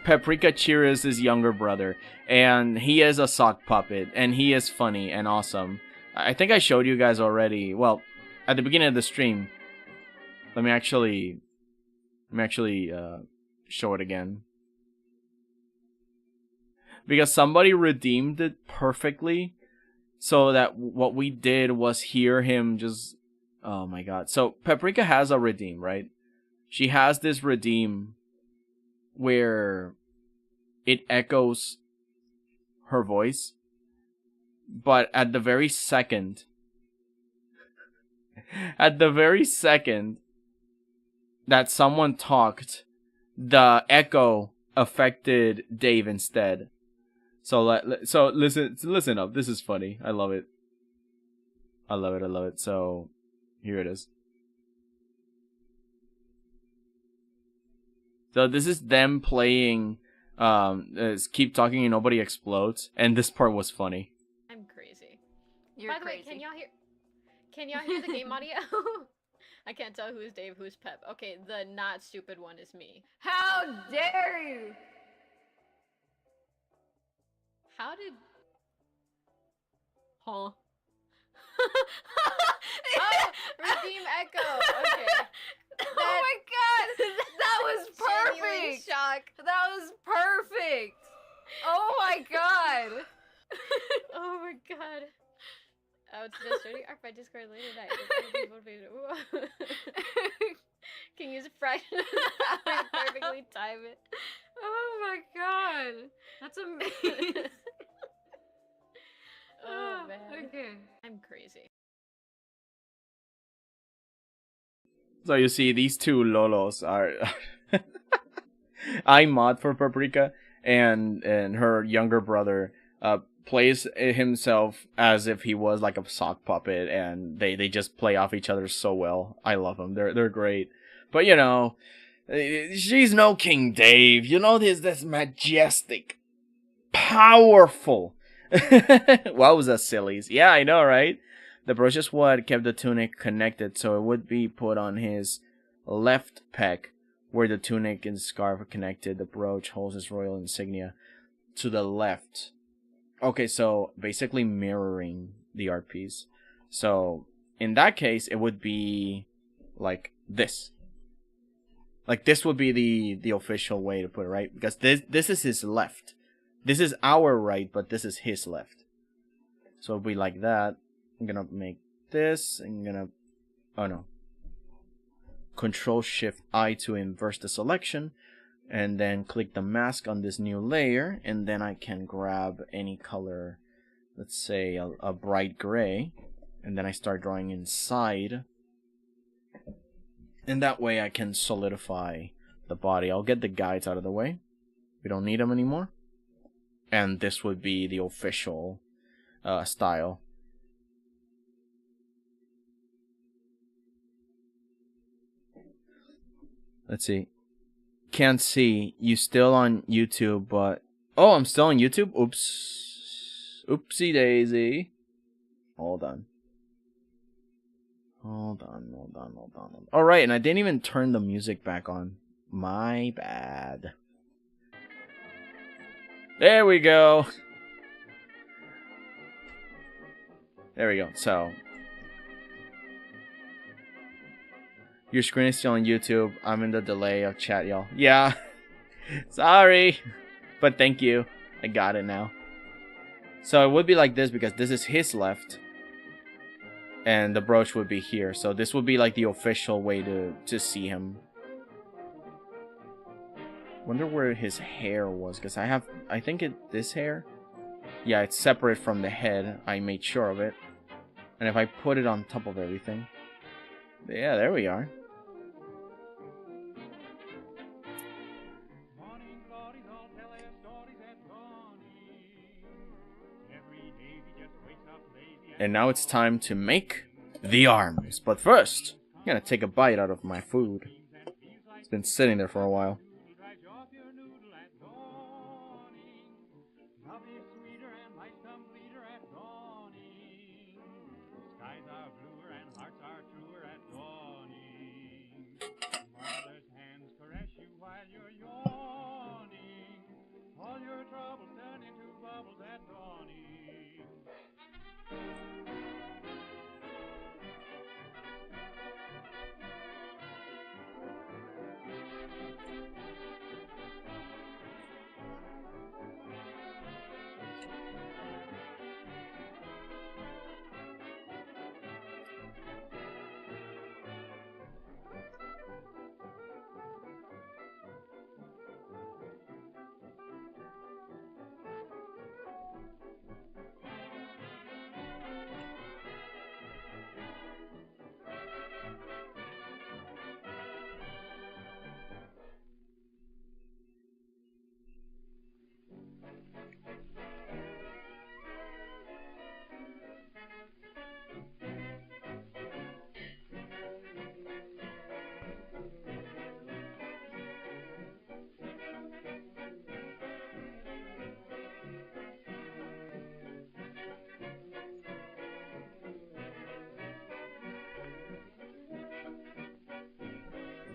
Pepprika Chirrus' younger brother, and he is a sock puppet, and he is funny and awesome. I think I showed you guys already. Well, at the beginning of the stream. Let me actually show it again. Because somebody redeemed it perfectly, so that what we did was hear him just... Oh my god. So, Pepprika has a redeem, right? She has this redeem where it echoes her voice, but at the very second that someone talked, the echo affected Dave instead. So listen up. This is funny. I love it. I love it. So here it is. So this is them playing Keep Talking and Nobody Explodes, and this part was funny. I'm crazy. You're By the crazy. way, can y'all hear the game audio? I can't tell who's Dave, who's Pep. Okay, the not stupid one is me. How dare you? How did... Huh? Oh, redeem echo. Okay. Oh my god! That was Genuine perfect! shock. That was perfect! Oh my god! Oh my god. I would suggest starting our fight Discord later tonight. Can use a fraction of the time to perfectly time it. Oh my god! That's amazing! Oh man. Okay. I'm crazy. So you see, these two Lolos are... I mod for Pepprika, and her younger brother plays himself as if he was like a sock puppet, and they just play off each other so well. I love them. They're great. But you know, she's no King Dave. You know, this majestic, powerful. Wowza sillies. Yeah, I know, right? The brooch is what kept the tunic connected, so it would be put on his left pec, where the tunic and scarf are connected. The brooch holds his royal insignia to the left. Okay, so basically mirroring the art piece. So in that case, it would be like this. Like this would be the official way to put it, right? Because this is his left. This is our right, but this is his left. So it'll be like that. I'm gonna make this. I'm gonna... Oh no. Control-Shift-I to inverse the selection. And then click the mask on this new layer. And then I can grab any color. Let's say a bright gray. And then I start drawing inside. And that way I can solidify the body. I'll get the guides out of the way. We don't need them anymore. And this would be the official style. Let's see. Can't see. You still on YouTube, but... Oh, I'm still on YouTube? Oops. Oopsie daisy. Hold on. Alright, and I didn't even turn the music back on. My bad. There we go. There we go. So... Your screen is still on YouTube. I'm in the delay of chat, y'all. Yeah. Sorry. But thank you. I got it now. So it would be like this because this is his left. And the brooch would be here. So this would be like the official way to see him. Wonder where his hair was. Because I think this hair. Yeah, it's separate from the head. I made sure of it. And if I put it on top of everything. Yeah, there we are. And now it's time to make the arms. But first, I'm gonna take a bite out of my food. It's been sitting there for a while.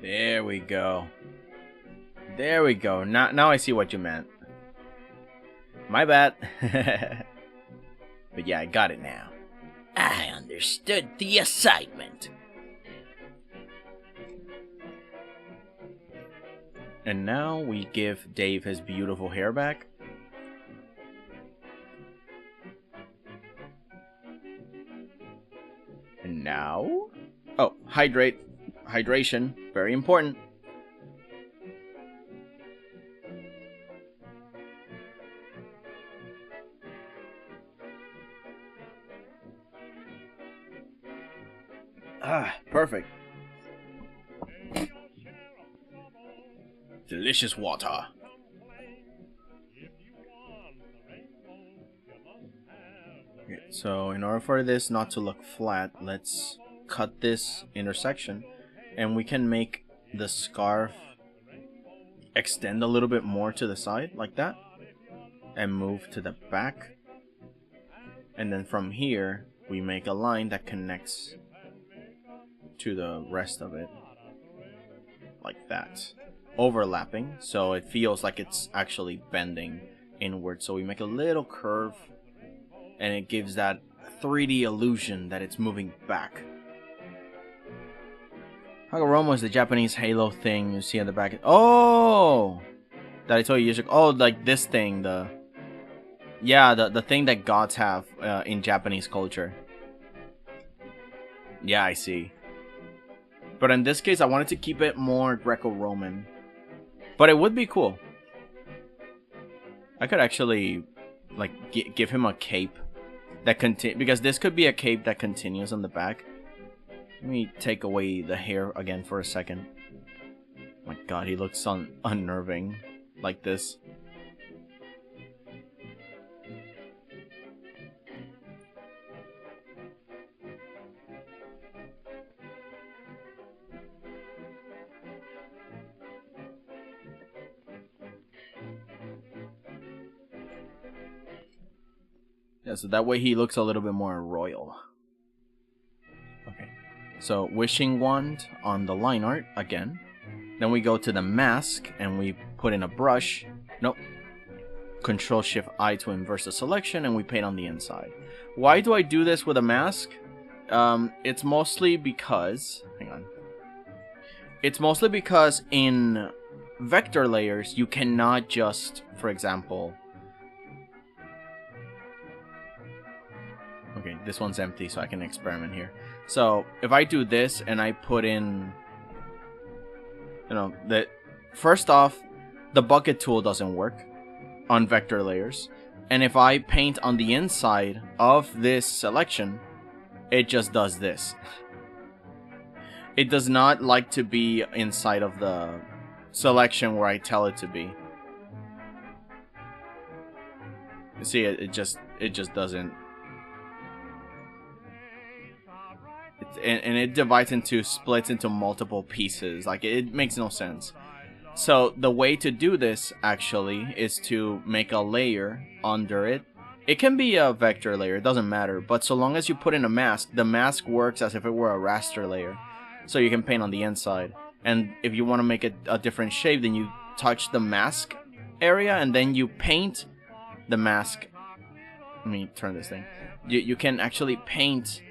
There we go. There we go. Now I see what you meant. My bad. But yeah, I got it now. I understood the assignment. And now we give Dave his beautiful hair back. And now... Oh, hydrate. Hydration. Very important. Ah, perfect. Delicious water. Okay, so in order for this not to look flat, let's cut this intersection, and we can make the scarf extend a little bit more to the side, like that, and move to the back. And then from here, we make a line that connects to the rest of it, like that, overlapping, so it feels like it's actually bending inward. So we make a little curve, and it gives that 3D illusion that it's moving back. Hagoromo is the Japanese halo thing you see at the back. Oh, that I told you years ago. Oh, like this thing, the thing that gods have in Japanese culture. Yeah, I see. But in this case, I wanted to keep it more Greco-Roman. But it would be cool. I could actually, like, give him a cape that because this could be a cape that continues on the back. Let me take away the hair again for a second. Oh my god, he looks unnerving like this. Yeah, so that way he looks a little bit more royal. Okay, so wishing wand on the line art again. Then we go to the mask and we put in a brush. Nope. Control Shift I to inverse the selection, and we paint on the inside. Why do I do this with a mask? It's mostly because... Hang on. It's mostly because in vector layers, you cannot just, for example... Okay, this one's empty, so I can experiment here. So, if I do this and I put in... You know, that first off, the bucket tool doesn't work on vector layers. And if I paint on the inside of this selection, it just does this. It does not like to be inside of the selection where I tell it to be. You see, it just doesn't. And it divides splits into multiple pieces. Like, it makes no sense. So the way to do this actually is to make a layer under it. It can be a vector layer, it doesn't matter. But so long as you put in a mask, the mask works as if it were a raster layer. So you can paint on the inside. And if you want to make it a different shape, then you touch the mask area and then you paint the mask. Let me turn this thing. You can actually paint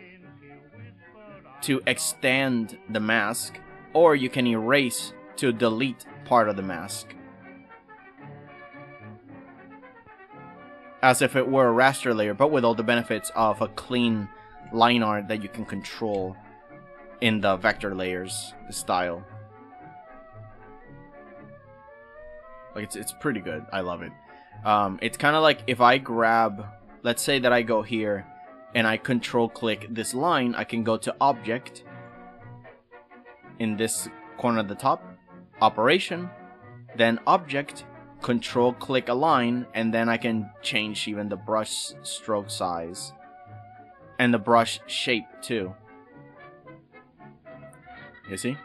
to extend the mask, or you can erase to delete part of the mask, as if it were a raster layer, but with all the benefits of a clean line art that you can control in the vector layers style. Like, it's pretty good. I love it. It's kind of like if I grab, let's say that I go here and I control click this line, I can go to object in this corner at the top, operation, then object, control click a line, and then I can change even the brush stroke size and the brush shape too. You see?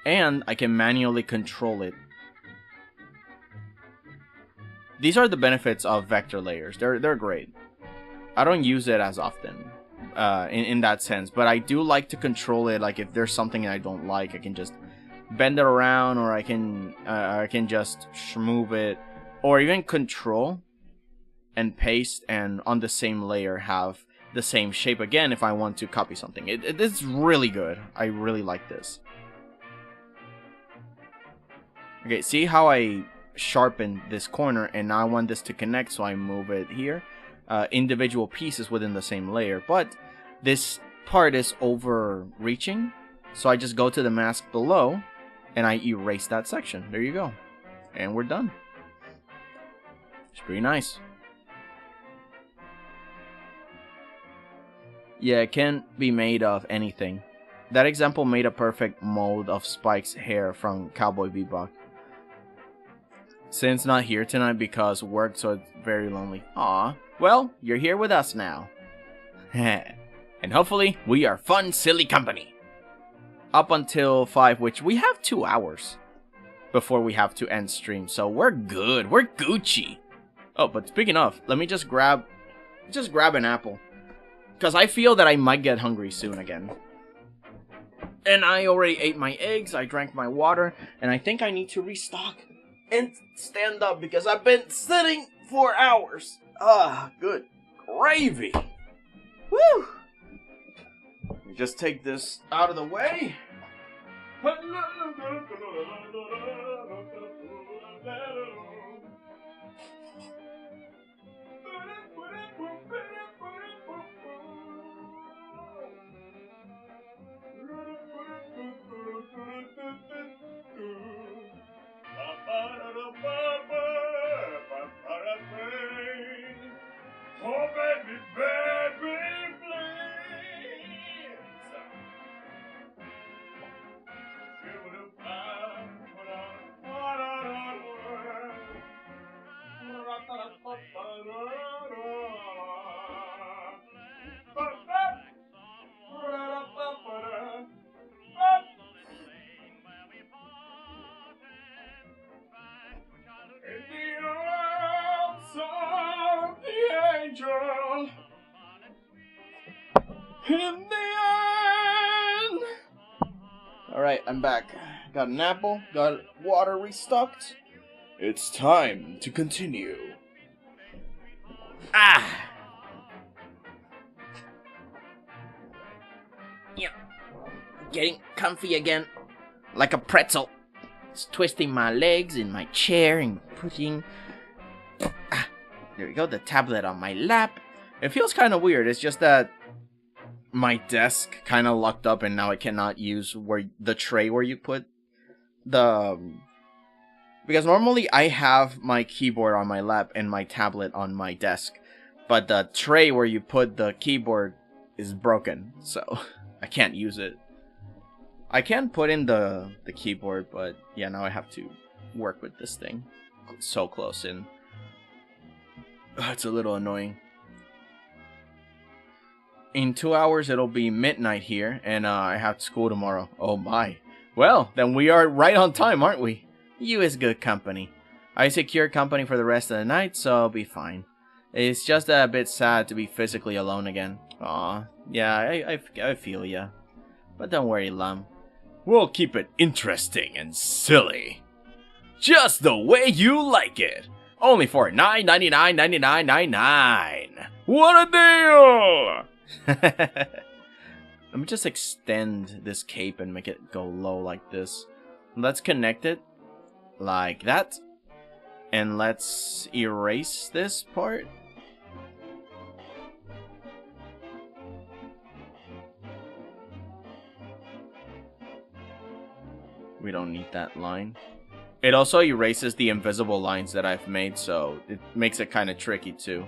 And I can manually control it. These are the benefits of vector layers. They're great. I don't use it as often in that sense, but I do like to control it. Like, if there's something I don't like, I can just bend it around, or I can just move it, or even control and paste, and on the same layer have the same shape again if I want to copy something. It's really good. I really like this. Okay, see how I sharpened this corner, and now I want this to connect, so I move it here. Individual pieces within the same layer, but this part is overreaching, so I just go to the mask below and I erase that section. There you go, and we're done. It's pretty nice. Yeah, it can be made of anything. That example made a perfect mold of Spike's hair from Cowboy Bebop. Sin's not here tonight because work, so it's very lonely. Aw, well, you're here with us now. And hopefully, we are fun, silly company. Up until 5, which we have 2 hours before we have to end stream, so we're good. We're Gucci. Oh, but speaking of, let me just grab an apple, because I feel that I might get hungry soon again. And I already ate my eggs, I drank my water, and I think I need to restock and stand up because I've been sitting for hours. Ah, good gravy. Woo! Let me just take this out of the way. Oh baby, baby, angel. In the end. Alright, I'm back. Got an apple, got water restocked. It's time to continue. Ah! Yeah. Getting comfy again. Like a pretzel. Just twisting my legs in my chair and putting... there we go, the tablet on my lap. It feels kind of weird. It's just that my desk kind of locked up and now I cannot use the tray where you put the... Because normally I have my keyboard on my lap and my tablet on my desk. But the tray where you put the keyboard is broken, so I can't use it. I can put in the keyboard, but yeah, now I have to work with this thing so close in. It's a little annoying. In 2 hours, it'll be midnight here, and I have school tomorrow. Oh my. Well, then we are right on time, aren't we? You is good company. I secured company for the rest of the night, so I'll be fine. It's just a bit sad to be physically alone again. Aw, yeah, I feel ya. But don't worry, Lum. We'll keep it interesting and silly. Just the way you like it. Only for $9.99.99.99. What a deal! Let me just extend this cape and make it go low like this. Let's connect it like that. And let's erase this part. We don't need that line. It also erases the invisible lines that I've made, so it makes it kind of tricky too.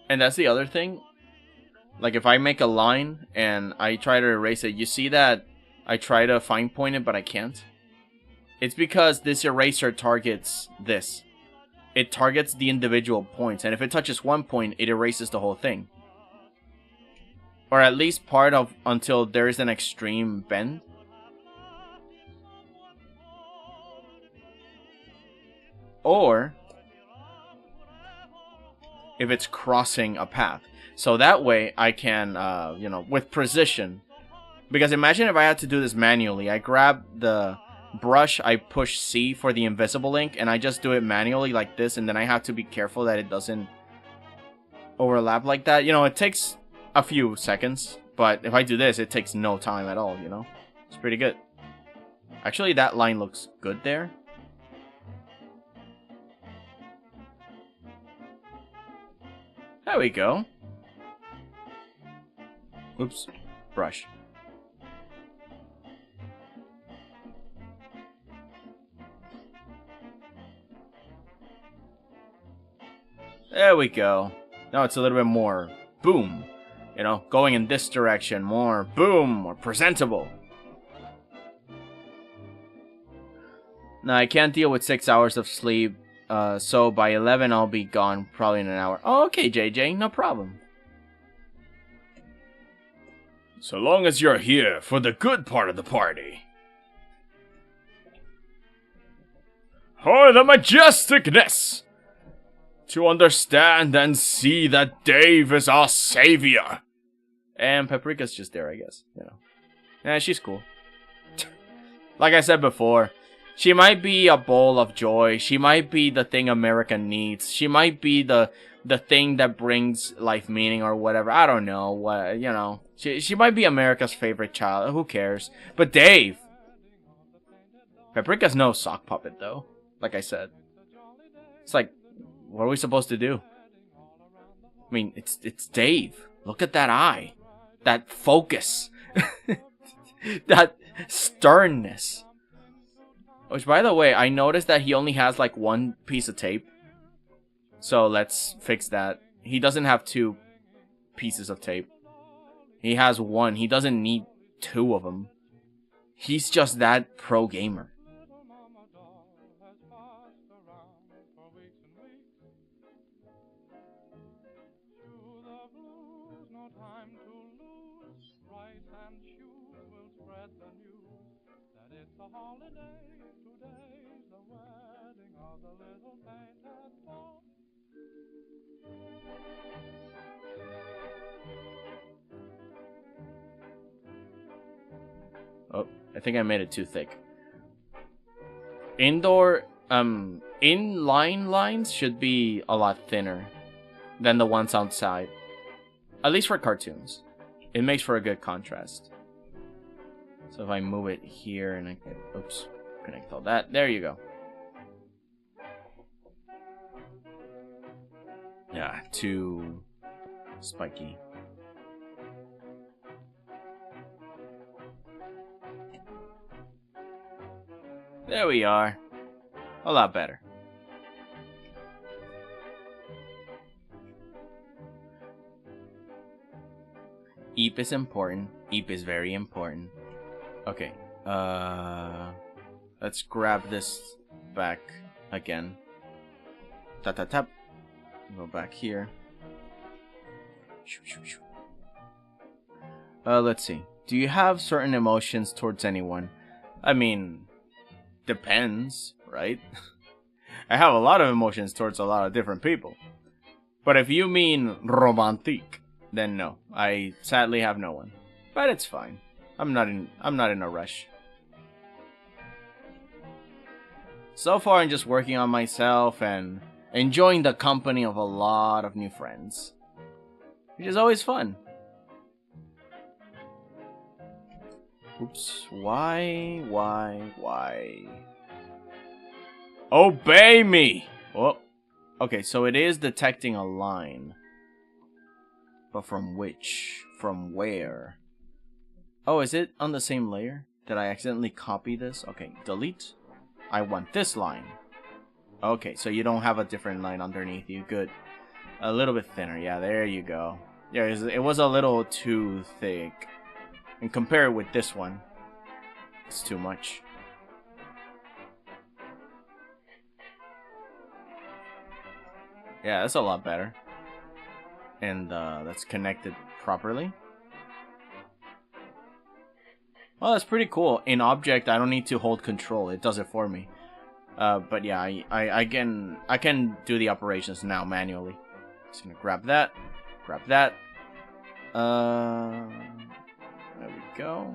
And that's the other thing. Like if I make a line and I try to erase it, you see that I try to fine point it, but I can't. It's because this eraser targets this. It targets the individual points, and if it touches one point, it erases the whole thing. Or at least part of until there is an extreme bend. Or if it's crossing a path. So that way I can, you know, with precision. Because imagine if I had to do this manually. I grab the brush, I push C for the invisible ink, and I just do it manually like this, and then I have to be careful that it doesn't overlap like that. You know, it takes a few seconds, but if I do this, it takes no time at all, you know? It's pretty good. Actually, that line looks good there. There we go. Oops. Brush. There we go. Now it's a little bit more boom. You know, going in this direction. More boom. More presentable. Now, I can't deal with 6 hours of sleep. So by 11, I'll be gone. Probably in an hour. Oh, okay, JJ. No problem. So long as you're here for the good part of the party. For the majesticness! To understand and see that Dave is our savior. And Pepprika's just there, I guess. You know. Yeah, she's cool. Like I said before, she might be a bowl of joy. She might be the thing America needs. She might be the thing that brings life meaning or whatever. I don't know. What, you know. She might be America's favorite child. Who cares? But Dave! Pepprika's no sock puppet, though. Like I said. It's like, what are we supposed to do? I mean, it's Dave. Look at that eye. That focus. That sternness. Which, by the way, I noticed that he only has like one piece of tape. So let's fix that. He doesn't have 2 pieces of tape. He has 1. He doesn't need 2 of them. He's just that pro gamer. Oh, I think I made it too thick. Inline lines should be a lot thinner than the ones outside. At least for cartoons. It makes for a good contrast. So if I move it here and I can, oops, connect all that. There you go. Yeah, too spiky. There we are. A lot better. Eep is important. Eep is very important. Okay. Let's grab this back again. Tap tap tap. Go back here. Let's see. Do you have certain emotions towards anyone? I mean, depends, right? I have a lot of emotions towards a lot of different people. But if you mean romantic, then no. I sadly have no one. But it's fine. I'm not in a rush. So far I'm just working on myself and enjoying the company of a lot of new friends. Which is always fun. Oops. Why? Obey me! Oh. Okay, so it is detecting a line. But from which? From where? Oh, is it on the same layer? Did I accidentally copy this? Okay, delete. I want this line. Okay, so you don't have a different line underneath you. Good. A little bit thinner. Yeah, there you go. Yeah, it was a little too thick. And compare it with this one. It's too much. Yeah, that's a lot better. And that's connected properly. Well, that's pretty cool. In Object, I don't need to hold control. It does it for me. But yeah, I can do the operations now manually. Just gonna grab that. Grab that. There we go.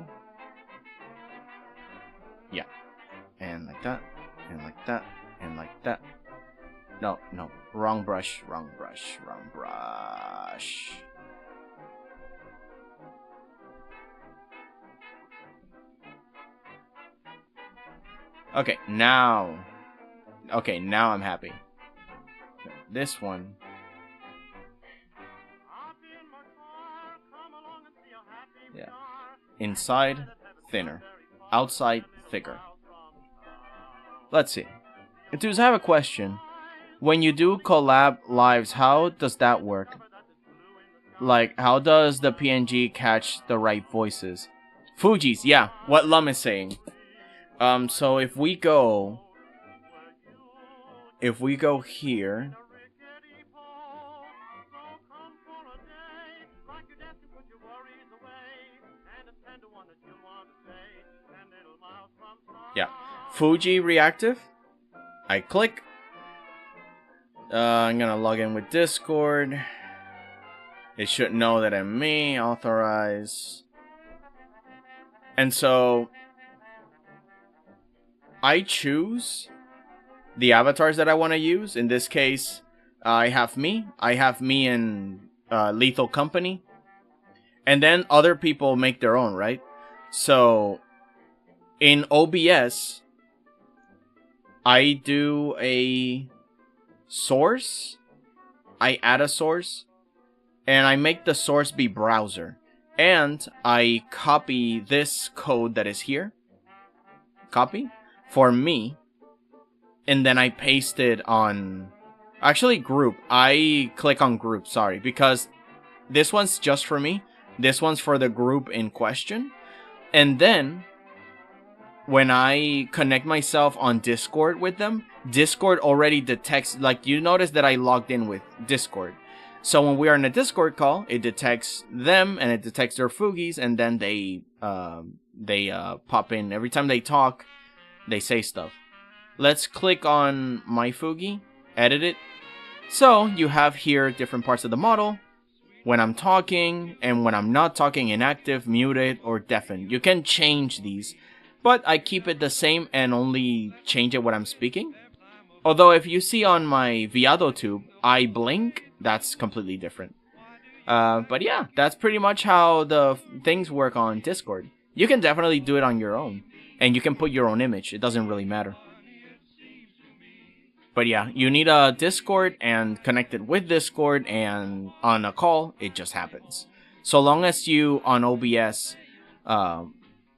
Yeah. And like that. And like that. And like that. No, no. Wrong brush. Wrong brush. Wrong brush. Okay, now. Okay, now I'm happy. This one. Yeah. Inside, thinner. Outside, thicker. Let's see. Dudes, I have a question. When you do collab lives, how does that work? Like, how does the PNG catch the right voices? Fuji's, yeah, what Lum is saying. So if we go here, yeah, Fuji reactive, I click, I'm gonna log in with Discord, it should know that I'm me, authorize, and so I choose the avatars that I want to use. In this case, I have me in Lethal Company, and then other people make their own, right? So in OBS, I do a source, I add a source, and I make the source be browser, and I copy this code that is here, copy, for me, and then I paste it on, actually group, I click on group, sorry, because this one's just for me, this one's for the group in question, and then when I connect myself on Discord with them, Discord already detects, like you notice that I logged in with Discord, so when we are in a Discord call, it detects them and it detects their Fugis, and then they pop in every time they talk. They say stuff. Let's click on my Fugi, edit it. So you have here different parts of the model. When I'm talking and when I'm not talking, inactive, muted, or deafened. You can change these, but I keep it the same and only change it when I'm speaking. Although if you see on my ViadoTube, I blink, that's completely different. But yeah, that's pretty much how the things work on Discord. You can definitely do it on your own. And you can put your own image. It doesn't really matter. But yeah, you need a Discord and connect it with Discord, and on a call, it just happens. So long as you, on OBS,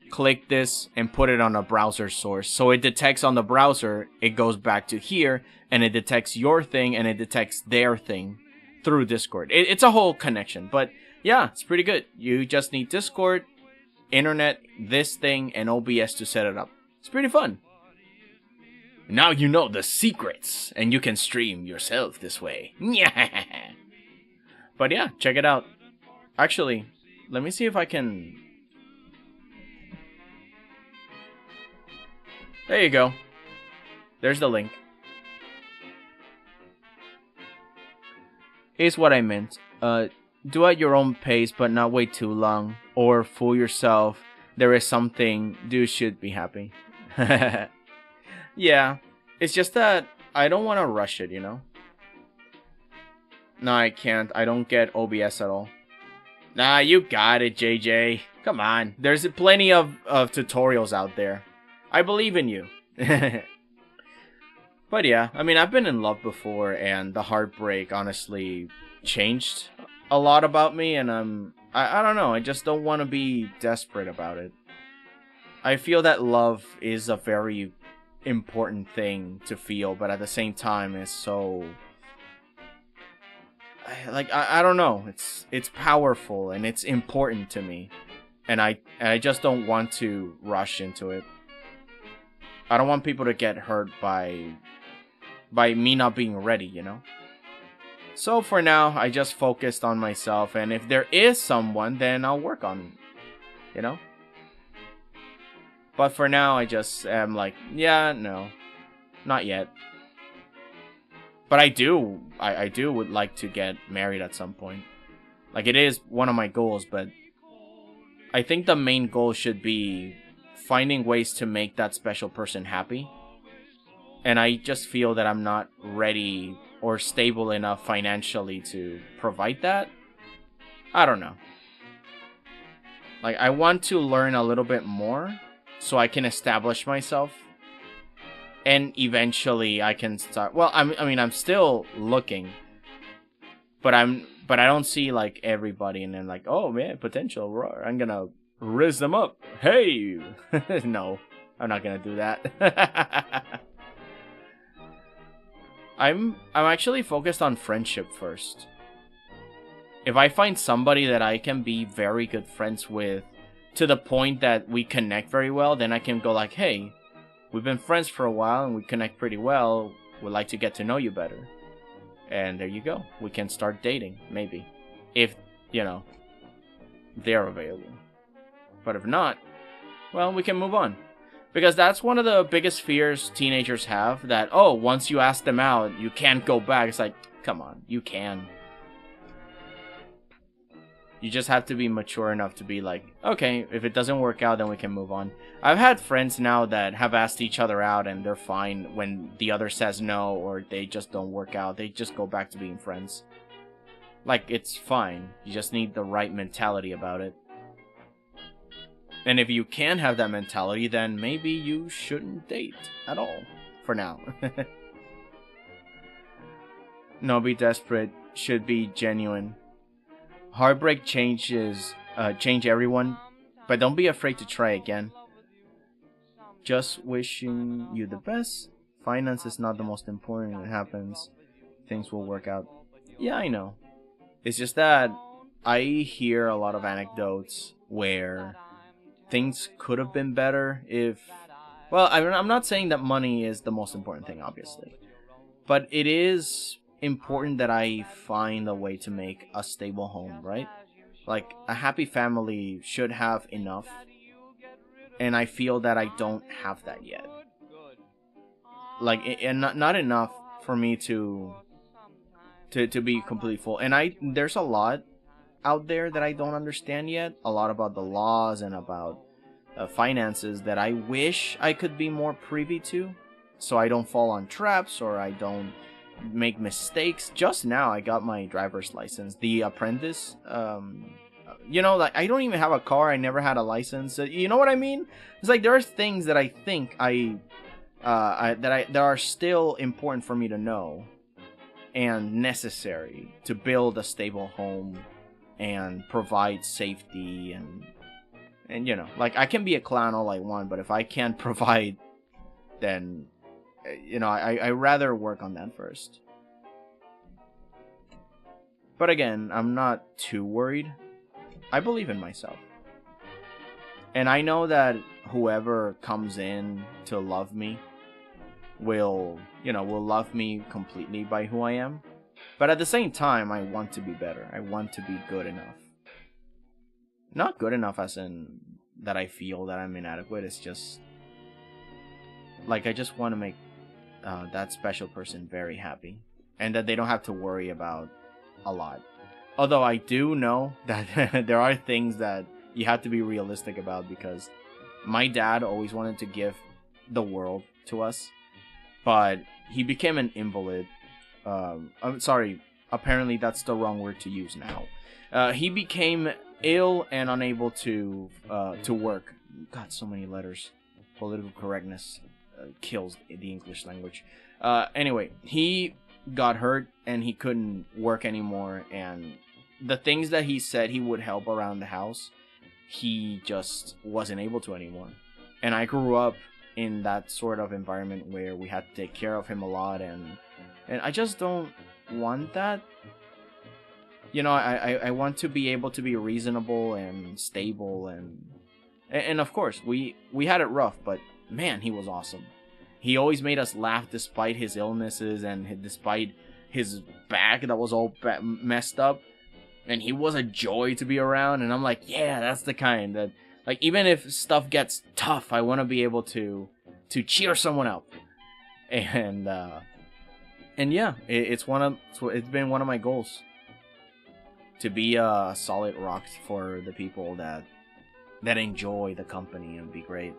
click this and put it on a browser source. So it detects on the browser, it goes back to here, and it detects your thing, and it detects their thing through Discord. It's a whole connection. But yeah, it's pretty good. You just need Discord, internet, this thing, and OBS to set it up. It's pretty fun. Now you know the secrets, and you can stream yourself this way. But yeah, check it out. Actually, let me see if I can... There you go. There's the link. Here's what I meant. Do at your own pace, but not wait too long, or fool yourself. There is something, dude should be happy. Yeah, it's just that I don't want to rush it, you know? No, I can't. I don't get OBS at all. Nah, you got it, JJ. Come on. There's plenty of tutorials out there. I believe in you. But yeah, I mean, I've been in love before, and the heartbreak honestly changed a lot about me, and I don't know, I just don't want to be desperate about it. I feel that love is a very important thing to feel, but at the same time, it's so... I don't know, it's powerful, and it's important to me, and I just don't want to rush into it. I don't want people to get hurt by me not being ready, you know? So for now, I just focused on myself, and if there is someone, then I'll work on it, you know? But for now, I just am like, yeah, no, not yet. But I do would like to get married at some point. Like, it is one of my goals, but I think the main goal should be finding ways to make that special person happy. And I just feel that I'm not ready or stable enough financially to provide that. I don't know. Like, I want to learn a little bit more so I can establish myself. And eventually I can start... Well, I mean, I'm still looking. But I don't see, like, everybody and then, like, oh, man, potential. I'm gonna rizz them up. Hey! No, I'm not gonna do that. I'm actually focused on friendship first. If I find somebody that I can be very good friends with to the point that we connect very well, then I can go like, hey, we've been friends for a while and we connect pretty well. We'd like to get to know you better. And there you go. We can start dating, maybe. If, you know, they're available. But if not, well, we can move on. Because that's one of the biggest fears teenagers have. That, oh, once you ask them out, you can't go back. It's like, come on, you can. You just have to be mature enough to be like, okay, if it doesn't work out, then we can move on. I've had friends now that have asked each other out and they're fine when the other says no or they just don't work out. They just go back to being friends. Like, it's fine. You just need the right mentality about it. And if you can have that mentality, then maybe you shouldn't date at all. For now. No, be desperate. Should be genuine. Heartbreak change everyone. But don't be afraid to try again. Just wishing you the best. Finance is not the most important. It happens. Things will work out. Yeah, I know. It's just that I hear a lot of anecdotes where things could have been better if... Well, I'm not saying that money is the most important thing, obviously. But it is important that I find a way to make a stable home, right? Like, a happy family should have enough. And I feel that I don't have that yet. Like, and not enough for me to be completely full. And there's a lot out there that I don't understand yet. A lot about the laws and about finances that I wish I could be more privy to, so I don't fall on traps or I don't make mistakes. Just now I got my driver's license, the apprentice. You know, like, I don't even have a car. I never had a license. You know what I mean? It's like there are things that I think that are still important for me to know and necessary to build a stable home and provide safety and you know, like, I can be a clown all I want, but if I can't provide, then, you know, I rather work on that first. But again, I'm not too worried. I believe in myself. And I know that whoever comes in to love me will love me completely by who I am. But at the same time, I want to be better. I want to be good enough. Not good enough as in that I feel that I'm inadequate. It's just like, I just want to make that special person very happy. And that they don't have to worry about a lot. Although I do know that there are things that you have to be realistic about, because my dad always wanted to give the world to us. But he became an invalid. I'm sorry, apparently that's the wrong word to use now. He became ill and unable to work. God, so many letters. Political correctness kills the English language. Anyway, he got hurt and he couldn't work anymore, and the things that he said he would help around the house, he just wasn't able to anymore. And I grew up in that sort of environment where we had to take care of him a lot, and I just don't want that. You know, I want to be able to be reasonable and stable, and of course, we had it rough, but man, he was awesome. He always made us laugh despite his illnesses and despite his back that was all messed up. And he was a joy to be around, and I'm like, yeah, that's the kind that, like, even if stuff gets tough, I want to be able to cheer someone up. And And yeah, it's been one of my goals to be a solid rock for the people that enjoy the company and be great.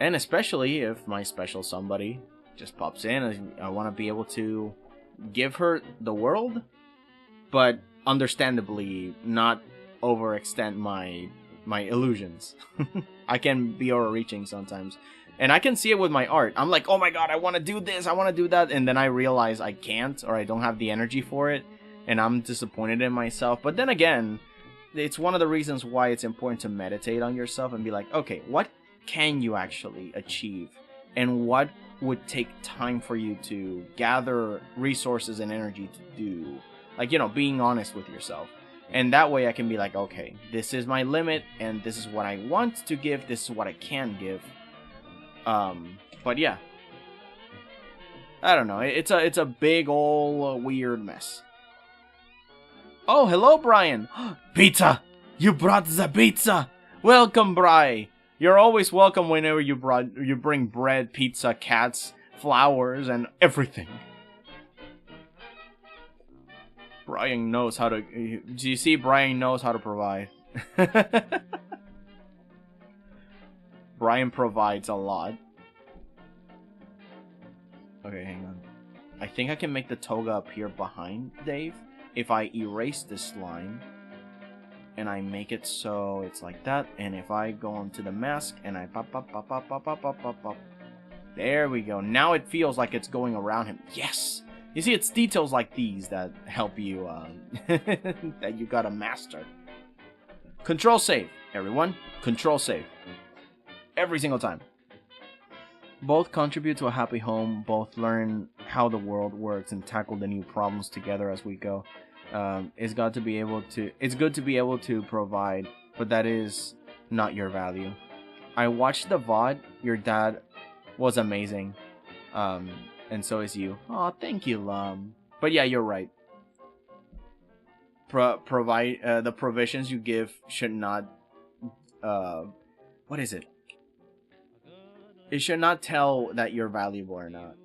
And especially if my special somebody just pops in, I want to be able to give her the world, but understandably not overextend my illusions. I can be overreaching sometimes. And I can see it with my art. I'm like, oh my god, I want to do this, I want to do that. And then I realize I can't, or I don't have the energy for it. And I'm disappointed in myself. But then again, it's one of the reasons why it's important to meditate on yourself and be like, okay, what can you actually achieve? And what would take time for you to gather resources and energy to do? Like, you know, being honest with yourself. And that way I can be like, okay, this is my limit, and this is what I want to give, this is what I can give. But yeah. I don't know, it's a big ol' weird mess. Oh, hello, Brian! Pizza! You brought the pizza! Welcome, Bri! You're always welcome whenever you bring bread, pizza, cats, flowers, and everything. Brian knows how to... Do you see? Brian knows how to provide. Brian provides a lot. Okay, hang on. I think I can make the toga appear behind Dave if I erase this line and I make it so it's like that. And if I go onto the mask and I pop. There we go. Now it feels like it's going around him. Yes! You see, it's details like these that help you, that you gotta master. Control save, everyone. Control save. Every single time. Both contribute to a happy home, both learn how the world works and tackle the new problems together as we go. It's good to be able to provide, but that is not your value. I watched the VOD. Your dad was amazing. And so is you. Aw, thank you, Lum. But yeah, you're right. Provide the provisions you give should not. What is it? It should not tell that you're valuable or not.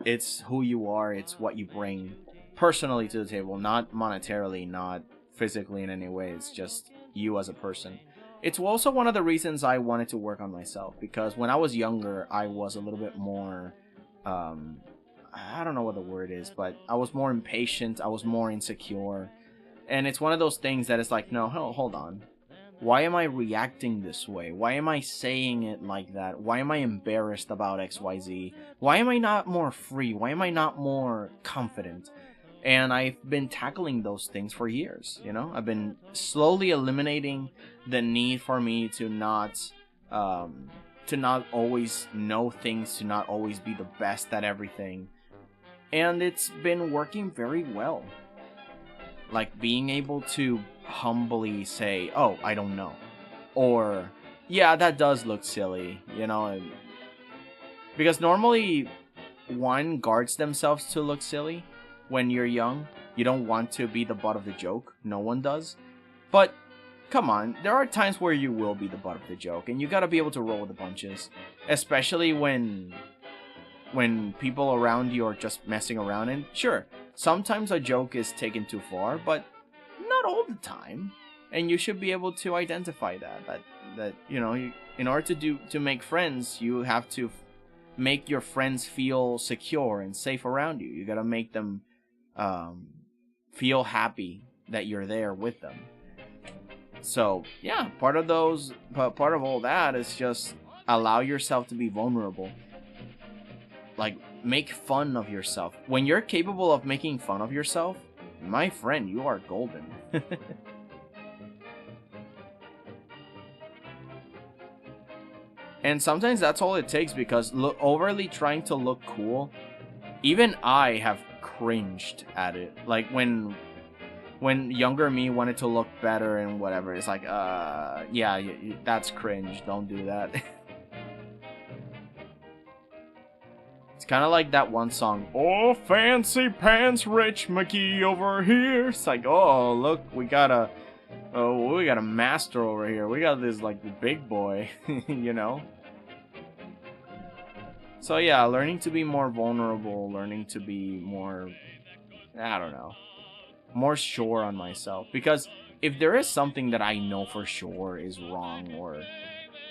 It's who you are. It's what you bring personally to the table, not monetarily, not physically in any way. It's just you as a person. It's also one of the reasons I wanted to work on myself, because when I was younger, I was a little bit more. I don't know what the word is, but I was more impatient, I was more insecure, and it's one of those things that is like, no, hold on, why am I reacting this way? Why am I saying it like that? Why am I embarrassed about XYZ? Why am I not more free? Why am I not more confident? And I've been tackling those things for years, you know? I've been slowly eliminating the need for me to not always know things, to not always be the best at everything. And it's been working very well. Like being able to humbly say, oh, I don't know. Or, yeah, that does look silly, you know? Because normally one guards themselves to look silly when you're young. You don't want to be the butt of the joke. No one does. But come on, there are times where you will be the butt of the joke, and you gotta be able to roll with the punches. Especially when people around you are just messing around. And sure, sometimes a joke is taken too far, but not all the time. And you should be able to identify that you know, in order to make friends, you have to make your friends feel secure and safe around you. You gotta make them feel happy that you're there with them. So yeah, part of all that is just allow yourself to be vulnerable. Like, make fun of yourself. When you're capable of making fun of yourself, my friend, you are golden. And sometimes that's all it takes, because overly trying to look cool, even I have cringed at it. Like when younger me wanted to look better and whatever, it's like, yeah, that's cringe, don't do that. It's kind of like that one song, oh, fancy pants rich McGee over here. It's like, oh, look, we got a master over here. We got this, like, the big boy, you know? So yeah, learning to be more vulnerable, learning to be more, I don't know, more sure on myself. Because if there is something that I know for sure is wrong or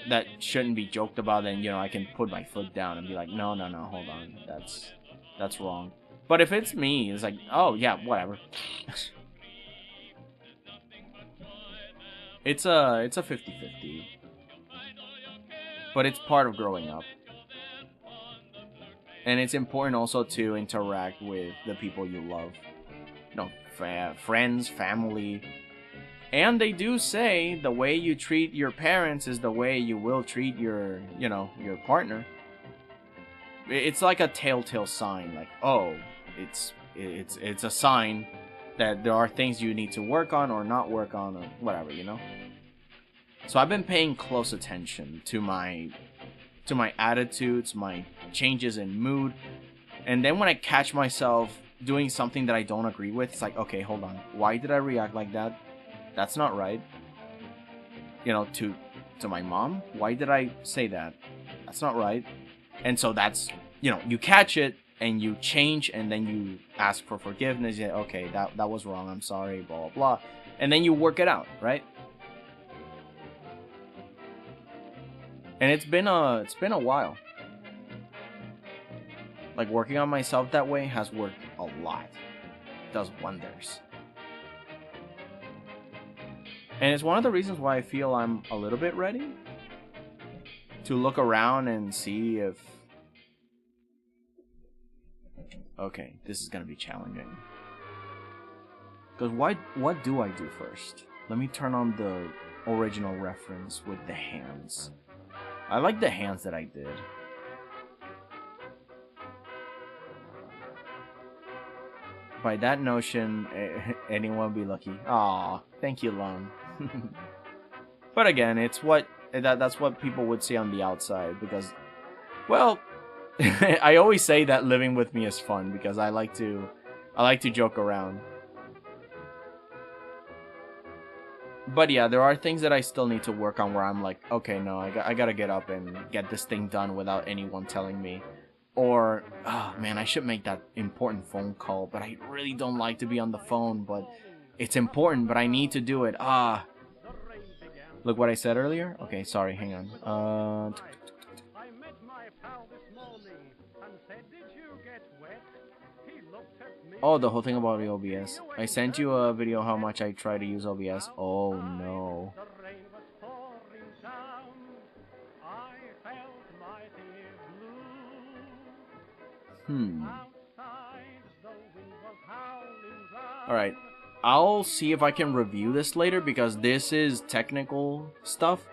that shouldn't be joked about, then, you know, I can put my foot down and be like, no, hold on, that's wrong. But if it's me, it's like, oh yeah, whatever. It's a 50-50. But it's part of growing up. And it's important also to interact with the people you love. You know, friends, family. And they do say the way you treat your parents is the way you will treat your, you know, your partner. It's like a telltale sign. Like, oh, it's a sign that there are things you need to work on or not work on or whatever, you know? So I've been paying close attention to my attitudes, my changes in mood. And then when I catch myself doing something that I don't agree with, it's like, okay, hold on. Why did I react like that? That's not right. You know, to my mom, why did I say that? That's not right. And so that's, you know, you catch it and you change and then you ask for forgiveness. Yeah, okay, that was wrong. I'm sorry, blah, blah, blah. And then you work it out, right? And it's been a while. Like, working on myself that way has worked a lot. It does wonders. And it's one of the reasons why I feel I'm a little bit ready to look around and see if... Okay, this is gonna be challenging. Because what do I do first? Let me turn on the original reference with the hands. I like the hands that I did. By that notion, anyone be lucky. Aw, thank you, Lon. But again, it's that's what people would see on the outside because, well, I always say that living with me is fun because I like to joke around. But yeah, there are things that I still need to work on where I'm like, okay, no, I gotta get up and get this thing done without anyone telling me. Or, oh man, I should make that important phone call, but I really don't like to be on the phone, but it's important, but I need to do it. Look what I said earlier? Okay, sorry, hang on. I met my pal this morning and said, did you get wet? He looked at me. Oh, the whole thing about the OBS. I sent you a video how much I try to use OBS. Oh no. The rain was pouring down. I felt mighty blue. Outside, the wind was howling round. Alright. I'll see if I can review this later because this is technical stuff.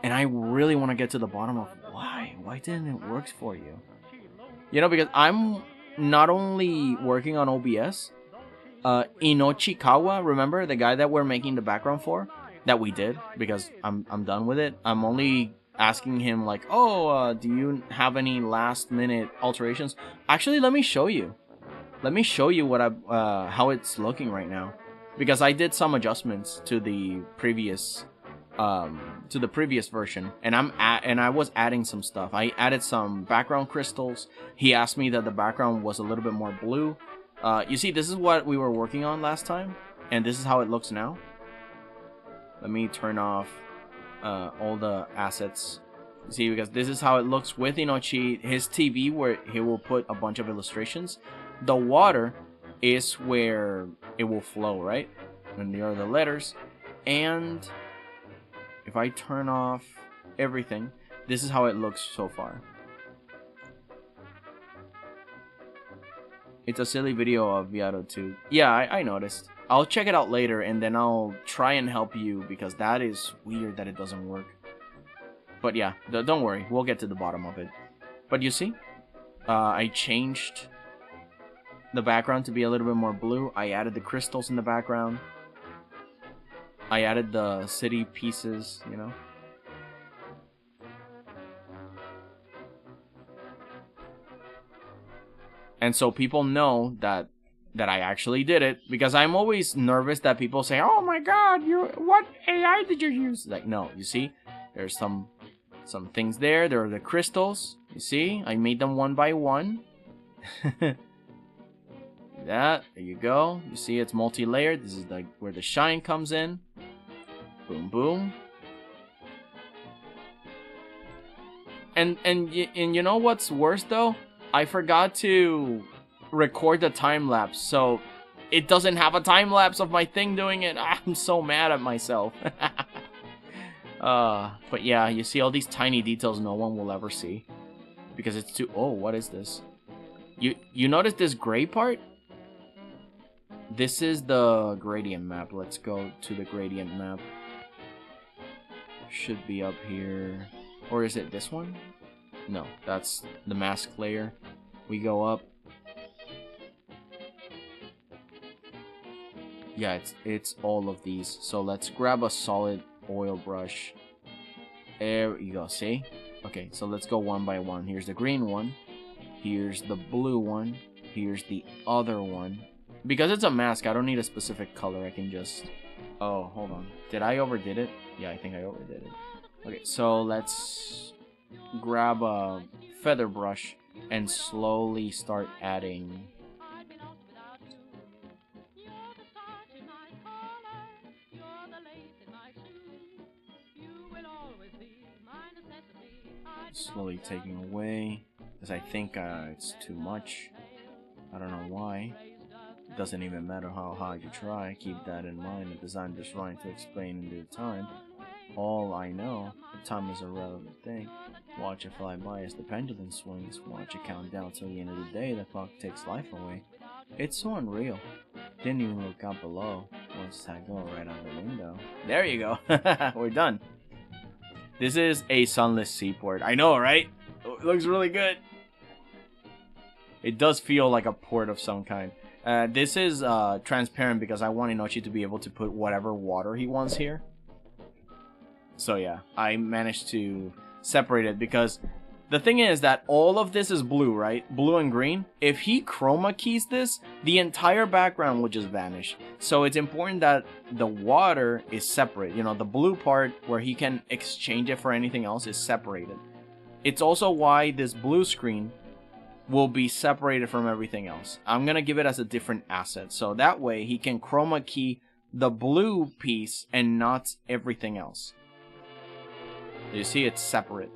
And I really want to get to the bottom of why. Why didn't it work for you? You know, because I'm not only working on OBS. 𝐒𝐿𝐥𝐿𝐥, remember? The guy that we're making the background for? That we did. Because I'm done with it. I'm only asking him like, oh, do you have any last minute alterations? Actually, let me show you. Let me show you what how it's looking right now. Because I did some adjustments to the previous version, and I was adding some stuff. I added some background crystals. He asked me that the background was a little bit more blue. You see, this is what we were working on last time, and this is how it looks now. Let me turn off all the assets. See, because this is how it looks with 𝐒𝐿𝐥𝐿𝐥, his TV, where he will put a bunch of illustrations. The water is where it will flow, right? And there are the letters. And if I turn off everything, this is how it looks so far. It's a silly video of Violating. Yeah, I noticed. I'll check it out later and then I'll try and help you because that is weird that it doesn't work. But yeah, don't worry. We'll get to the bottom of it. But you see, I changed the background to be a little bit more blue. I added the crystals in the background. I added the city pieces, you know. And so people know that I actually did it, because I'm always nervous that people say, "Oh my God, what AI did you use?" Like, no, you see, there's some some things there. There are the crystals. You see? I made them one by one. That. There you go. You see it's multi-layered. This is like where the shine comes in. Boom, boom. And you know what's worse though? I forgot to record the time lapse, so it doesn't have a time lapse of my thing doing it. I'm so mad at myself. But yeah, you see all these tiny details no one will ever see because it's too. Oh, what is this? You notice this gray part? This is the gradient map. Let's go to the gradient map. Should be up here. Or is it this one? No, that's the mask layer. We go up. Yeah, it's all of these. So let's grab a solid oil brush. There you go, see? Okay, so let's go one by one. Here's the green one. Here's the blue one. Here's the other one. Because it's a mask, I don't need a specific color. I can just... Oh, hold on. Did I overdid it? Yeah, I think I overdid it. Okay, so let's grab a feather brush and slowly start adding. Slowly taking away, because I think it's too much. I don't know why. It doesn't even matter how hard you try. Keep that in mind. The design is trying to explain in due time. All I know, the time is a relevant thing. Watch it fly by as the pendulum swings. Watch it count down till the end of the day. The clock takes life away. It's so unreal. Didn't even look out below. Once I go right out the window. There you go. We're done. This is a sunless seaport. I know, right? It looks really good. It does feel like a port of some kind. This is transparent because I want Inochi to be able to put whatever water he wants here. So yeah, I managed to separate it because the thing is that all of this is blue, right? Blue and green. If he chroma keys this, the entire background will just vanish. So it's important that the water is separate. You know, the blue part where he can exchange it for anything else is separated. It's also why this blue screen will be separated from everything else. I'm gonna give it as a different asset. So that way he can chroma key the blue piece and not everything else. You see, it's separate.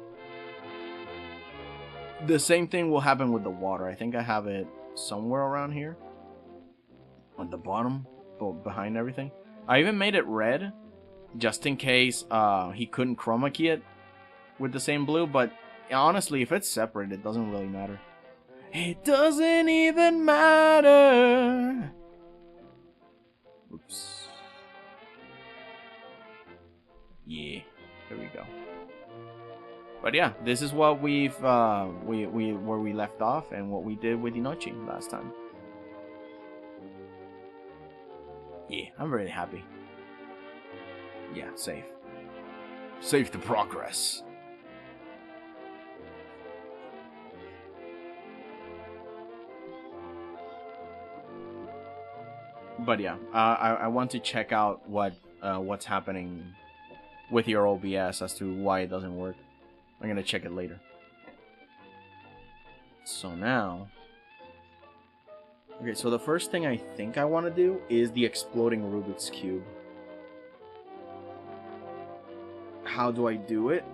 The same thing will happen with the water. I think I have it somewhere around here. On the bottom, behind everything. I even made it red, just in case he couldn't chroma key it with the same blue. But honestly, if it's separate, it doesn't really matter. It doesn't even matter. Oops. Yeah, there we go. But yeah, this is what we've where we left off and what we did with Inochi last time. Yeah, I'm really happy. Yeah, save. Save the progress. But yeah, I want to check out what's happening with your OBS as to why it doesn't work. I'm gonna check it later. So now... Okay, so the first thing I think I want to do is the exploding Rubik's Cube. How do I do it?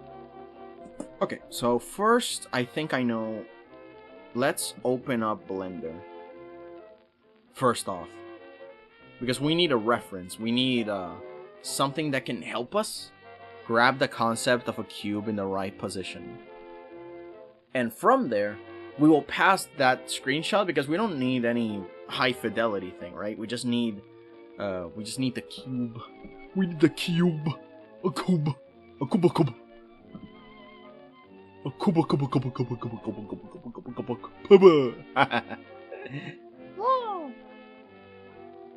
Okay, so first, I think I know... Let's open up Blender. First off. Because we need a reference. We need something that can help us grab the concept of a cube in the right position. And from there, we will pass that screenshot because we don't need any high fidelity thing, right? We just need the cube. We need the cube. A cube. A cube. A cube. A cube. A cube. A cube. A cube. A cube. A cube. A cube.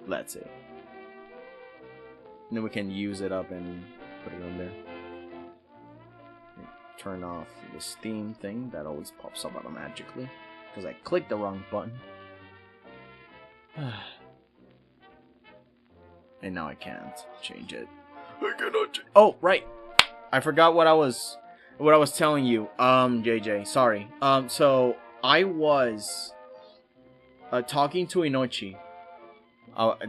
That's it. And then we can use it up and put it on there. Turn off this theme thing that always pops up automatically because I clicked the wrong button. And now I can't change it. I cannot change. Oh, right. I forgot what I was what I was telling you, JJ, sorry. So I was talking to Inochi.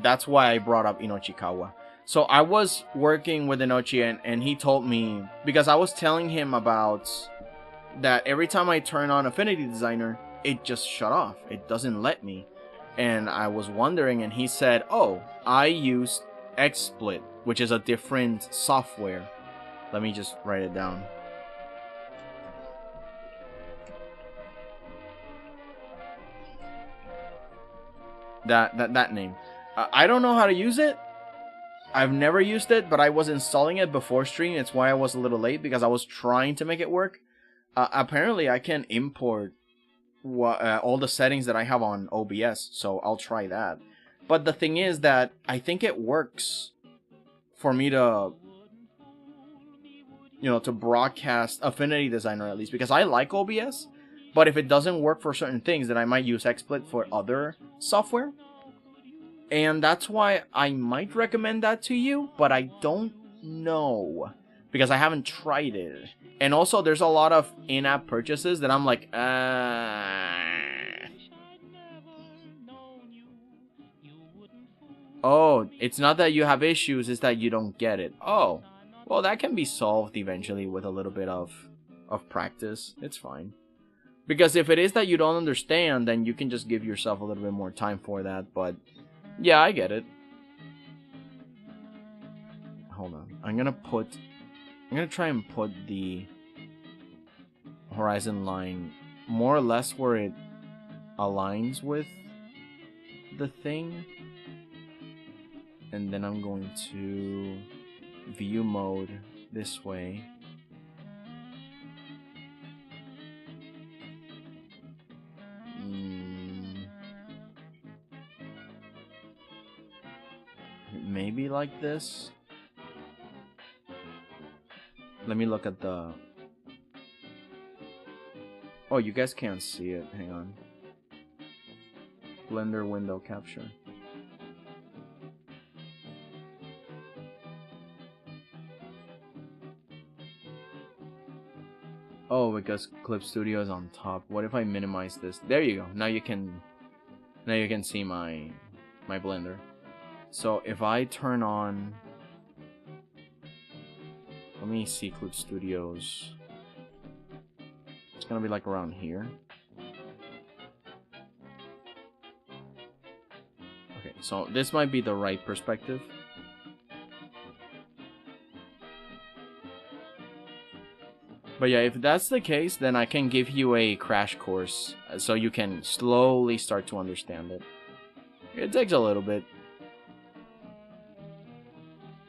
That's why I brought up Inochikawa. So I was working with Inochi, and he told me, because I was telling him about that every time I turn on Affinity Designer, it just shut off. It doesn't let me. And I was wondering, and he said, oh, I used XSplit, which is a different software. Let me just write it down. That name. I don't know how to use it. I've never used it, but I was installing it before stream. It's why I was a little late, because I was trying to make it work. Apparently, I can import all the settings that I have on OBS, so I'll try that. But the thing is that I think it works for me to, to broadcast Affinity Designer at least, because I like OBS. But if it doesn't work for certain things, then I might use XSplit for other software. And that's why I might recommend that to you, but I don't know, because I haven't tried it. And also, there's a lot of in-app purchases that I'm like, Oh, it's not that you have issues, it's that you don't get it. Oh, well, that can be solved eventually with a little bit of practice. It's fine. Because if it is that you don't understand, then you can just give yourself a little bit more time for that, but yeah, I get it. Hold on. I'm gonna try and put the horizon line more or less where it aligns with the thing. And then I'm going to view mode this way. Maybe like this. Let me look at the... Oh, you guys can't see it. Hang on. Blender window capture. Oh, because Clip Studio is on top. What if I minimize this? There you go. Now you can see my Blender. So if I turn on, let me see Clip Studios. It's gonna be like around here. Okay, so this might be the right perspective. But yeah, if that's the case, then I can give you a crash course so you can slowly start to understand it. It takes a little bit,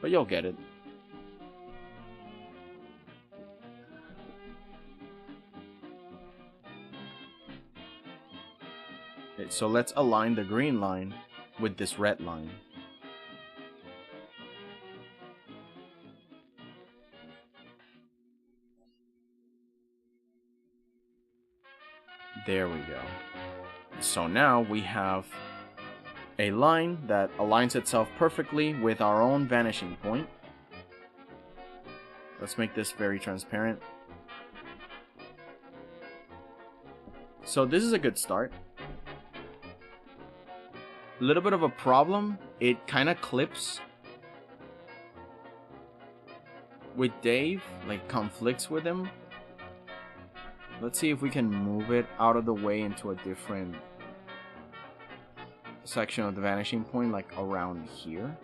but you'll get it. Okay, so let's align the green line with this red line. There we go. So now we have a line that aligns itself perfectly with our own vanishing point. Let's make this very transparent. So this is a good start. A little bit of a problem, it kind of clips with Dave, like conflicts with him. Let's see if we can move it out of the way into a different section of the vanishing point, like around here.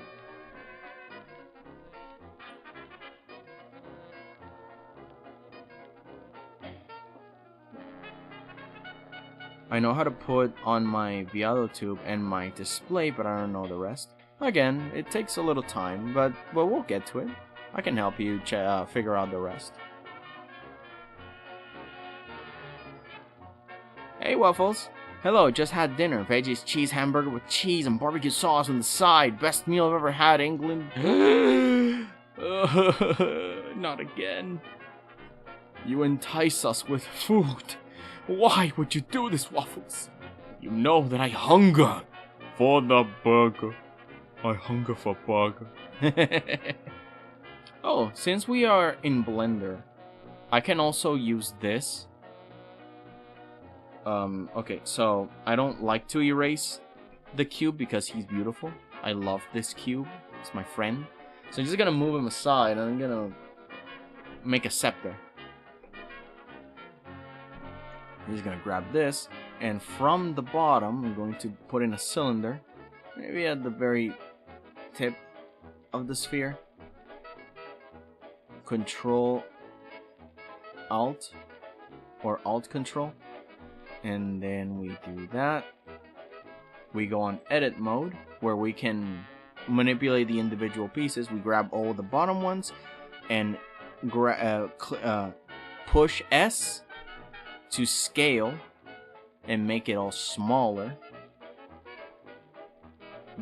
I know how to put on my Violating tube and my display, but I don't know the rest. Again, it takes a little time, but we'll get to it. I can help you figure out the rest. Hey Waffles! Hello, just had dinner. Veggies cheese hamburger with cheese and barbecue sauce on the side. Best meal I've ever had, England. Not again. You entice us with food. Why would you do this, Waffles? You know that I hunger for the burger. I hunger for burger. Oh, since we are in Blender, I can also use this. Okay, so I don't like to erase the cube because he's beautiful. I love this cube. It's my friend. So I'm just gonna move him aside and I'm gonna make a scepter. I'm just gonna grab this, and from the bottom I'm going to put in a cylinder, maybe at the very tip of the sphere. Control Alt or Alt Control, and then we do that. We go on edit mode where we can manipulate the individual pieces. We grab all the bottom ones and push S to scale and make it all smaller.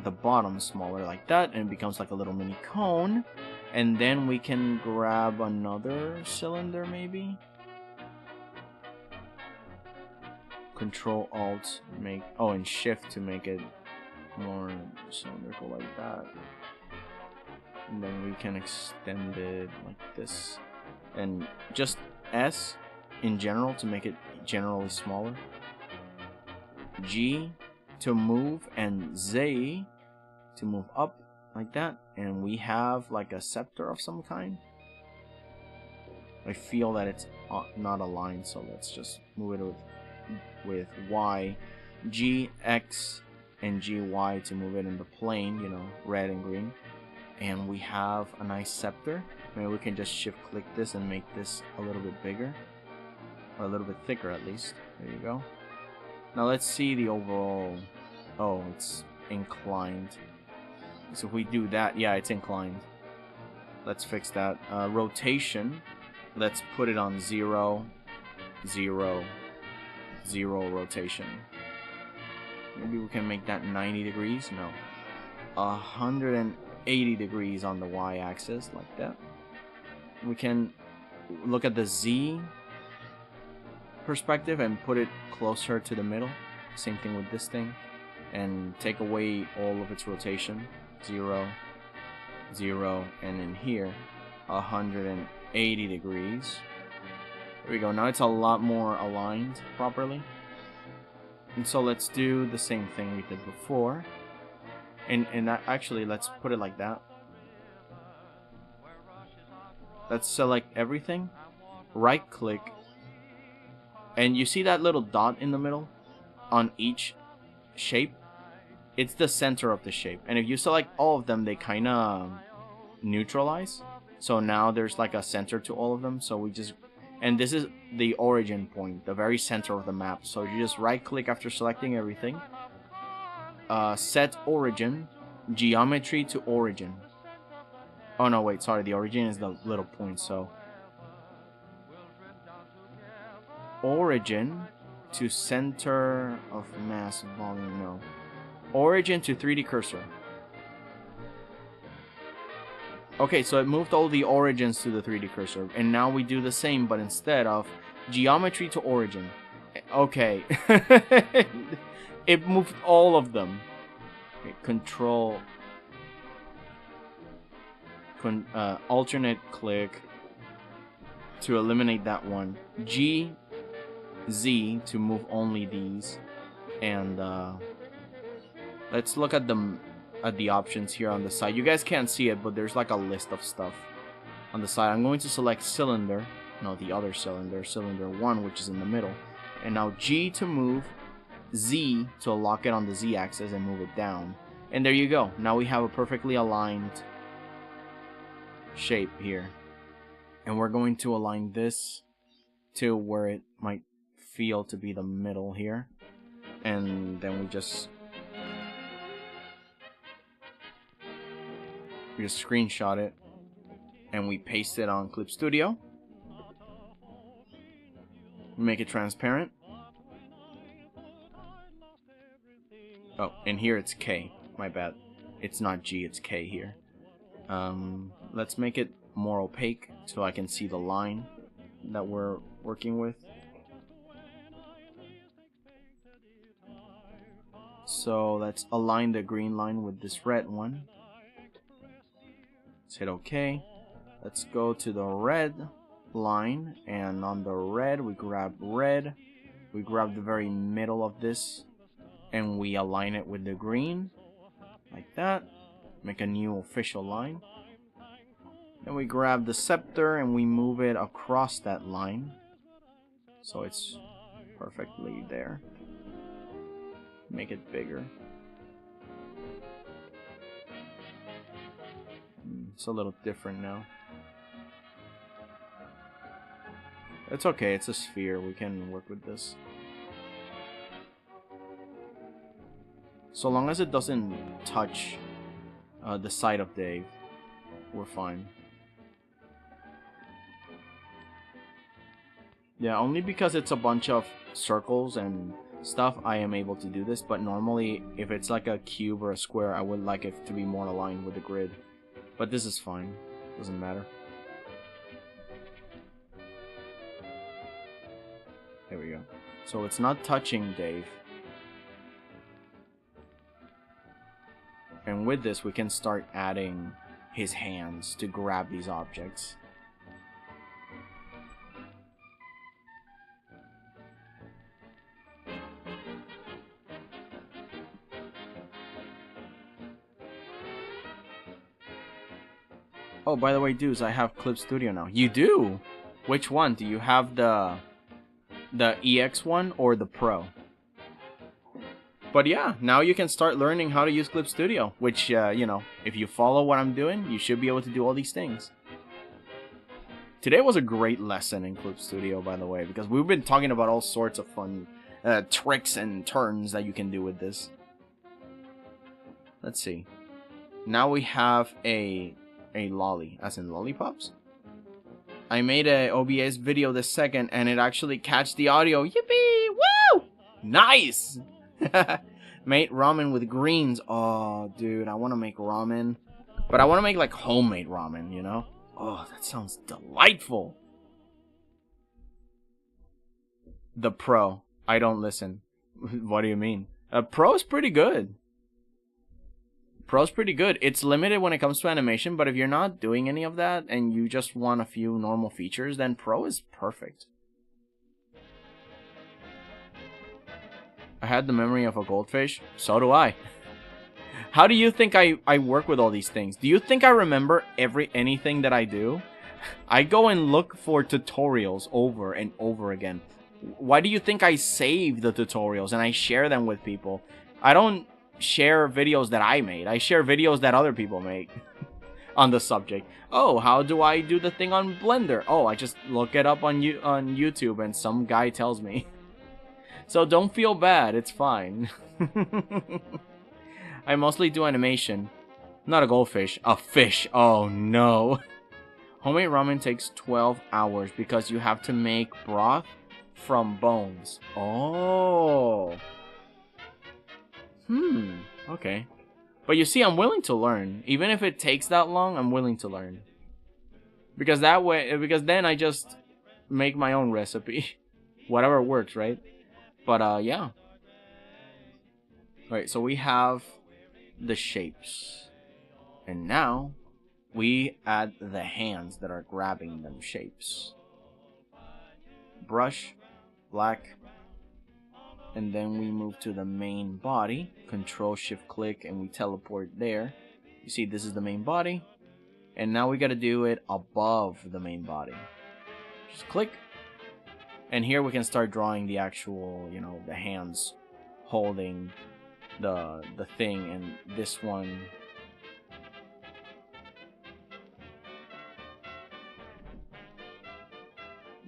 The bottom smaller like that, and it becomes like a little mini cone. And then we can grab another cylinder maybe. Control Alt make and Shift to make it more cylindrical like that. And then we can extend it like this. And just S in general to make it generally smaller. G to move, and Z to move up like that. And we have like a scepter of some kind. I feel that it's not aligned, so let's just move it with Y, G, X, and G, Y to move it in the plane, you know, red and green. And we have a nice scepter. Maybe we can just shift click this and make this a little bit bigger, or a little bit thicker at least. There you go. Now let's see the overall. Oh, it's inclined. So if we do that, yeah, it's inclined. Let's fix that. Rotation, let's put it on 0, 0, 0 rotation. Maybe we can make that 90 degrees. No, 180 degrees on the y-axis, like that. We can look at the Z perspective and put it closer to the middle. Same thing with this thing, and take away all of its rotation. 0, 0, and in here 180 degrees. There we go. Now it's a lot more aligned properly. And so let's do the same thing we did before, and that, actually, let's put it like that. Let's select everything, right click, and you see that little dot in the middle on each shape? It's the center of the shape, and if you select all of them, they kind of neutralize. So now there's like a center to all of them. So we just, and this is the origin point, the very center of the map. So you just right click after selecting everything, set origin, geometry to origin. Oh no, wait, sorry, the origin is the little point. So origin to center of mass volume, no. Origin to 3D cursor. Okay, so it moved all the origins to the 3D cursor, and now we do the same, but instead of geometry to origin. Okay. It moved all of them. Okay, control, alternate click to eliminate that one. G, Z to move only these, and let's look at the options here on the side. You guys can't see it, but there's like a list of stuff on the side. I'm going to select cylinder, no, the other cylinder, cylinder 1, which is in the middle. And now G to move, Z to lock it on the Z axis and move it down. And there you go. Now we have a perfectly aligned shape here. And we're going to align this to where it might feel to be the middle here. And then we just screenshot it and we paste it on Clip Studio. Make it transparent. Oh, and here it's K. My bad. It's not G, it's K here. Let's make it more opaque so I can see the line that we're working with. So let's align the green line with this red one. Let's hit OK. Let's go to the red line, and on the red, we grab red. We grab the very middle of this, and we align it with the green, like that. Make a new official line. Then we grab the scepter, and we move it across that line, so it's perfectly there. Make it bigger. It's a little different now. It's okay, it's a sphere. We can work with this. So long as it doesn't touch the side of Dave, we're fine. Yeah, only because it's a bunch of circles and stuff, I am able to do this. But normally, if it's like a cube or a square, I would like it to be more aligned with the grid. But this is fine. Doesn't matter. There we go. So it's not touching Dave. And with this, we can start adding his hands to grab these objects. Oh, by the way, dudes, I have Clip Studio now. You do? Which one? Do you have the EX one or the Pro? But yeah, now you can start learning how to use Clip Studio, which, you know, if you follow what I'm doing, you should be able to do all these things. Today was a great lesson in Clip Studio, by the way, because we've been talking about all sorts of fun tricks and turns that you can do with this. Let's see. Now we have a lolly, as in lollipops. I made a OBS video this second, and it actually catched the audio. Yippee! Woo! Nice! Made ramen with greens. Oh, dude, I want to make ramen. But I want to make, like, homemade ramen, you know? Oh, that sounds delightful. The Pro. I don't listen. What do you mean? Pro is pretty good. Pro's pretty good. It's limited when it comes to animation, but if you're not doing any of that and you just want a few normal features, then Pro is perfect. I had the memory of a goldfish. So do I. How do you think I work with all these things? Do you think I remember anything that I do? I go and look for tutorials over and over again. Why do you think I save the tutorials and I share them with people? I don't share videos that I made. I share videos that other people make on the subject. Oh, how do I do the thing on Blender? Oh, I just look it up on YouTube and some guy tells me. So don't feel bad, it's fine. I mostly do animation. Not a goldfish, a fish. Oh no. Homemade ramen takes 12 hours because you have to make broth from bones. Oh. Okay. But you see, I'm willing to learn. Even if it takes that long, I'm willing to learn. Because then I just make my own recipe. Whatever works, right? But, yeah. Alright, so we have the shapes. And now, we add the hands that are grabbing them shapes. Brush, black, and then we move to the main body. Control-Shift-Click, and we teleport there. You see, this is the main body. And now we gotta do it above the main body. Just click. And here we can start drawing the actual, you know, the hands holding the thing. And this one...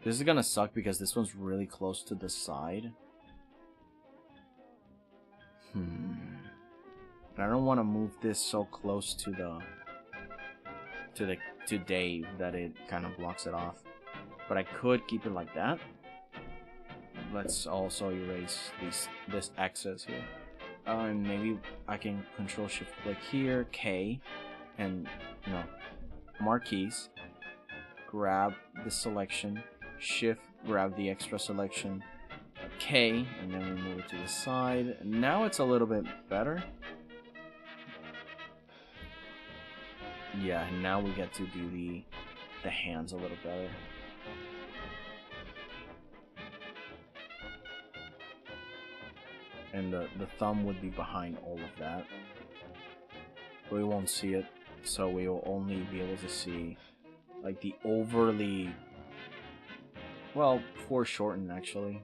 This is gonna suck because this one's really close to the side. I don't want to move this so close to Dave that it kind of blocks it off. But I could keep it like that. Let's also erase this excess here. And maybe I can Control-Shift-Click here, K, and no, marquees. Grab the selection, Shift, grab the extra selection, K, and then we move it to the side. Now it's a little bit better. Yeah, now we get to do the hands a little better. and the thumb would be behind all of that. We won't see it, so we will only be able to see like the overly, well, foreshortened actually.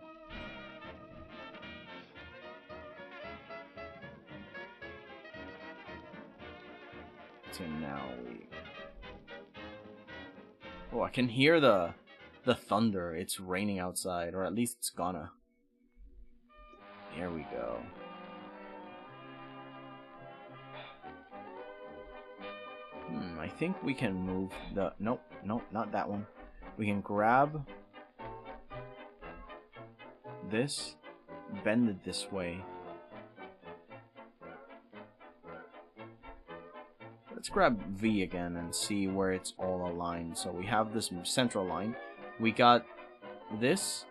So now we... Oh, I can hear the thunder. It's raining outside, or at least it's gonna. There we go. I think we can move the... Nope, not that one. We can grab this, bend it this way. Let's grab V again and see where it's all aligned. So we have this central line. We got this,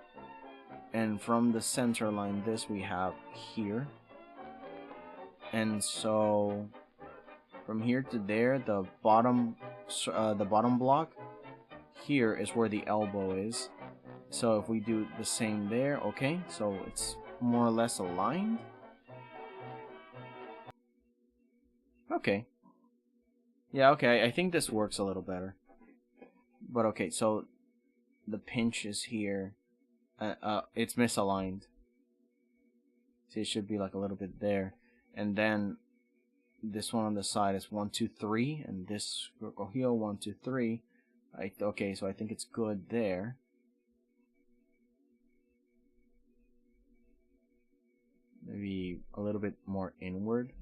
and from the center line, this we have here. And so from here to there, the bottom block here is where the elbow is. So if we do the same there, okay, so it's more or less aligned. Okay. Yeah, okay, I think this works a little better. But okay, so the pinch is here. It's misaligned. See, it should be like a little bit there. And then this one on the side is 1, 2, 3, and this 𝐒𝐭𝐫𝐞𝐚𝐦 1, 2, 3. Okay, so I think it's good there. Maybe a little bit more inward.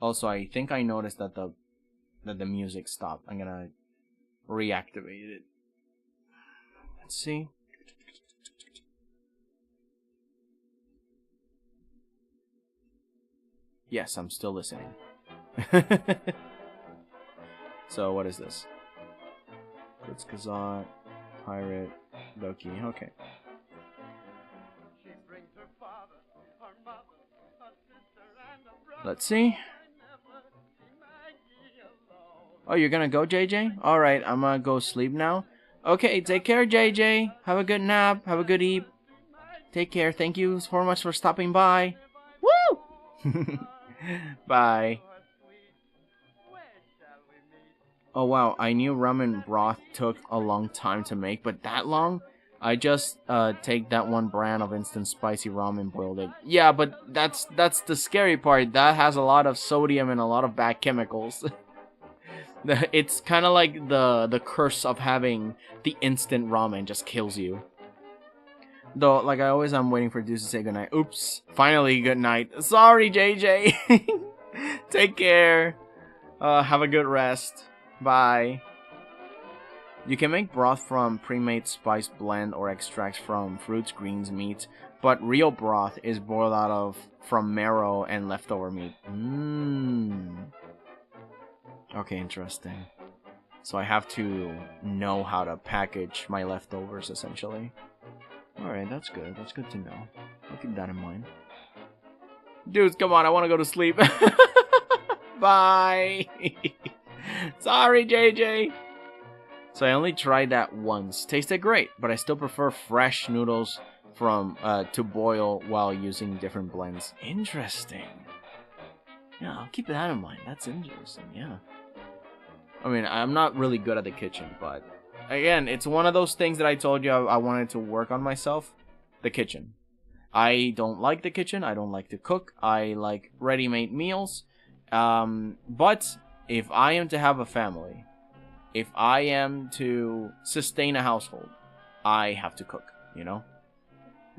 Also, I think I noticed that the music stopped. I'm gonna reactivate it. Let's see. Yes, I'm still listening. So what is this? 𝐒𝐭𝐫𝐞𝐚𝐦, Hydrate, 𝐒𝐿𝐿𝐿. Okay. Let's see. Oh, you're gonna go, JJ? Alright, I'm gonna go sleep now. Okay, take care, JJ. Have a good nap. Have a good eat. Take care. Thank you so much for stopping by. Woo! Bye. Oh, wow. I knew ramen broth took a long time to make, but that long? I just take that one brand of instant spicy ramen, boiled it. Yeah, but that's the scary part. That has a lot of sodium and a lot of bad chemicals. It's kind of like the curse of having the instant ramen just kills you. Though, like I always, I'm waiting for Deuce to say goodnight. Oops. Finally, good night. Sorry, JJ. Take care. Have a good rest. Bye. You can make broth from pre-made spice blend or extracts from fruits, greens, meat, but real broth is boiled from marrow and leftover meat. Okay, interesting. So I have to know how to package my leftovers, essentially. Alright, that's good. That's good to know. I'll keep that in mind. Dudes, come on, I want to go to sleep. Bye. Sorry, JJ. So I only tried that once. Tasted great, but I still prefer fresh noodles from to boil while using different blends. Interesting. Yeah, I'll keep that in mind. That's interesting, yeah. I mean, I'm not really good at the kitchen, but again, it's one of those things that I told you I wanted to work on myself. The kitchen. I don't like the kitchen. I don't like to cook. I like ready-made meals. But if I am to have a family, if I am to sustain a household, I have to cook, you know?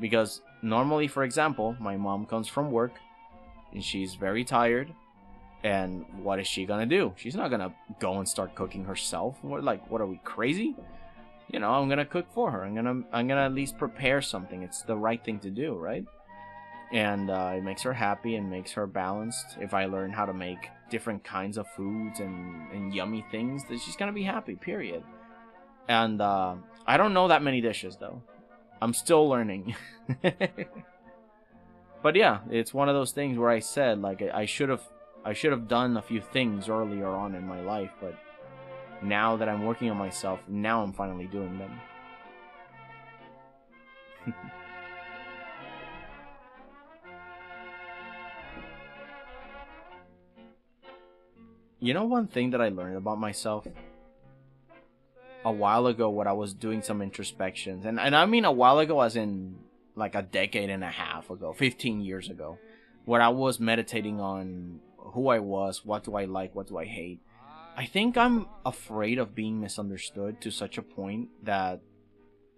Because normally, for example, my mom comes from work and she's very tired. And what is she gonna do? She's not gonna go and start cooking herself. What are we, crazy? You know, I'm gonna cook for her. I'm gonna at least prepare something. It's the right thing to do, right? And it makes her happy and makes her balanced. If I learn how to make different kinds of foods and yummy things, then she's gonna be happy, period. And I don't know that many dishes, though. I'm still learning. But yeah, it's one of those things where I said, like, I should have done a few things earlier on in my life, but now that I'm working on myself, now I'm finally doing them. You know one thing that I learned about myself a while ago when I was doing some introspections, and I mean a while ago as in like a decade and a half ago, 15 years ago, where I was meditating on who I was, what do I like, what do I hate. I think I'm afraid of being misunderstood to such a point that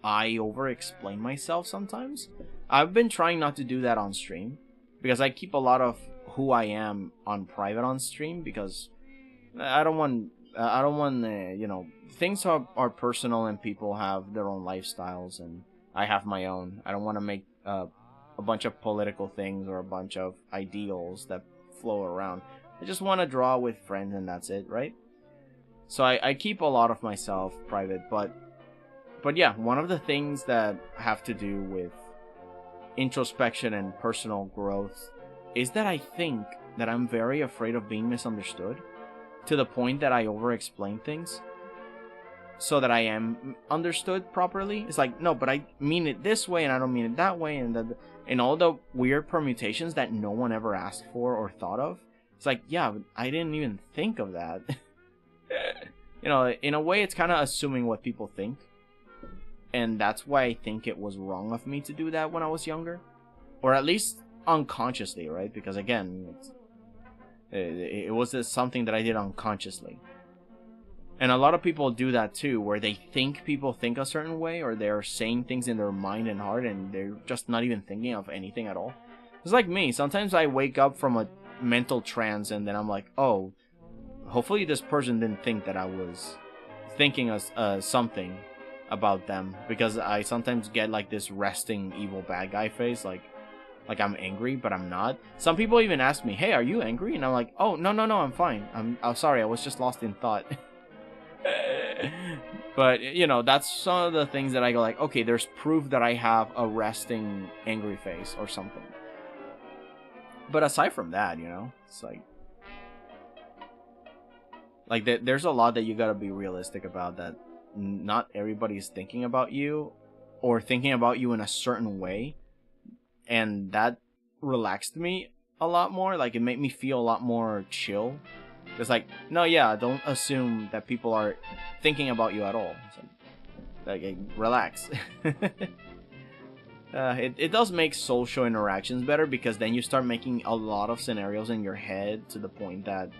I over-explain myself sometimes. I've been trying not to do that on stream, because I keep a lot of who I am on private on stream, because I don't want, you know, things are personal and people have their own lifestyles and I have my own. I don't want to make a bunch of political things or a bunch of ideals that flow around. I just want to draw with friends and that's it, right? So I keep a lot of myself private, but yeah, one of the things that have to do with introspection and personal growth is that I think that I'm very afraid of being misunderstood, to the point that I over-explain things so that I am understood properly. It's like, no, but I mean it this way and I don't mean it that way, and all the weird permutations that no one ever asked for or thought of. It's like, yeah, but I didn't even think of that. You know, in a way, it's kind of assuming what people think. And that's why I think it was wrong of me to do that when I was younger. Or at least unconsciously, right? Because again, it was just something that I did unconsciously. And a lot of people do that too, where they think people think a certain way, or they're saying things in their mind and heart, and they're just not even thinking of anything at all. It's like me. Sometimes I wake up from a mental trance, and then I'm like, oh, hopefully this person didn't think that I was thinking of something about them, because I sometimes get like this resting evil bad guy face, like I'm angry, but I'm not. Some people even ask me, hey, are you angry? And I'm like, oh, no, I'm fine. I'm sorry, I was just lost in thought. But, you know, that's some of the things that I go like, okay, there's proof that I have a resting angry face or something. But aside from that, you know, it's like there's a lot that you gotta be realistic about, that not everybody's thinking about you or thinking about you in a certain way. And that relaxed me a lot more. Like, it made me feel a lot more chill. It's like, no, yeah, don't assume that people are thinking about you at all. Like relax. It does make social interactions better, because then you start making a lot of scenarios in your head to the point that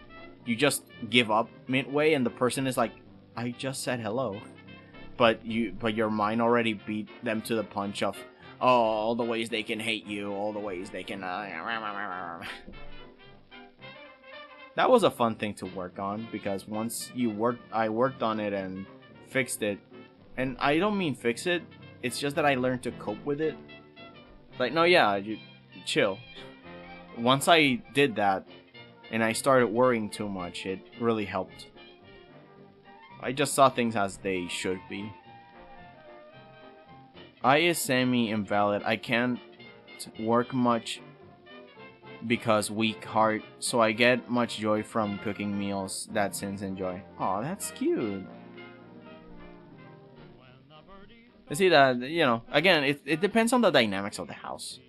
you just give up midway, and the person is like, I just said hello. But your mind already beat them to the punch of, oh, all the ways they can hate you, all the ways they can... That was a fun thing to work on, because once I worked on it and fixed it. And I don't mean fix it, it's just that I learned to cope with it. Like, no, yeah, you chill. Once I did that, and I started worrying too much, it really helped. I just saw things as they should be. I is semi-invalid. I can't work much because weak heart, so I get much joy from cooking meals that sins enjoy. Aw, that's cute. You see that, you know, again, it depends on the dynamics of the house.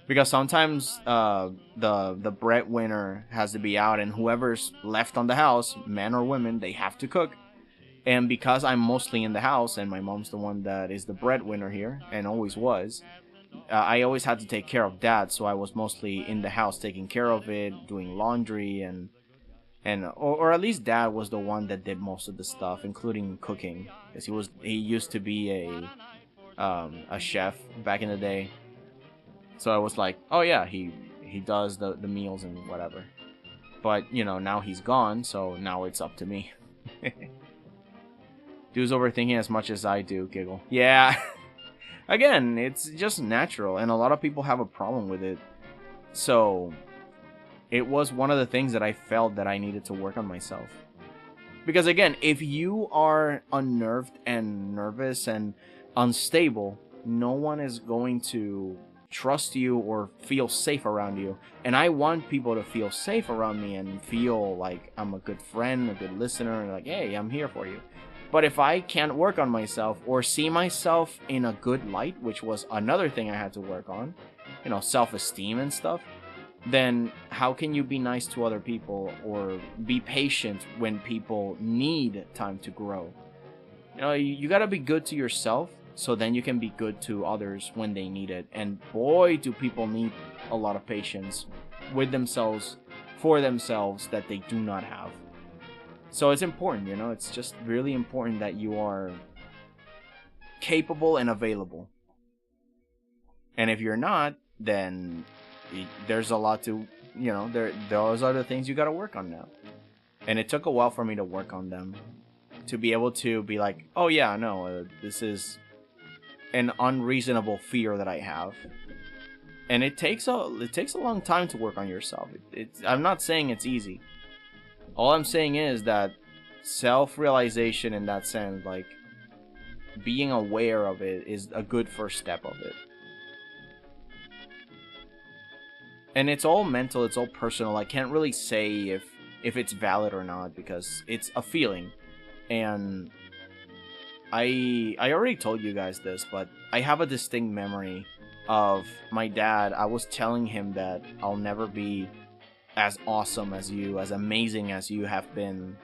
Because sometimes the breadwinner has to be out, and whoever's left on the house, men or women, they have to cook. And because I'm mostly in the house, and my mom's the one that is the breadwinner here, and always was, I always had to take care of Dad, so I was mostly in the house taking care of it, doing laundry, or at least Dad was the one that did most of the stuff, including cooking, because he used to be a chef back in the day. So I was like, oh yeah, he does the meals and whatever. But, you know, now he's gone, so now it's up to me. Dude's overthinking as much as I do, giggle. Yeah. Again, it's just natural, and a lot of people have a problem with it. So, it was one of the things that I felt that I needed to work on myself. Because again, if you are unnerved and nervous and unstable, no one is going to trust you or feel safe around you. And I want people to feel safe around me and feel like I'm a good friend, a good listener, and like, hey, I'm here for you. But if I can't work on myself or see myself in a good light, which was another thing I had to work on, you know, self-esteem and stuff, then how can you be nice to other people or be patient when people need time to grow? You know, you gotta be good to yourself, so then you can be good to others when they need it. And boy, do people need a lot of patience with themselves, for themselves, that they do not have. So it's important, you know, it's just really important that you are capable and available. And if you're not, then there's a lot to, you know, those are the things you gotta work on now. And it took a while for me to work on them, to be able to be like, oh yeah, no, this is an unreasonable fear that I have. And it takes a long time to work on yourself. I'm not saying it's easy. All I'm saying is that self-realization in that sense, like being aware of it, is a good first step of it. And it's all mental, it's all personal. I can't really say if it's valid or not, because it's a feeling. And I already told you guys this, but I have a distinct memory of my dad. I was telling him that I'll never be as awesome as you, as amazing as you have been.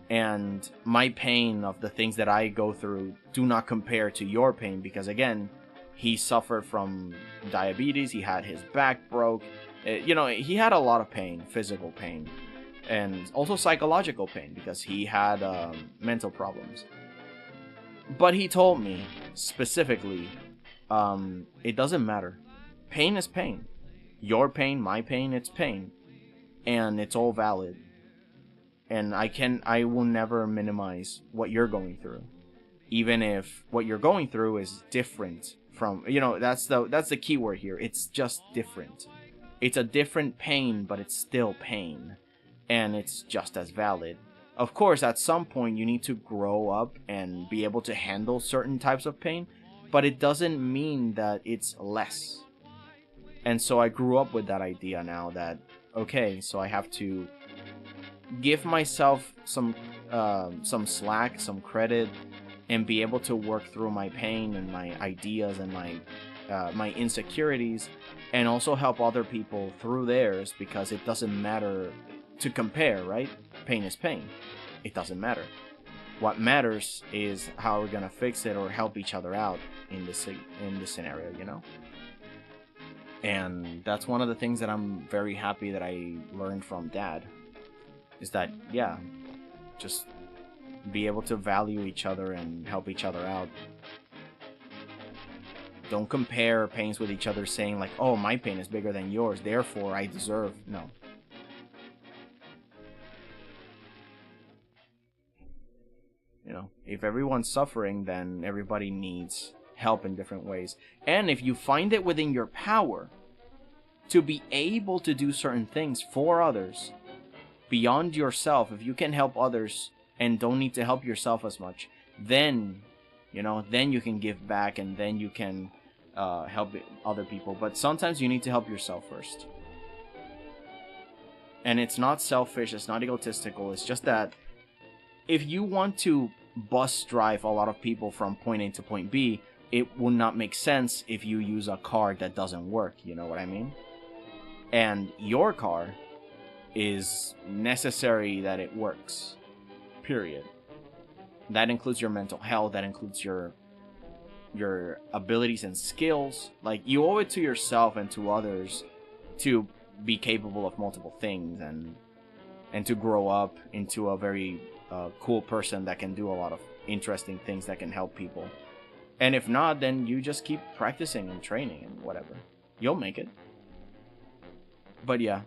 And my pain of the things that I go through do not compare to your pain, because again, he suffered from diabetes, he had his back broke, you know, he had a lot of pain, physical pain, and also psychological pain, because he had mental problems. But he told me, specifically, it doesn't matter. Pain is pain. Your pain, my pain, it's pain. And it's all valid. And I will never minimize what you're going through. Even if what you're going through is different from, you know, that's the key word here. It's just different. It's a different pain, but it's still pain. And it's just as valid. Of course, at some point you need to grow up and be able to handle certain types of pain, but it doesn't mean that it's less. And so I grew up with that idea now that, okay, so I have to give myself some slack, some credit, and be able to work through my pain and my ideas and my insecurities, and also help other people through theirs, because it doesn't matter to compare, right? Pain is pain. It doesn't matter. What matters is how we're gonna fix it or help each other out in this scenario, you know? And that's one of the things that I'm very happy that I learned from Dad, is that, yeah, just be able to value each other and help each other out. Don't compare pains with each other, saying like, oh, my pain is bigger than yours, therefore I deserve. No. You know, if everyone's suffering, then everybody needs help in different ways. And if you find it within your power to be able to do certain things for others beyond yourself, if you can help others and don't need to help yourself as much, then, you know, then you can give back, and then you can help other people. But sometimes you need to help yourself first. And it's not selfish, it's not egotistical, it's just that if you want to bus drive a lot of people from point A to point B, it will not make sense if you use a car that doesn't work, you know what I mean? And your car is necessary that it works, period. That includes your mental health, that includes your abilities and skills. Like, you owe it to yourself and to others to be capable of multiple things, and to grow up into a very cool person that can do a lot of interesting things that can help people. And if not, then you just keep practicing and training and whatever. You'll make it. But yeah,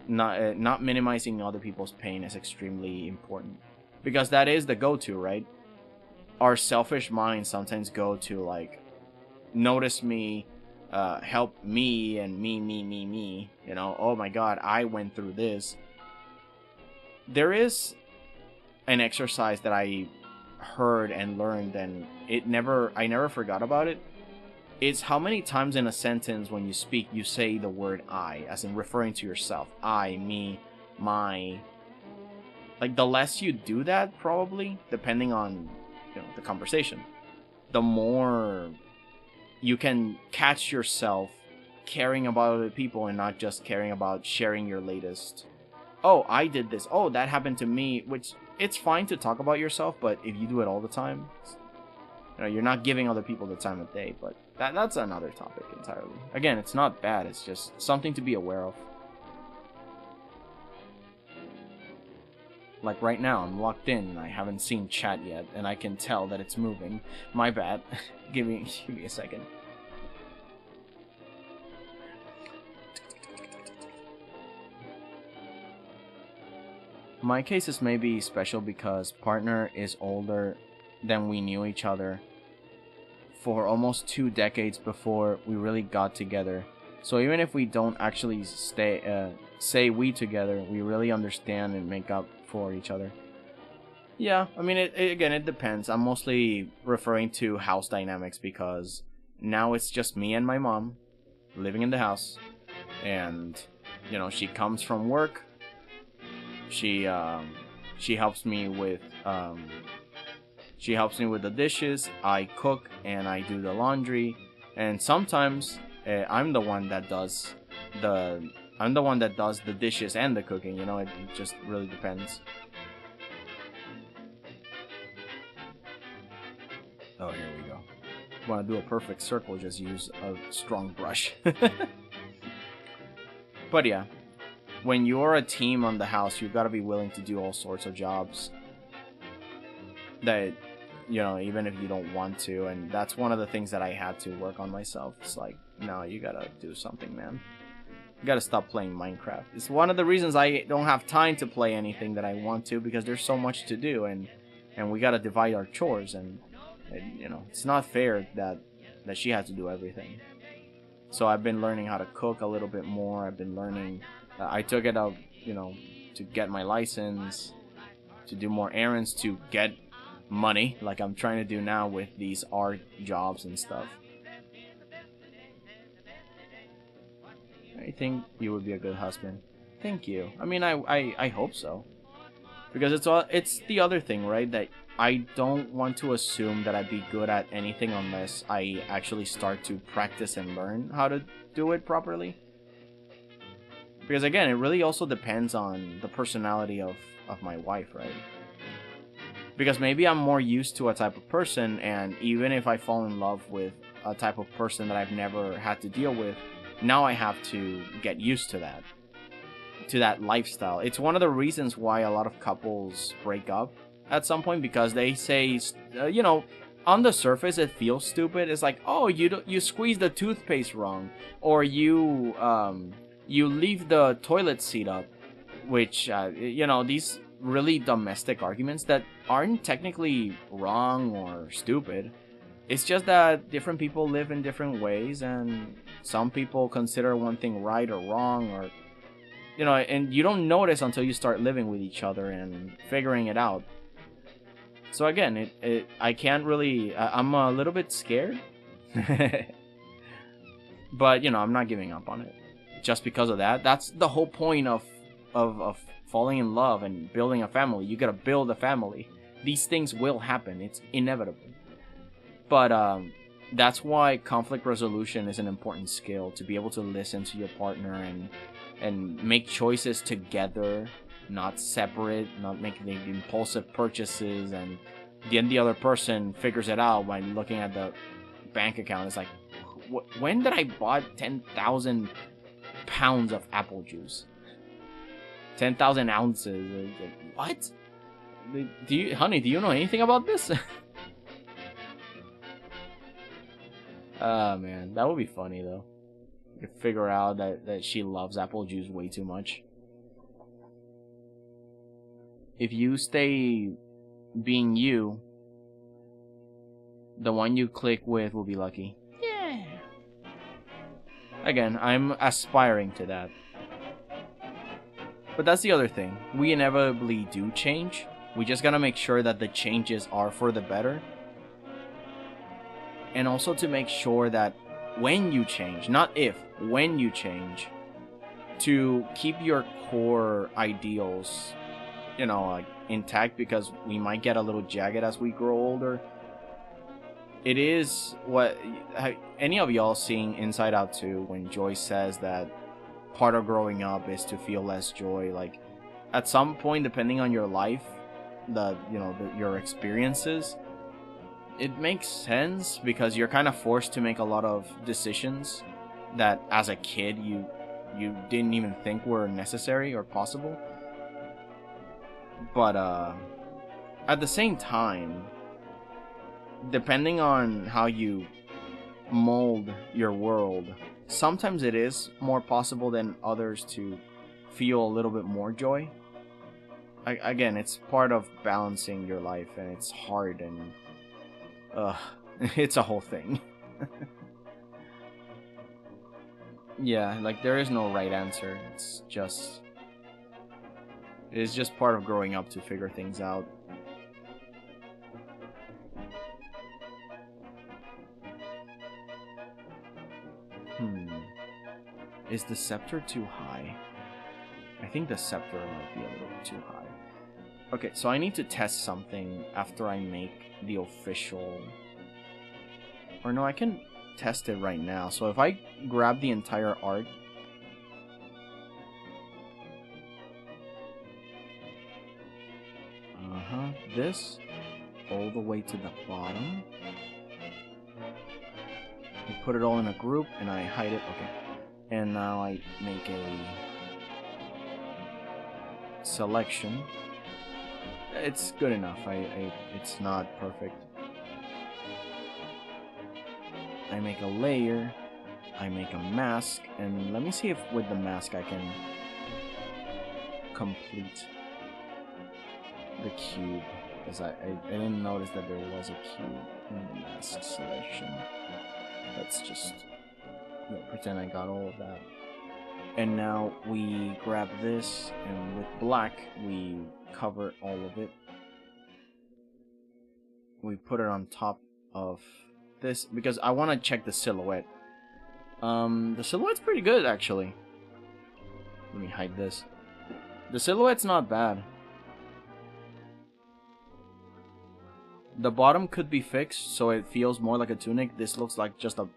not minimizing other people's pain is extremely important, because that is the go-to, right? Our selfish minds sometimes go to like, notice me, help me, and me, you know, oh my god, I went through this. There is an exercise that I heard and learned, and I never forgot about it. It's how many times in a sentence when you speak you say the word I, as in referring to yourself. I, me, my. Like, the less you do that, probably, depending on, you know, the conversation, the more you can catch yourself caring about other people and not just caring about sharing your latest. Oh, I did this. Oh, that happened to me. Which, it's fine to talk about yourself, but if you do it all the time, you know, you're not giving other people the time of day. But that's another topic entirely. Again, it's not bad. It's just something to be aware of. Like right now, I'm locked in and I haven't seen chat yet, and I can tell that it's moving. My bad. give me a second. My case is maybe special because partner is older than we knew each other for almost 2 decades before we really got together. So even if we don't actually say we together, we really understand and make up for each other. Yeah, I mean, again, it depends. I'm mostly referring to house dynamics because now it's just me and my mom living in the house. And, you know, she comes from work. She helps me with the dishes. I cook and I do the laundry, and sometimes I'm the one that does the dishes and the cooking. You know, it just really depends. Oh, here we go. Want to do a perfect circle? Just use a strong brush. But yeah. When you're a team on the house, you've got to be willing to do all sorts of jobs that, you know, even if you don't want to. And that's one of the things that I had to work on myself. It's like, no, you got to do something, man. You got to stop playing Minecraft. It's one of the reasons I don't have time to play anything that I want to, because there's so much to do, and we got to divide our chores. And, you know, it's not fair that she has to do everything. So I've been learning how to cook a little bit more. I've been learning... I took it out, you know, to get my license, to do more errands, to get money, like I'm trying to do now with these art jobs and stuff. I think you would be a good husband. Thank you. I mean, I hope so. Because it's the other thing, right? That I don't want to assume that I'd be good at anything unless I actually start to practice and learn how to do it properly. Because again, it really also depends on the personality of my wife, right? Because maybe I'm more used to a type of person, and even if I fall in love with a type of person that I've never had to deal with, now I have to get used to that lifestyle. It's one of the reasons why a lot of couples break up at some point, because they say, you know, on the surface it feels stupid. It's like, oh, you squeeze the toothpaste wrong, or you leave the toilet seat up, which, you know, these really domestic arguments that aren't technically wrong or stupid. It's just that different people live in different ways, and some people consider one thing right or wrong, or, you know, and you don't notice until you start living with each other and figuring it out. So again, I can't really, I'm a little bit scared, but, you know, I'm not giving up on it. Just because of that. That's the whole point of falling in love and building a family. You gotta build a family. These things will happen. It's inevitable. But that's why conflict resolution is an important skill, to be able to listen to your partner and make choices together, not separate, not making impulsive purchases, and then the other person figures it out by looking at the bank account. It's like, when did I bought 10,000 pounds of apple juice? 10,000 ounces. What? Honey, do you know anything about this? Oh man, that would be funny though. You could figure out that she loves apple juice way too much. If you stay being you, the one you click with will be lucky. Yeah. Again, I'm aspiring to that. But that's the other thing. We inevitably do change. We just gotta make sure that the changes are for the better. And also to make sure that when you change, not if, when you change, to keep your core ideals, you know, like, intact, because we might get a little jagged as we grow older. it is what any of y'all seeing Inside Out 2 when Joy says that part of growing up is to feel less joy. Like at some point, depending on your life, your experiences, it makes sense because you're kind of forced to make a lot of decisions that as a kid you didn't even think were necessary or possible. But at the same time, depending on how you mold your world, sometimes it is more possible than others to feel a little bit more joy. Again, it's part of balancing your life, and it's hard, and it's a whole thing. Yeah, like there is no right answer. It's just part of growing up to figure things out. Is the scepter too high? I think the scepter might be a little bit too high. Okay, so I need to test something after I make the official... Or no, I can test it right now. So if I grab the entire art... This all the way to the bottom. I put it all in a group and I hide it. Okay. And now I make a selection. It's good enough. It's not perfect. I make a layer. I make a mask. And let me see if with the mask I can complete the cube. Because I didn't notice that there was a cube in the mask selection. Let's just pretend I got all of that. And now we grab this, and with black we cover all of it. We put it on top of this because I want to check the silhouette. The silhouette's pretty good actually. Let me hide this. The silhouette's not bad. The bottom could be fixed so it feels more like a tunic. This looks like just a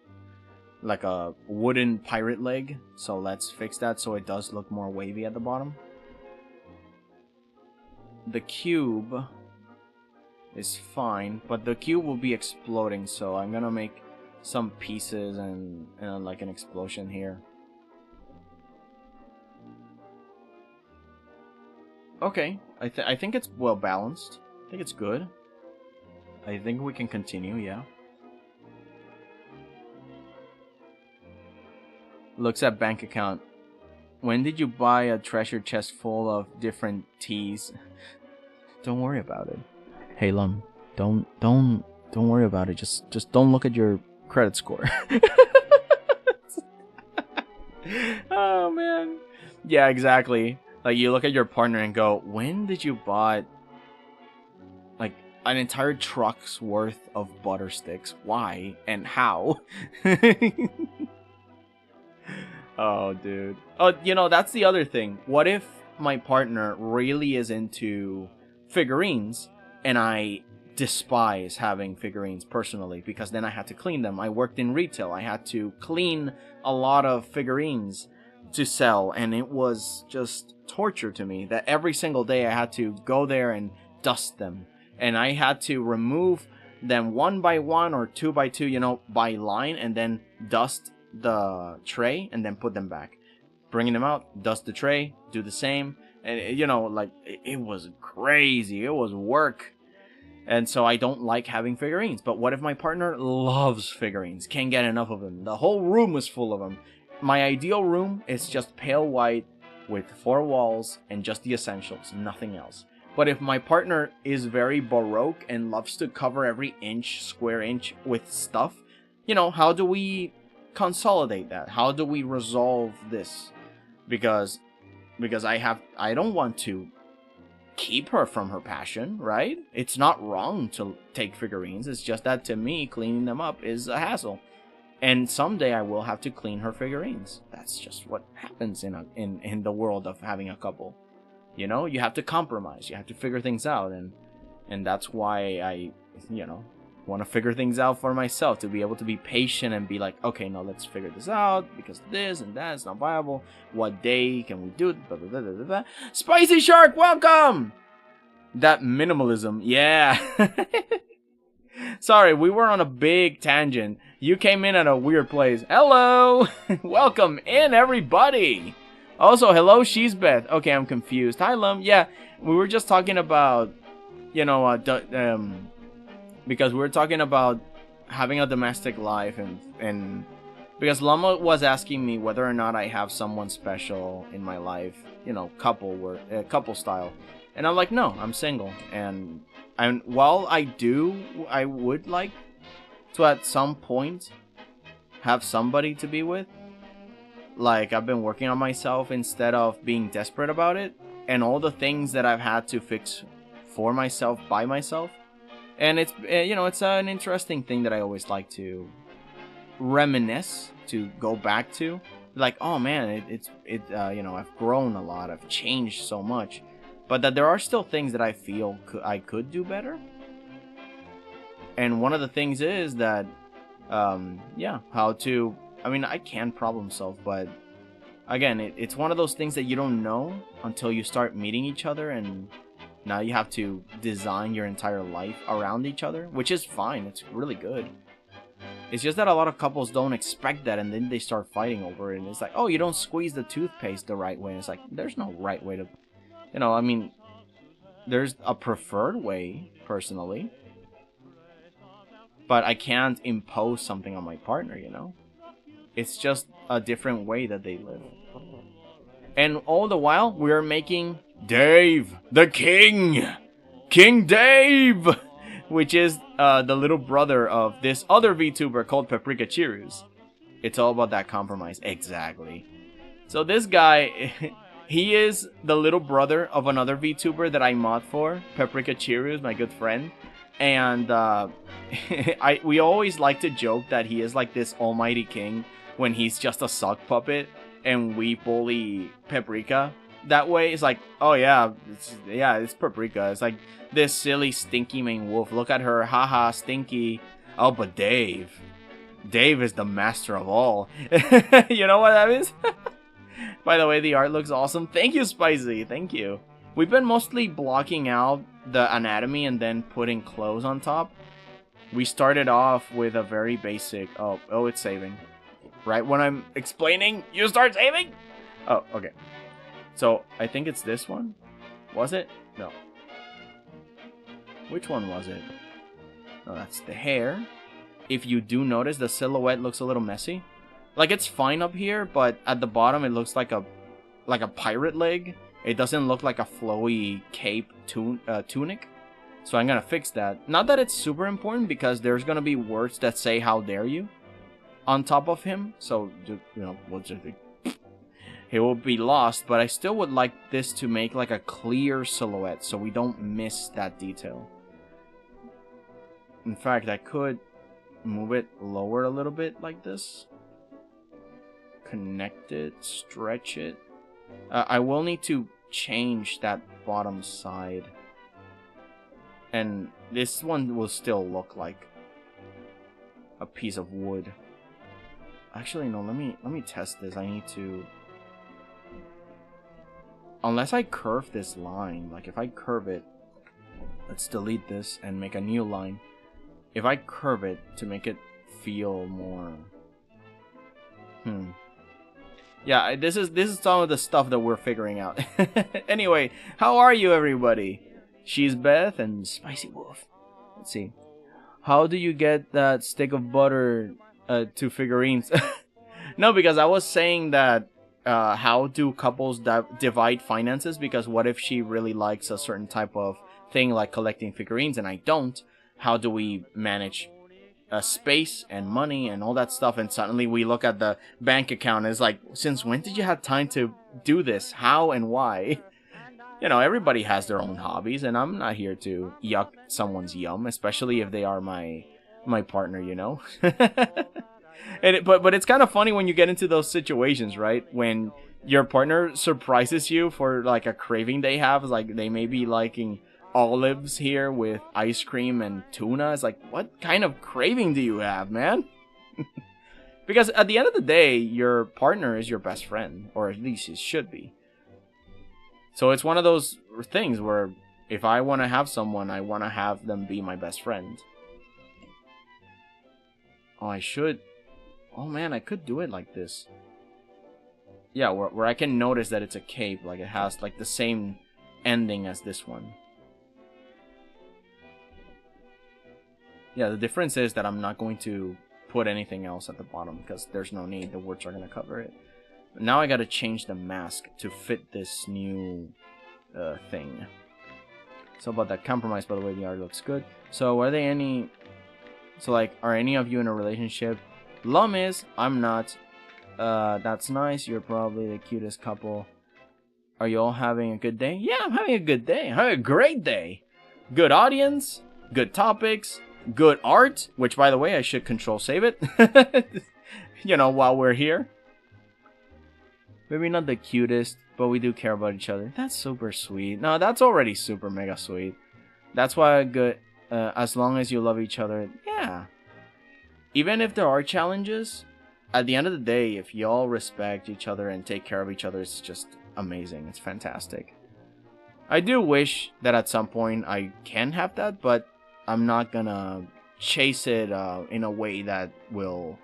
wooden pirate leg. So let's fix that so it does look more wavy at the bottom. The cube is fine, but the cube will be exploding, so I'm gonna make some pieces and like an explosion here. Okay, I think it's well balanced. I think it's good. I think we can continue, yeah. Looks at bank account. When did you buy a treasure chest full of different teas? Don't worry about it. Hey Lum, don't worry about it. Just don't look at your credit score. Oh man. Yeah, exactly. Like you look at your partner and go, when did you buy like an entire truck's worth of butter sticks? Why and how? Oh, dude. Oh, that's the other thing. What if my partner really is into figurines and I despise having figurines personally because then I had to clean them. I worked in retail. I had to clean a lot of figurines to sell, and it was just torture to me that every single day I had to go there and dust them. And I had to remove them one by one or two by two, by line, and then dust the tray and then put them back. Bringing them out, dust the tray, do the same. And, it was crazy. It was work. And so I don't like having figurines. But what if my partner loves figurines? Can't get enough of them. The whole room is full of them. My ideal room is just pale white with 4 walls and just the essentials, nothing else. But if my partner is very baroque and loves to cover every square inch with stuff, how do we consolidate that? How do we resolve this? Because I don't want to keep her from her passion, right? It's not wrong to take figurines. It's just that to me, cleaning them up is a hassle. And someday I will have to clean her figurines. That's just what happens in the world of having a couple. You have to compromise. You have to figure things out, and that's why want to figure things out for myself, to be able to be patient and be like, okay, no, let's figure this out because this and that is not viable. What day can we do it? Blah, blah, blah, blah, blah. Spicy Shark, welcome! That minimalism, yeah. Sorry, we were on a big tangent. You came in at a weird place. Hello! Welcome in, everybody! Also, hello, she's Beth. Okay, I'm confused. Hi, Lum. Yeah, we were just talking about, you know, because we were talking about having a domestic life, and because Lama was asking me whether or not I have someone special in my life, you know, couple style. And I'm like, no, I'm single. And while I would like to at some point have somebody to be with. Like, I've been working on myself instead of being desperate about it. And all the things that I've had to fix for myself, by myself. And it's, you know, it's an interesting thing that I always like to reminisce, to go back to. Like, oh man, you know, I've grown a lot, I've changed so much. But that there are still things that I feel I could do better. And one of the things is that, yeah, how to, I mean, I can problem solve, but again, it's one of those things that you don't know until you start meeting each other, and now you have to design your entire life around each other, which is fine, it's really good. It's just that a lot of couples don't expect that, and then they start fighting over it, and it's like, oh, you don't squeeze the toothpaste the right way. And it's like, there's no right way to, you know, I mean, there's a preferred way, personally, but I can't impose something on my partner, you know? It's just a different way that they live. And all the while, we're making Dave, the king! King Dave! Which is the little brother of this other VTuber called Pepprika Chirrus. It's all about that compromise. Exactly. So this guy, he is the little brother of another VTuber that I mod for, Pepprika Chirrus, my good friend. And we always like to joke that he is like this almighty king when he's just a sock puppet, and we bully Pepprika that way. It's like, oh yeah, it's Pepprika. It's like this silly stinky main wolf. Look at her, haha, stinky. Oh, but Dave is the master of all. You know what that is? By the way, the art looks awesome. Thank you, Spicy. Thank you. We've been mostly blocking out the anatomy and then putting clothes on top. We started off with a very basic... Oh, it's saving. Right when I'm explaining, you start saving? Oh, okay. So, I think it's this one. Was it? No. Which one was it? No, that's the hair. If you do notice, the silhouette looks a little messy. Like, it's fine up here, but at the bottom it looks like a pirate leg. It doesn't look like a flowy cape tunic. So I'm gonna fix that. Not that it's super important, because there's gonna be words that say "how dare you" on top of him. So, you know, we'll just... He will be lost, but I still would like this to make like a clear silhouette so we don't miss that detail. In fact, I could move it lower a little bit like this. Connect it, stretch it. I will need to change that bottom side. And this one will still look like a piece of wood. Actually, no, let me test this. I need to... Unless I curve this line, like if I curve it, let's delete this and make a new line. If I curve it to make it feel more... Yeah, this is some of the stuff that we're figuring out. Anyway, how are you, everybody? She's Beth and Spicy Wolf. Let's see. How do you get that stick of butter to figurines? No, because I was saying that how do couples divide finances? Because what if she really likes a certain type of thing like collecting figurines and I don't? How do we manage space and money and all that stuff? And suddenly we look at the bank account and it's like, since when did you have time to do this? How and why? You know, everybody has their own hobbies, and I'm not here to yuck someone's yum, especially if they are my partner, you know? But it's kind of funny when you get into those situations, right? When your partner surprises you for like a craving they have, like they may be liking olives here with ice cream and tuna. It's like, what kind of craving do you have, man? Because at the end of the day, your partner is your best friend, or at least it should be. So it's one of those things where if I want to have someone, I want to have them be my best friend. Oh, I should... Oh man, I could do it like this. Yeah, where I can notice that it's a cape, like it has like the same ending as this one. Yeah, the difference is that I'm not going to put anything else at the bottom because there's no need. The words are going to cover it. Now I got to change the mask to fit this new thing. So about that compromise, by the way, the art looks good. So are they any... So like, are any of you in a relationship? Lum is, I'm not. That's nice, you're probably the cutest couple. Are you all having a good day? Yeah, I'm having a good day. I'm having a great day. Good audience, good topics, good art, which by the way, I should control save it. You know, while we're here. Maybe not the cutest, but we do care about each other. That's super sweet. No, that's already super mega sweet. That's why good, as long as you love each other, yeah. Even if there are challenges, at the end of the day, if y'all respect each other and take care of each other, it's just amazing. It's fantastic. I do wish that at some point I can have that, but I'm not gonna chase it in a way that will,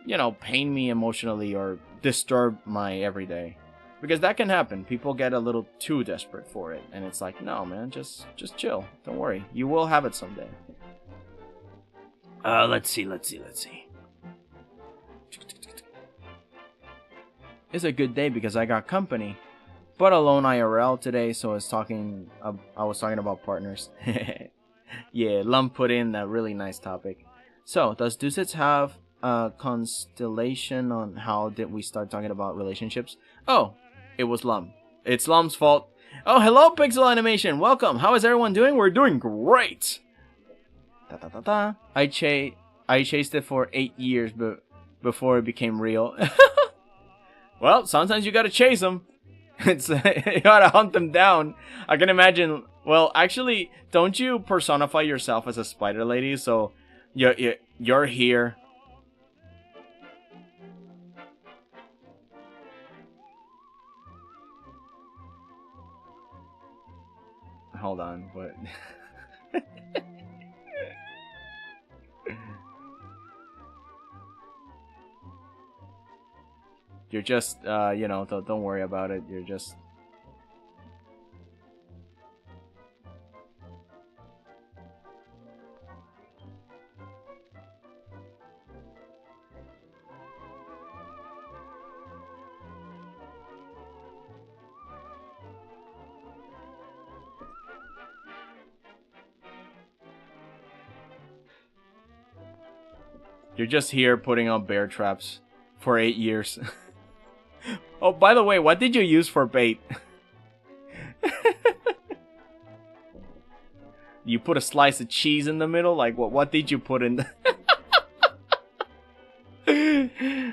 you know, pain me emotionally or disturb my everyday. Because that can happen. People get a little too desperate for it. And it's like, no, man, just chill. Don't worry. You will have it someday. Let's see. It's a good day because I got company. But alone IRL today, so I was talking about partners. Yeah, Lum put in a really nice topic. So, does Dusits have a constellation on how did we start talking about relationships? Oh, it was Lum. It's Lum's fault. Oh, hello, Pixel Animation. Welcome. How is everyone doing? We're doing great. I chased it for 8 years before it became real. Well, sometimes you gotta chase them. It's you gotta hunt them down. I can imagine. Well, actually, don't you personify yourself as a spider lady? So you're here. Hold on, what? You're just, you know, don't worry about it. You're just... You're just here putting out bear traps for 8 years. Oh, by the way, what did you use for bait? You put a slice of cheese in the middle? Like, what did you put in the...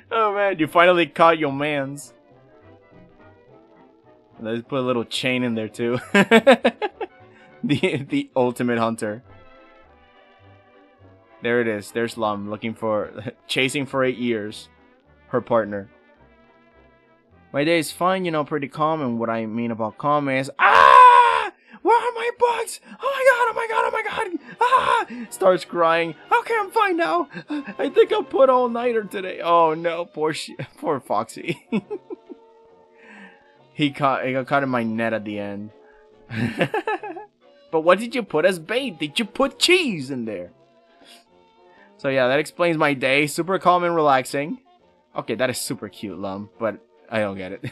Oh man, you finally caught your mans. Let's put a little chain in there too. The ultimate hunter. There it is. There's Lum looking for... chasing for 8 years. Her partner. My day is fine, you know, pretty calm. And what I mean about calm is... Ah! Where are my bugs? Oh my god, oh my god, oh my god! Ah! Starts crying. Okay, I'm fine now. I think I'll put all-nighter today. Oh no, poor Foxy. He got caught in my net at the end. But what did you put as bait? Did you put cheese in there? So yeah, that explains my day. Super calm and relaxing. Okay, that is super cute, Lum, but I don't get it.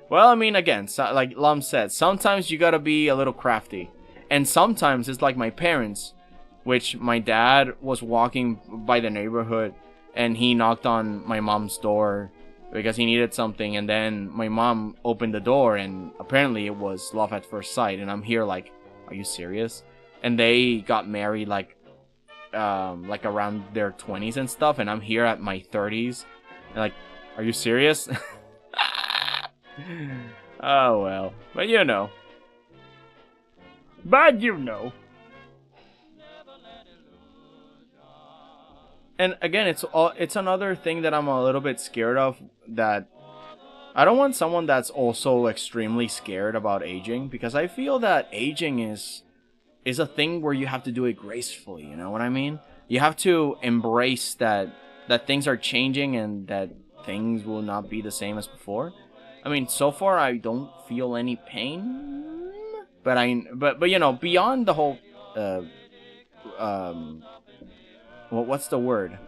Well, I mean, again, like Lum said, sometimes you gotta be a little crafty. And sometimes it's like my parents, which my dad was walking by the neighborhood and he knocked on my mom's door because he needed something, and then my mom opened the door and apparently it was love at first sight, and I'm here like, are you serious? And they got married like around their 20s and stuff, and I'm here at my 30s. And like, are you serious? Oh well, but you know. But you know. And again, it's another thing that I'm a little bit scared of, that I don't want someone that's also extremely scared about aging, because I feel that aging is a thing where you have to do it gracefully, you know what I mean? You have to embrace that things are changing and that things will not be the same as before. I mean, so far I don't feel any pain, but you know, beyond the whole what's the word?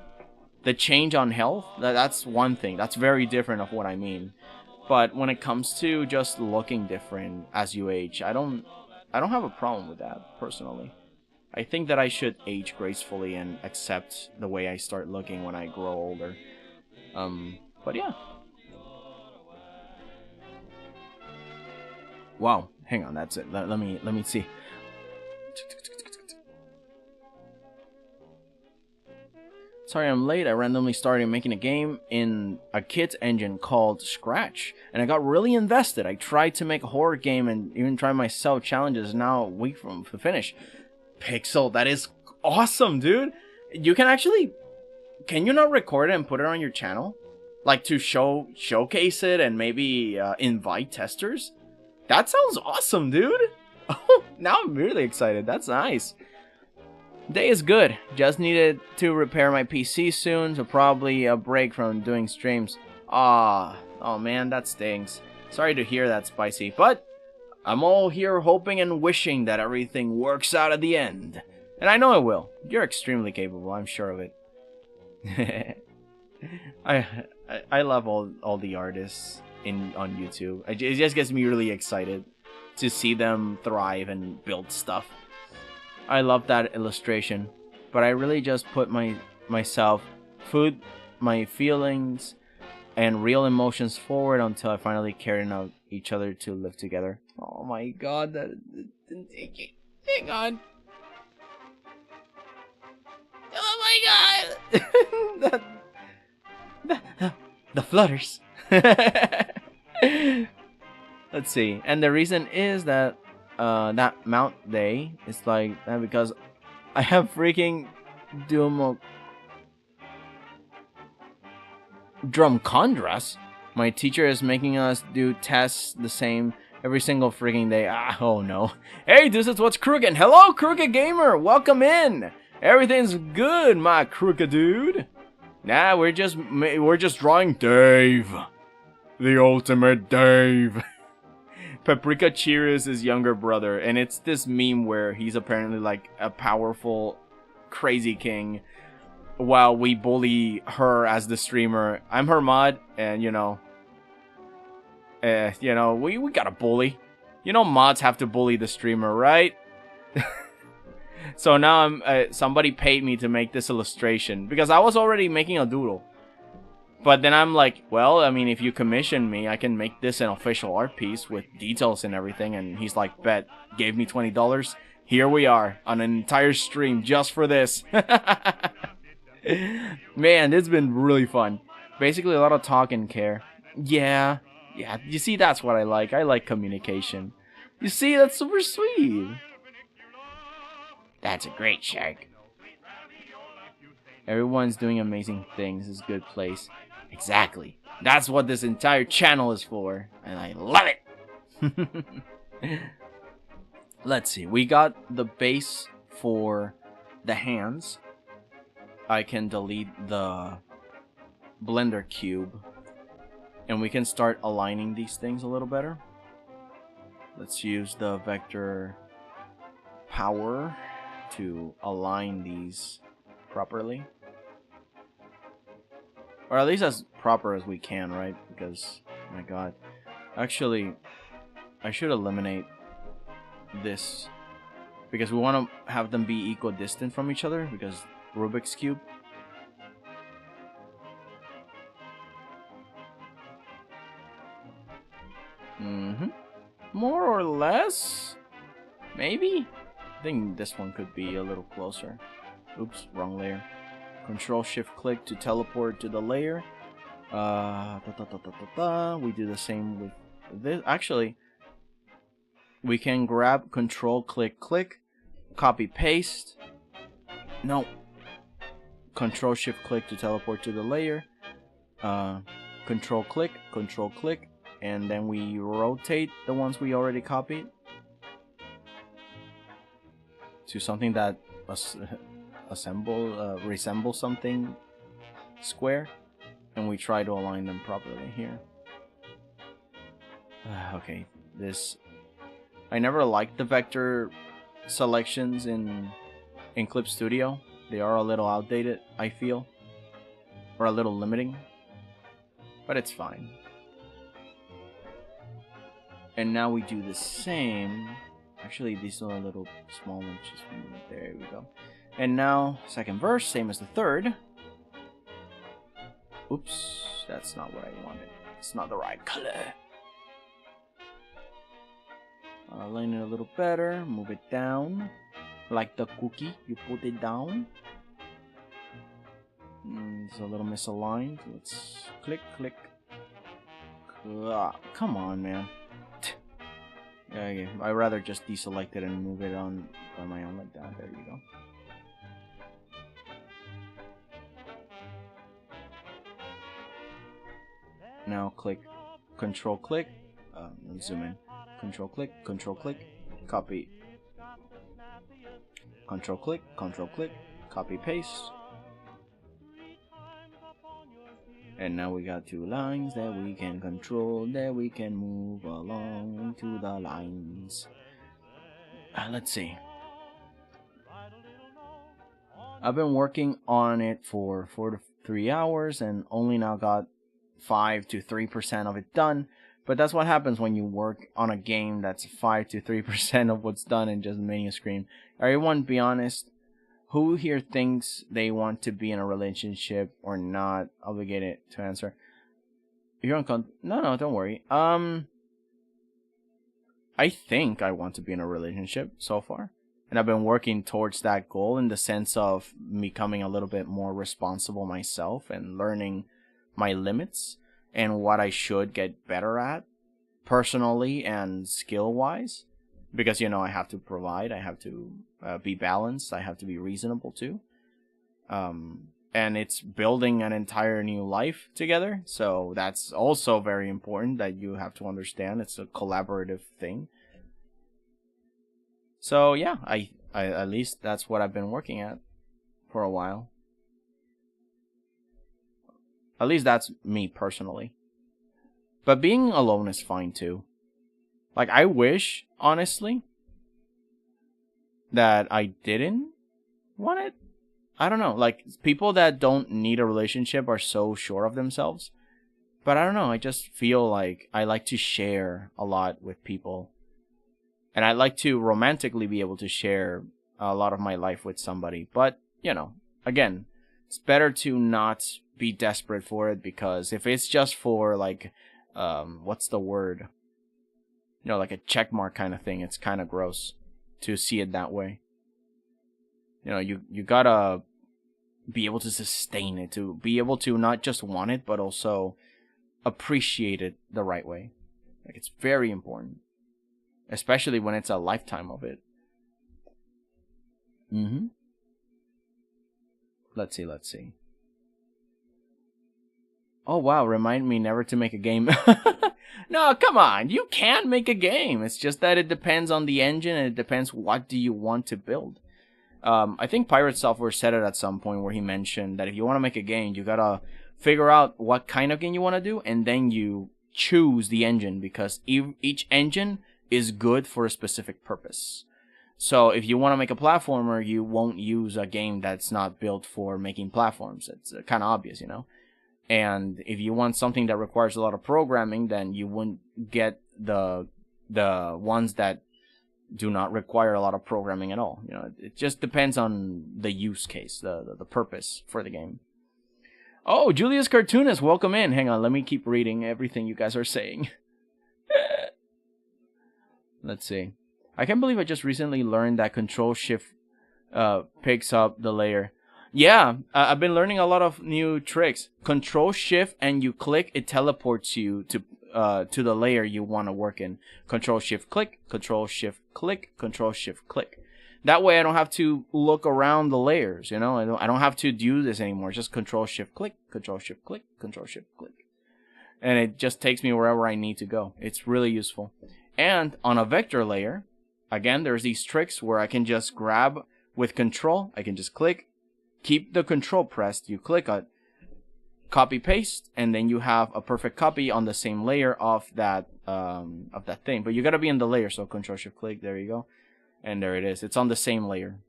The change on health, that's one thing. That's very different of what I mean. But when it comes to just looking different as you age, I don't have a problem with that, personally. I think that I should age gracefully and accept the way I start looking when I grow older. But yeah. Wow, hang on, that's it. Let me see. Sorry I'm late, I randomly started making a game in a kid's engine called Scratch, and I got really invested. I tried to make a horror game and even tried myself challenges, now a week from the finish. Pixel, that is awesome, dude! You can actually... Can you not record it and put it on your channel? Like to showcase it and maybe invite testers? That sounds awesome, dude! Oh, now I'm really excited, that's nice. Day is good. Just needed to repair my PC soon, so probably a break from doing streams. Oh man, that stings. Sorry to hear that, Spicy, but I'm all here hoping and wishing that everything works out at the end. And I know it will. You're extremely capable, I'm sure of it. I love all the artists on YouTube. It just gets me really excited to see them thrive and build stuff. I love that illustration, but I really just put myself, my feelings, and real emotions forward until I finally carried out each other to live together. Oh my god, that didn't take it. Hang on. Oh my god! the flutters. Let's see. And the reason is that that Mount Day is like that because I have freaking Drumcondras. My teacher is making us do tests the same every single freaking day. Oh no. Hey, this is what's crooked. Hello, Crooked Gamer. Welcome in. Everything's good, my crooked dude. Nah, we're just drawing Dave. The ultimate Dave. Pepprika Chirrus' his younger brother, and it's this meme where he's apparently like a powerful, crazy king, while we bully her as the streamer. I'm her mod, and you know, we gotta bully. You know, mods have to bully the streamer, right? So now somebody paid me to make this illustration because I was already making a doodle. But then I'm like, well, I mean, if you commission me, I can make this an official art piece with details and everything. And he's like, bet, gave me $20. Here we are on an entire stream just for this. Man, it's been really fun. Basically, a lot of talk and care. Yeah, you see, that's what I like. I like communication. You see, that's super sweet. That's a great shark. Everyone's doing amazing things. It's a good place. Exactly. That's what this entire channel is for. And I love it. Let's see. We got the base for the hands. I can delete the Blender cube. And we can start aligning these things a little better. Let's use the vector power to align these properly. Or at least as proper as we can, right? Because, oh my god. Actually, I should eliminate this. Because we want to have them be equidistant from each other. Because Rubik's Cube. More or less? Maybe? I think this one could be a little closer. Oops, wrong layer. Control-Shift-Click to teleport to the layer. We do the same with this. Actually, we can grab control click click, copy paste. No. Control shift click to teleport to the layer. Control click, and then we rotate the ones we already copied to something that resembles something square, and we try to align them properly here. Okay, this I never liked the vector selections in Clip Studio. They are a little outdated, I feel, or a little limiting, but it's fine. And now we do the same. Actually, these are a little small ones. Just there we go. And now, second verse, same as the third. Oops, that's not what I wanted. It's not the right color. Align it a little better. Move it down. Like the cookie, you put it down. It's a little misaligned. Let's click, click. Come on, man. Okay, I'd rather just deselect it and move it on by my own like that. There you go. Now click, control click, zoom in. Control click, copy. Control click, copy paste. And now we got two lines that we can control, that we can move along to the lines. Let's see. I've been working on it for 4 to 3 hours and only now got 5 to 3% of it done. But that's what happens when you work on a game that's 5 to 3% of what's done in just menu screen. Everyone, be honest. Who here thinks they want to be in a relationship or not? Obligated to answer. You're on no, don't worry. I think I want to be in a relationship so far. And I've been working towards that goal in the sense of becoming a little bit more responsible myself and learning my limits and what I should get better at personally and skill-wise. Because, you know, I have to provide, I have to be balanced, I have to be reasonable too. And it's building an entire new life together. So that's also very important that you have to understand. It's a collaborative thing. So yeah, I at least that's what I've been working at for a while. At least that's me personally. But being alone is fine too. Like, I wish, honestly, that I didn't want it. I don't know. Like, people that don't need a relationship are so sure of themselves. But I don't know. I just feel like I like to share a lot with people. And I like to romantically be able to share a lot of my life with somebody. But, you know, again, it's better to not be desperate for it. Because if it's just for, like, what's the word? You know, like a check mark kind of thing. It's kind of gross to see it that way. You know, you gotta be able to sustain it, to be able to not just want it, but also appreciate it the right way. Like, it's very important. Especially when it's a lifetime of it. Let's see. Oh, wow, remind me never to make a game. No, come on. You can make a game. It's just that it depends on the engine and it depends what do you want to build. I think Pirate Software said it at some point where he mentioned that if you want to make a game, you gotta figure out what kind of game you want to do and then you choose the engine because each engine is good for a specific purpose. So if you want to make a platformer, you won't use a game that's not built for making platforms. It's kind of obvious, you know. And if you want something that requires a lot of programming, then you wouldn't get the ones that do not require a lot of programming at all. You know, it just depends on the use case, the purpose for the game. Oh, Julius Cartoonist, welcome in. Hang on, let me keep reading everything you guys are saying. Let's see. I can't believe I just recently learned that Control-Shift picks up the layer. Yeah, I've been learning a lot of new tricks. Control-Shift and you click, it teleports you to to the layer you want to work in. Control-Shift-Click, Control-Shift-Click, Control-Shift-Click. That way I don't have to look around the layers, you know? I don't have to do this anymore. Just Control-Shift-Click, Control-Shift-Click, Control-Shift-Click. And it just takes me wherever I need to go. It's really useful. And on a vector layer, again, there's these tricks where I can just grab with Control. I can just click, keep the Control pressed. You click it, copy paste, and then you have a perfect copy on the same layer of that thing. But you gotta be in the layer, so Control-Shift-Click. There you go, and there it is. It's on the same layer,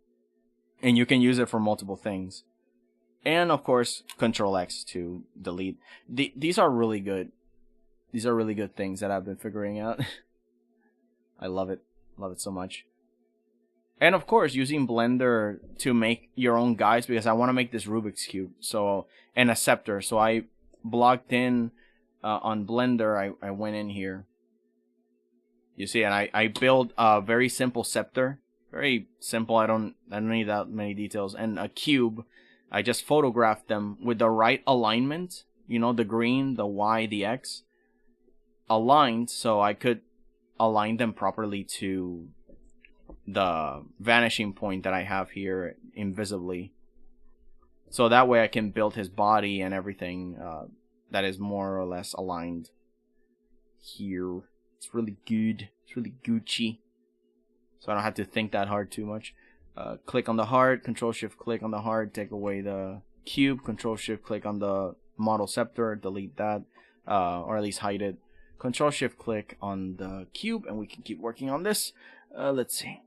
and you can use it for multiple things. And of course, Control-X to delete. These are really good. These are really good things that I've been figuring out. I love it. Love it so much. And of course, using Blender to make your own guides, because I want to make this Rubik's Cube. So, and a scepter. So I blocked in on Blender. I went in here. You see, and I built a very simple scepter. Very simple. I don't need that many details. And a cube. I just photographed them with the right alignment. You know, the green, the Y, the X. Aligned, so I could align them properly to the vanishing point that I have here invisibly. So that way I can build his body and everything that is more or less aligned here. It's really good. It's really Gucci. So I don't have to think that hard too much. Click on the heart, Control-Shift-Click on the heart, take away the cube, Control-Shift-Click on the model scepter, delete that, or at least hide it. Control-Shift-Click on the cube, and we can keep working on this. Let's see.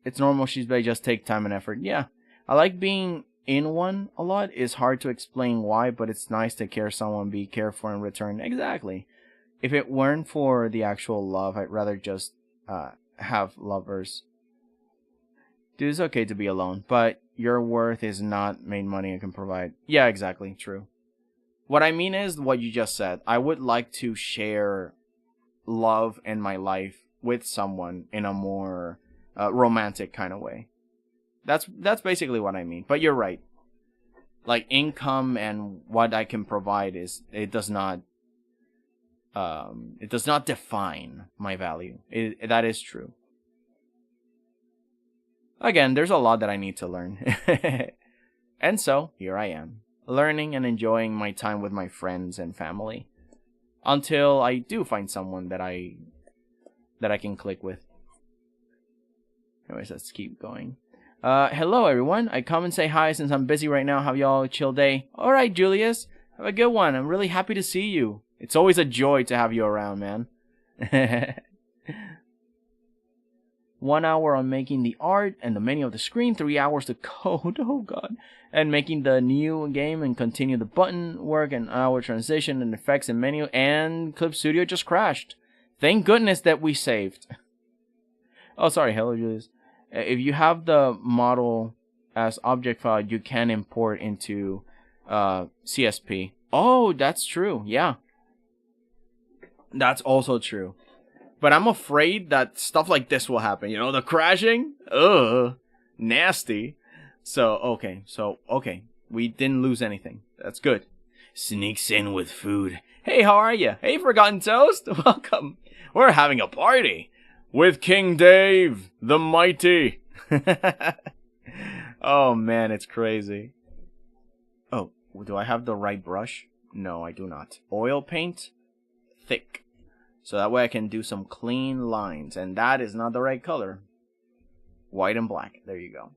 It's normal, 𝐒𝐈𝐍𝐆, just take time and effort. Yeah, I like being in one a lot. It's hard to explain why, but it's nice to care someone, be cared for in return. Exactly. If it weren't for the actual love, I'd rather just have lovers. Dude, it's okay to be alone, but your worth is not made money and can provide. Yeah, exactly. True. What I mean is what you just said. I would like to share love in my life with someone in a more romantic kind of way. That's basically what I mean. But you're right. Like income and what I can provide it does not define my value. That is true. Again, there's a lot that I need to learn. And so, here I am, learning and enjoying my time with my friends and family. Until I do find someone that I can click with. Anyways, let's keep going. Hello everyone. I come and say hi since I'm busy right now. Have y'all a chill day? Alright, Julius. Have a good one. I'm really happy to see you. It's always a joy to have you around, man. 1 hour on making the art and the menu of the screen, 3 hours to code, oh god, and making the new game and continue the button work, an hour transition and effects and menu, and Clip Studio just crashed. Thank goodness that we saved. Oh, sorry, hello Julius. If you have the model as object file, you can import into CSP. Oh, that's true, yeah. That's also true. But I'm afraid that stuff like this will happen. You know, the crashing? Ugh. Nasty. So, okay. We didn't lose anything. That's good. Sneaks in with food. Hey, how are you? Hey, Forgotten Toast. Welcome. We're having a party. With King Dave, the mighty. Oh, man, it's crazy. Oh, do I have the right brush? No, I do not. Oil paint. Thick. So that way I can do some clean lines. And that is not the right color. White and black. There you go.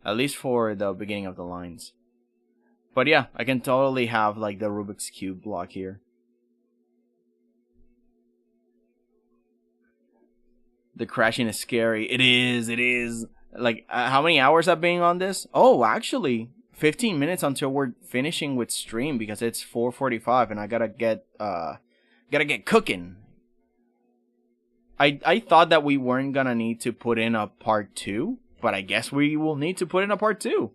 At least for the beginning of the lines. But yeah, I can totally have like the Rubik's Cube block here. The crashing is scary. It is. Like, how many hours I've been on this? Oh, actually, 15 minutes until we're finishing with stream because it's 4:45 and I gotta get cooking. I thought that we weren't gonna need to put in a part 2, but I guess we will need to put in a part 2.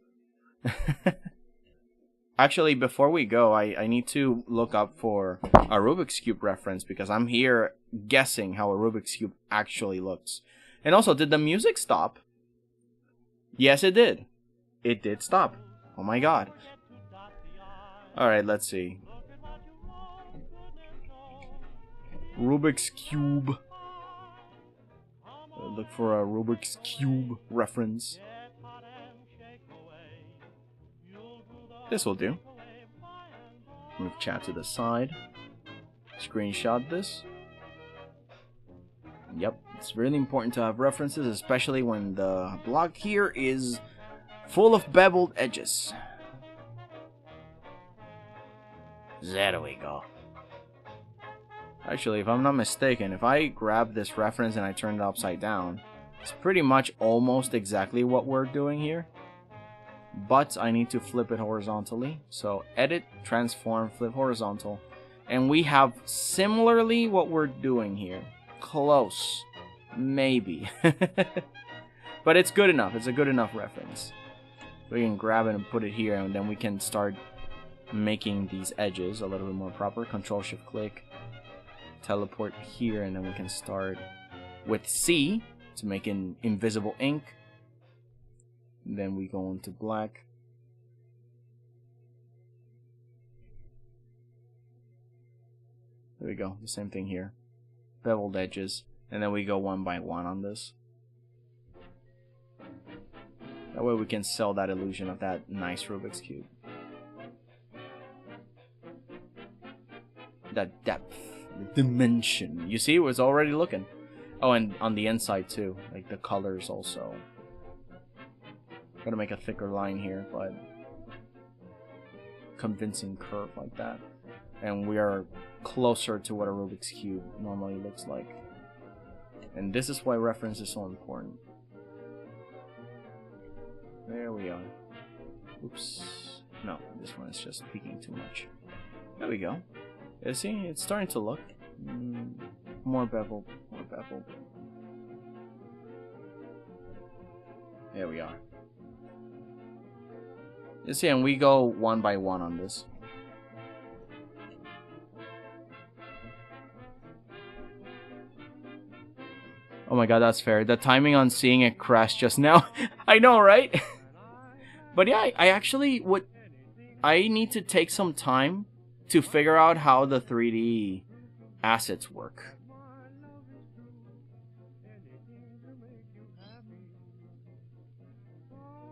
Actually, before we go, I need to look up for a Rubik's Cube reference because I'm here guessing how a Rubik's Cube actually looks. And also, did the music stop? Yes, it did. It did stop. Oh my god. Alright, let's see. Rubik's Cube. Look for a Rubik's Cube reference. This will do. Move chat to the side. Screenshot this. Yep, it's really important to have references, especially when the block here is full of beveled edges. There we go. Actually, if I'm not mistaken, if I grab this reference and I turn it upside down, it's pretty much almost exactly what we're doing here. But I need to flip it horizontally. So edit, transform, flip horizontal. And we have similarly what we're doing here. Close. Maybe. But it's good enough. It's a good enough reference. We can grab it and put it here, and then we can start making these edges a little bit more proper. Control-Shift-Click. Teleport here, and then we can start with C to make an invisible ink. And then we go into black. There we go, the same thing here. Beveled edges, and then we go one by one on this. That way we can sell that illusion of that nice Rubik's Cube. That depth, the dimension. You see, it was already looking. Oh, and on the inside too, like the colors also. Gotta make a thicker line here, but convincing curve like that. And we are closer to what a Rubik's Cube normally looks like. And this is why reference is so important. There we are. Oops. No, this one is just peeking too much. There we go. You see, it's starting to look more beveled, more beveled. There we are. You see, and we go one by one on this. Oh my god, that's fair. The timing on seeing it crash just now. I know, right? But yeah, I actually would... I need to take some time to figure out how the 3D assets work.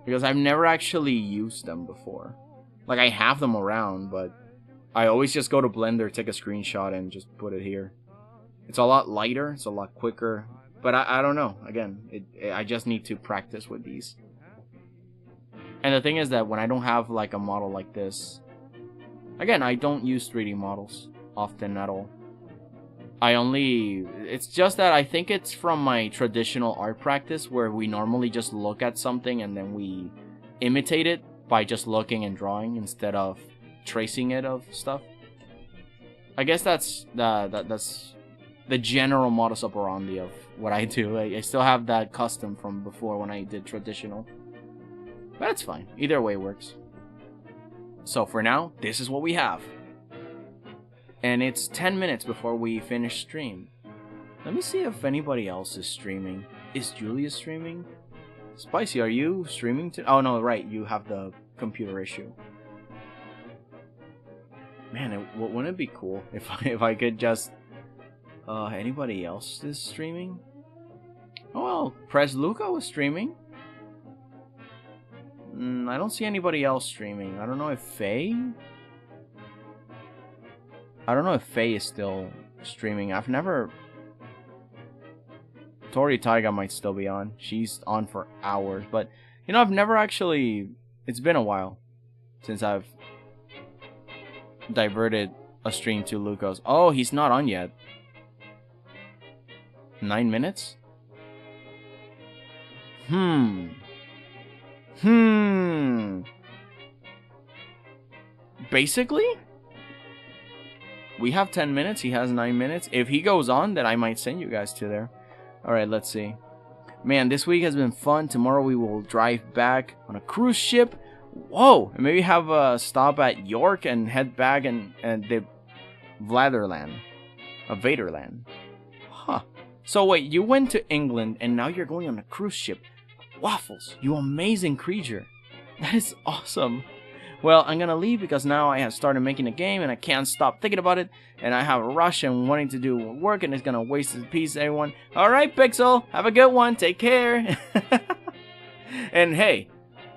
Because I've never actually used them before. Like, I have them around, but I always just go to Blender, take a screenshot, and just put it here. It's a lot lighter, it's a lot quicker. But I don't know. Again, I just need to practice with these. And the thing is that when I don't have like a model like this, again, I don't use 3D models often at all. It's just that I think it's from my traditional art practice where we normally just look at something and then we imitate it by just looking and drawing instead of tracing it of stuff. I guess that's the general modus operandi of what I do. I still have that custom from before when I did traditional. But it's fine. Either way works. So for now, this is what we have. And it's 10 minutes before we finish stream. Let me see if anybody else is streaming. Is Julia streaming? Spicy, are you streaming too? Oh no, right. You have the computer issue. Man, wouldn't it be cool if I could just... anybody else is streaming? Oh well, Prez Luca was streaming. I don't see anybody else streaming. I don't know if Faye... I don't know if Faye is still streaming. I've never... Tori Taiga might still be on. She's on for hours. But, you know, I've never actually... It's been a while since I've diverted a stream to Lucas. Oh, he's not on yet. 9 minutes? Basically, we have 10 minutes. He has 9 minutes. If he goes on, then I might send you guys to there. Alright, let's see. Man, this week has been fun. Tomorrow we will drive back on a cruise ship. Whoa! And maybe have a stop at York and head back and the Vaderland. Huh. So wait, you went to England and now you're going on a cruise ship. Waffles, you amazing creature. That is awesome. Well, I'm gonna leave because now I have started making a game and I can't stop thinking about it. And I have a rush and wanting to do work and it's gonna waste the piece, everyone. Alright, Pixel, have a good one. Take care. And hey,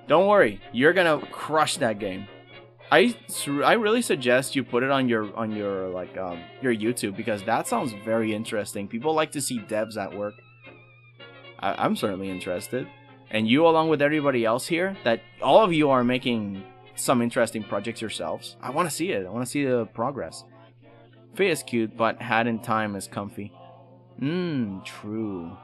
don't worry, you're gonna crush that game. I really suggest you put it on your like your YouTube because that sounds very interesting. People like to see devs at work. I'm certainly interested. And you, along with everybody else here, that all of you are making some interesting projects yourselves. I want to see it. I want to see the progress. Faye is cute, but hat in time is comfy. True.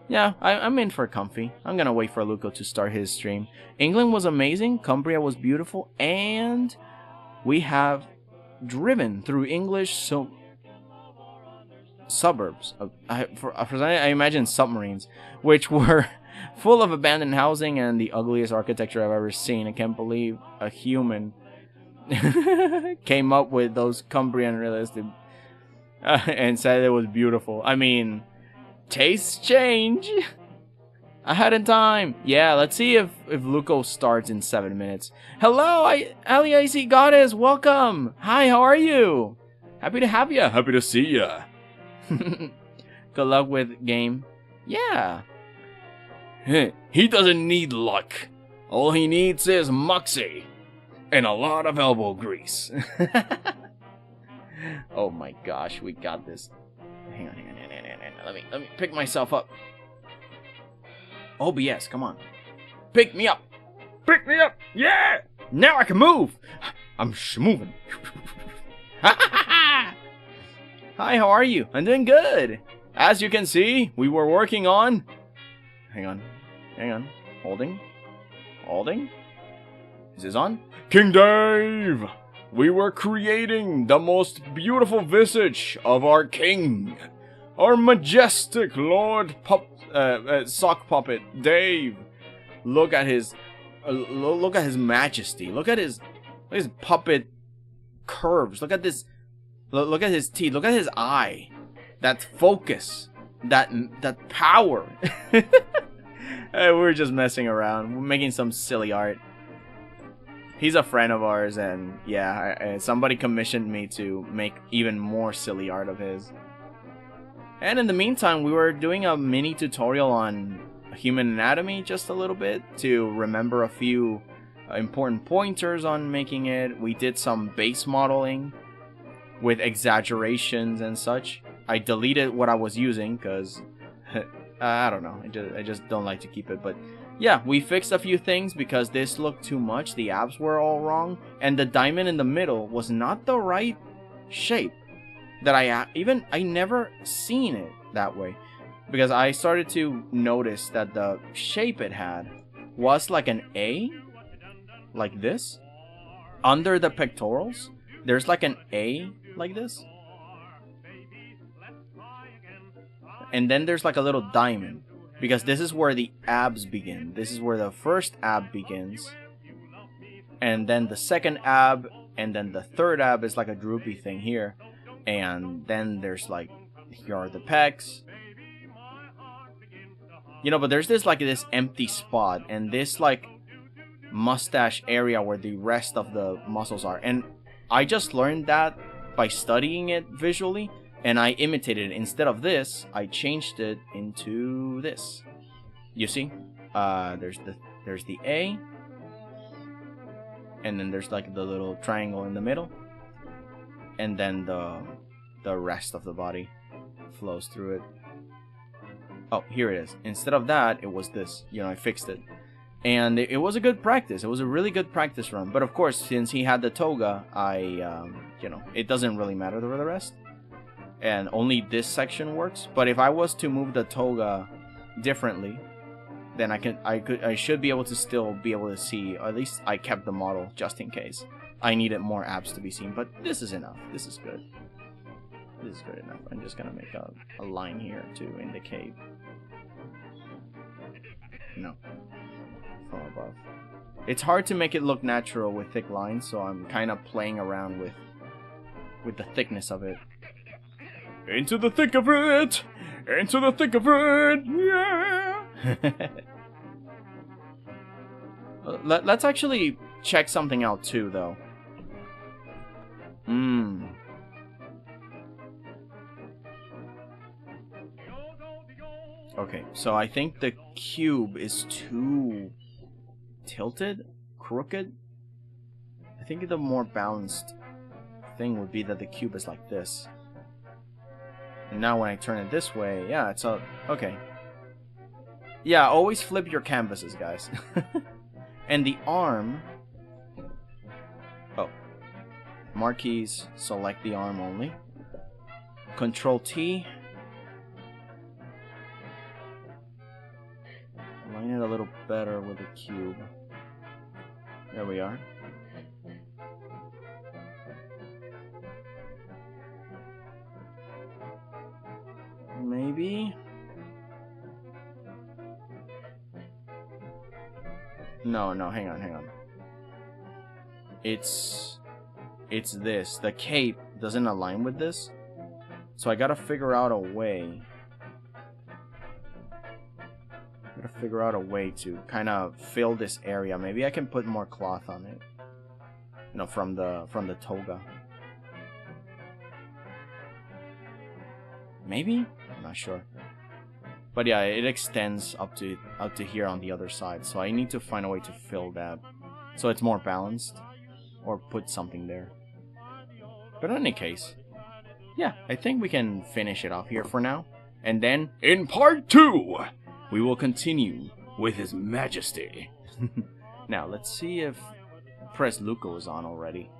Yeah, I'm in for comfy. I'm gonna wait for Luco to start his stream. England was amazing. Cumbria was beautiful. And we have driven through English suburbs. I imagine submarines, which were full of abandoned housing and the ugliest architecture I've ever seen. I can't believe a human came up with those Cumbrian realistic and said it was beautiful. I mean, tastes change. Ahead in time. Yeah, let's see if Luco starts in 7 minutes. Hello, 𝐒𝐈𝐍𝐆 Goddess, welcome. Hi, how are you? Happy to have ya. Happy to see ya. Good luck with game. Yeah. He doesn't need luck. All he needs is moxie. And a lot of elbow grease. Oh my gosh, we got this. Hang on. Let me pick myself up. OBS, come on. Pick me up. Pick me up. Yeah. Now I can move. I'm moving. Hi, how are you? I'm doing good. As you can see, we were working on... Hang on. Holding. Is this on? King Dave! We were creating the most beautiful visage of our king. Our majestic Lord Sock Puppet, Dave. Look at his majesty. Look at his puppet curves. Look at this. Look at his teeth. Look at his eye. That focus. That power. We're just messing around. We're making some silly art. He's a friend of ours, and yeah, somebody commissioned me to make even more silly art of his. And in the meantime, we were doing a mini tutorial on human anatomy just a little bit to remember a few important pointers on making it. We did some base modeling with exaggerations and such. I deleted what I was using because I don't know. I just don't like to keep it. But yeah, we fixed a few things because this looked too much. The abs were all wrong, and the diamond in the middle was not the right shape. That I never seen it that way, because I started to notice that the shape it had was like an A, like this. Under the pectorals, there's like an A like this. And then there's like a little diamond, because this is where the abs begin. This is where the first ab begins. And then the second ab, and then the third ab is like a droopy thing here. And then there's like, here are the pecs. You know, but there's this like this empty spot and this like mustache area where the rest of the muscles are. And I just learned that by studying it visually, and I imitated it. Instead of this, I changed it into this. You see? There's the A, and then there's like the little triangle in the middle. And then the rest of the body flows through it. Oh, here it is. Instead of that, it was this. You know, I fixed it. And it was a good practice. It was a really good practice run. But of course, since he had the toga, you know, it doesn't really matter for the rest. And only this section works. But if I was to move the toga differently, then I should be able to still be able to see. Or at least I kept the model just in case. I needed more abs to be seen, but this is enough. This is good. This is good enough. I'm just gonna make a line here to indicate. No. From above. It's hard to make it look natural with thick lines, so I'm kind of playing around with the thickness of it. Into the thick of it! Into the thick of it! Yeah! Let's actually check something out too, though. Okay, so I think the cube is too tilted, crooked. I think the more balanced thing would be that the cube is like this. And now when I turn it this way, yeah, it's a... okay. Yeah, always flip your canvases, guys. And the arm... oh. Marquees, select the arm only. Control T. Align it a little better with the cube. There we are. Maybe? No, hang on. It's this. The cape doesn't align with this. So I gotta figure out a way. To kind of fill this area. Maybe I can put more cloth on it. You know, from the toga. Maybe? I'm not sure. But yeah, it extends up to here on the other side. So I need to find a way to fill that so it's more balanced, or put something there. But in any case, yeah, I think we can finish it off here for now. And then in part 2, we will continue with His Majesty. Now, let's see if Press Luco is on already.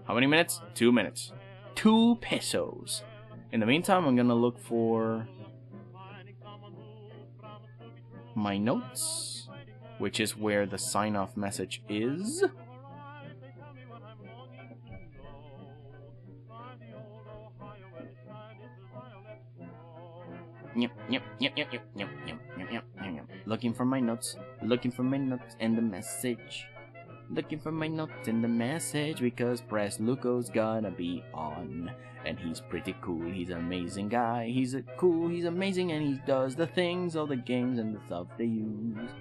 How many minutes? 2 minutes. 2 pesos. In the meantime, I'm gonna look for my notes, which is where the sign-off message is. Yep. Looking for my notes and the message. Because Press Luco's gonna be on. And he's pretty cool, he's an amazing guy. He's amazing, and he does the things, all the games and the stuff they use.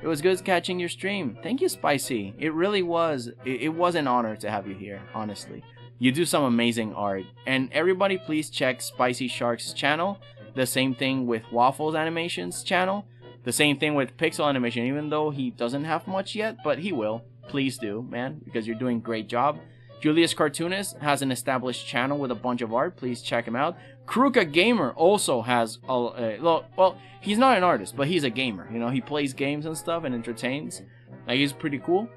It was good catching your stream. Thank you, Spicy. It really was. It was an honor to have you here, honestly. You do some amazing art. And everybody please check Spicy Shark's channel. The same thing with Waffles Animations channel. The same thing with Pixel Animation, even though he doesn't have much yet, but he will. Please do, man, because you're doing a great job. Julius Cartoonist has an established channel with a bunch of art. Please check him out. Kruka Gamer also has well, he's not an artist, but he's a gamer. You know, he plays games and stuff and entertains. Like, he's pretty cool.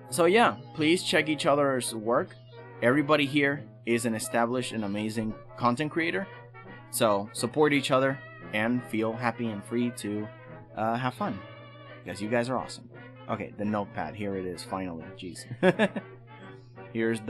So yeah, please check each other's work. Everybody here is an established and amazing content creator. So support each other and feel happy and free to have fun, because you guys are awesome. Okay, the notepad. Here it is, finally. Jeez. Here's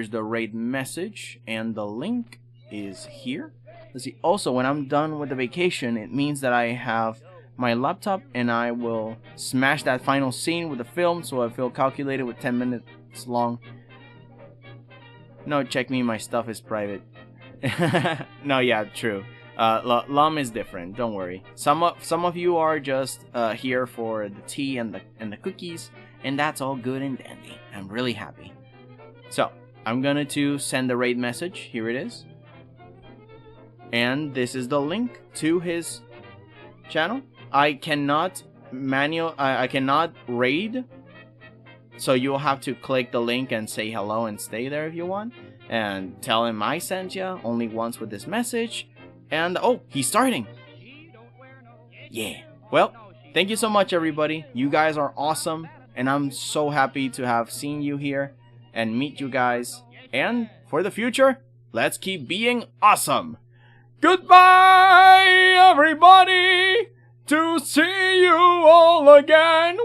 the raid message, and the link is here. Let's see. Also, when I'm done with the vacation, it means that I have my laptop, and I will smash that final scene with the film, so I feel calculated with 10 minutes long. No, check me, my stuff is private. No, yeah, true. Lum is different, don't worry. Some of you are just here for the tea and the cookies, and that's all good and dandy. I'm really happy. So, I'm gonna to send the raid message. Here it is. And this is the link to his channel. I cannot I cannot raid, so you'll have to click the link and say hello and stay there if you want, and tell him I sent you only once with this message. And oh, he's starting. Yeah. Well, thank you so much, everybody. You guys are awesome, and I'm so happy to have seen you here and meet you guys. And for the future, let's keep being awesome. Goodbye, everybody. To see you all again.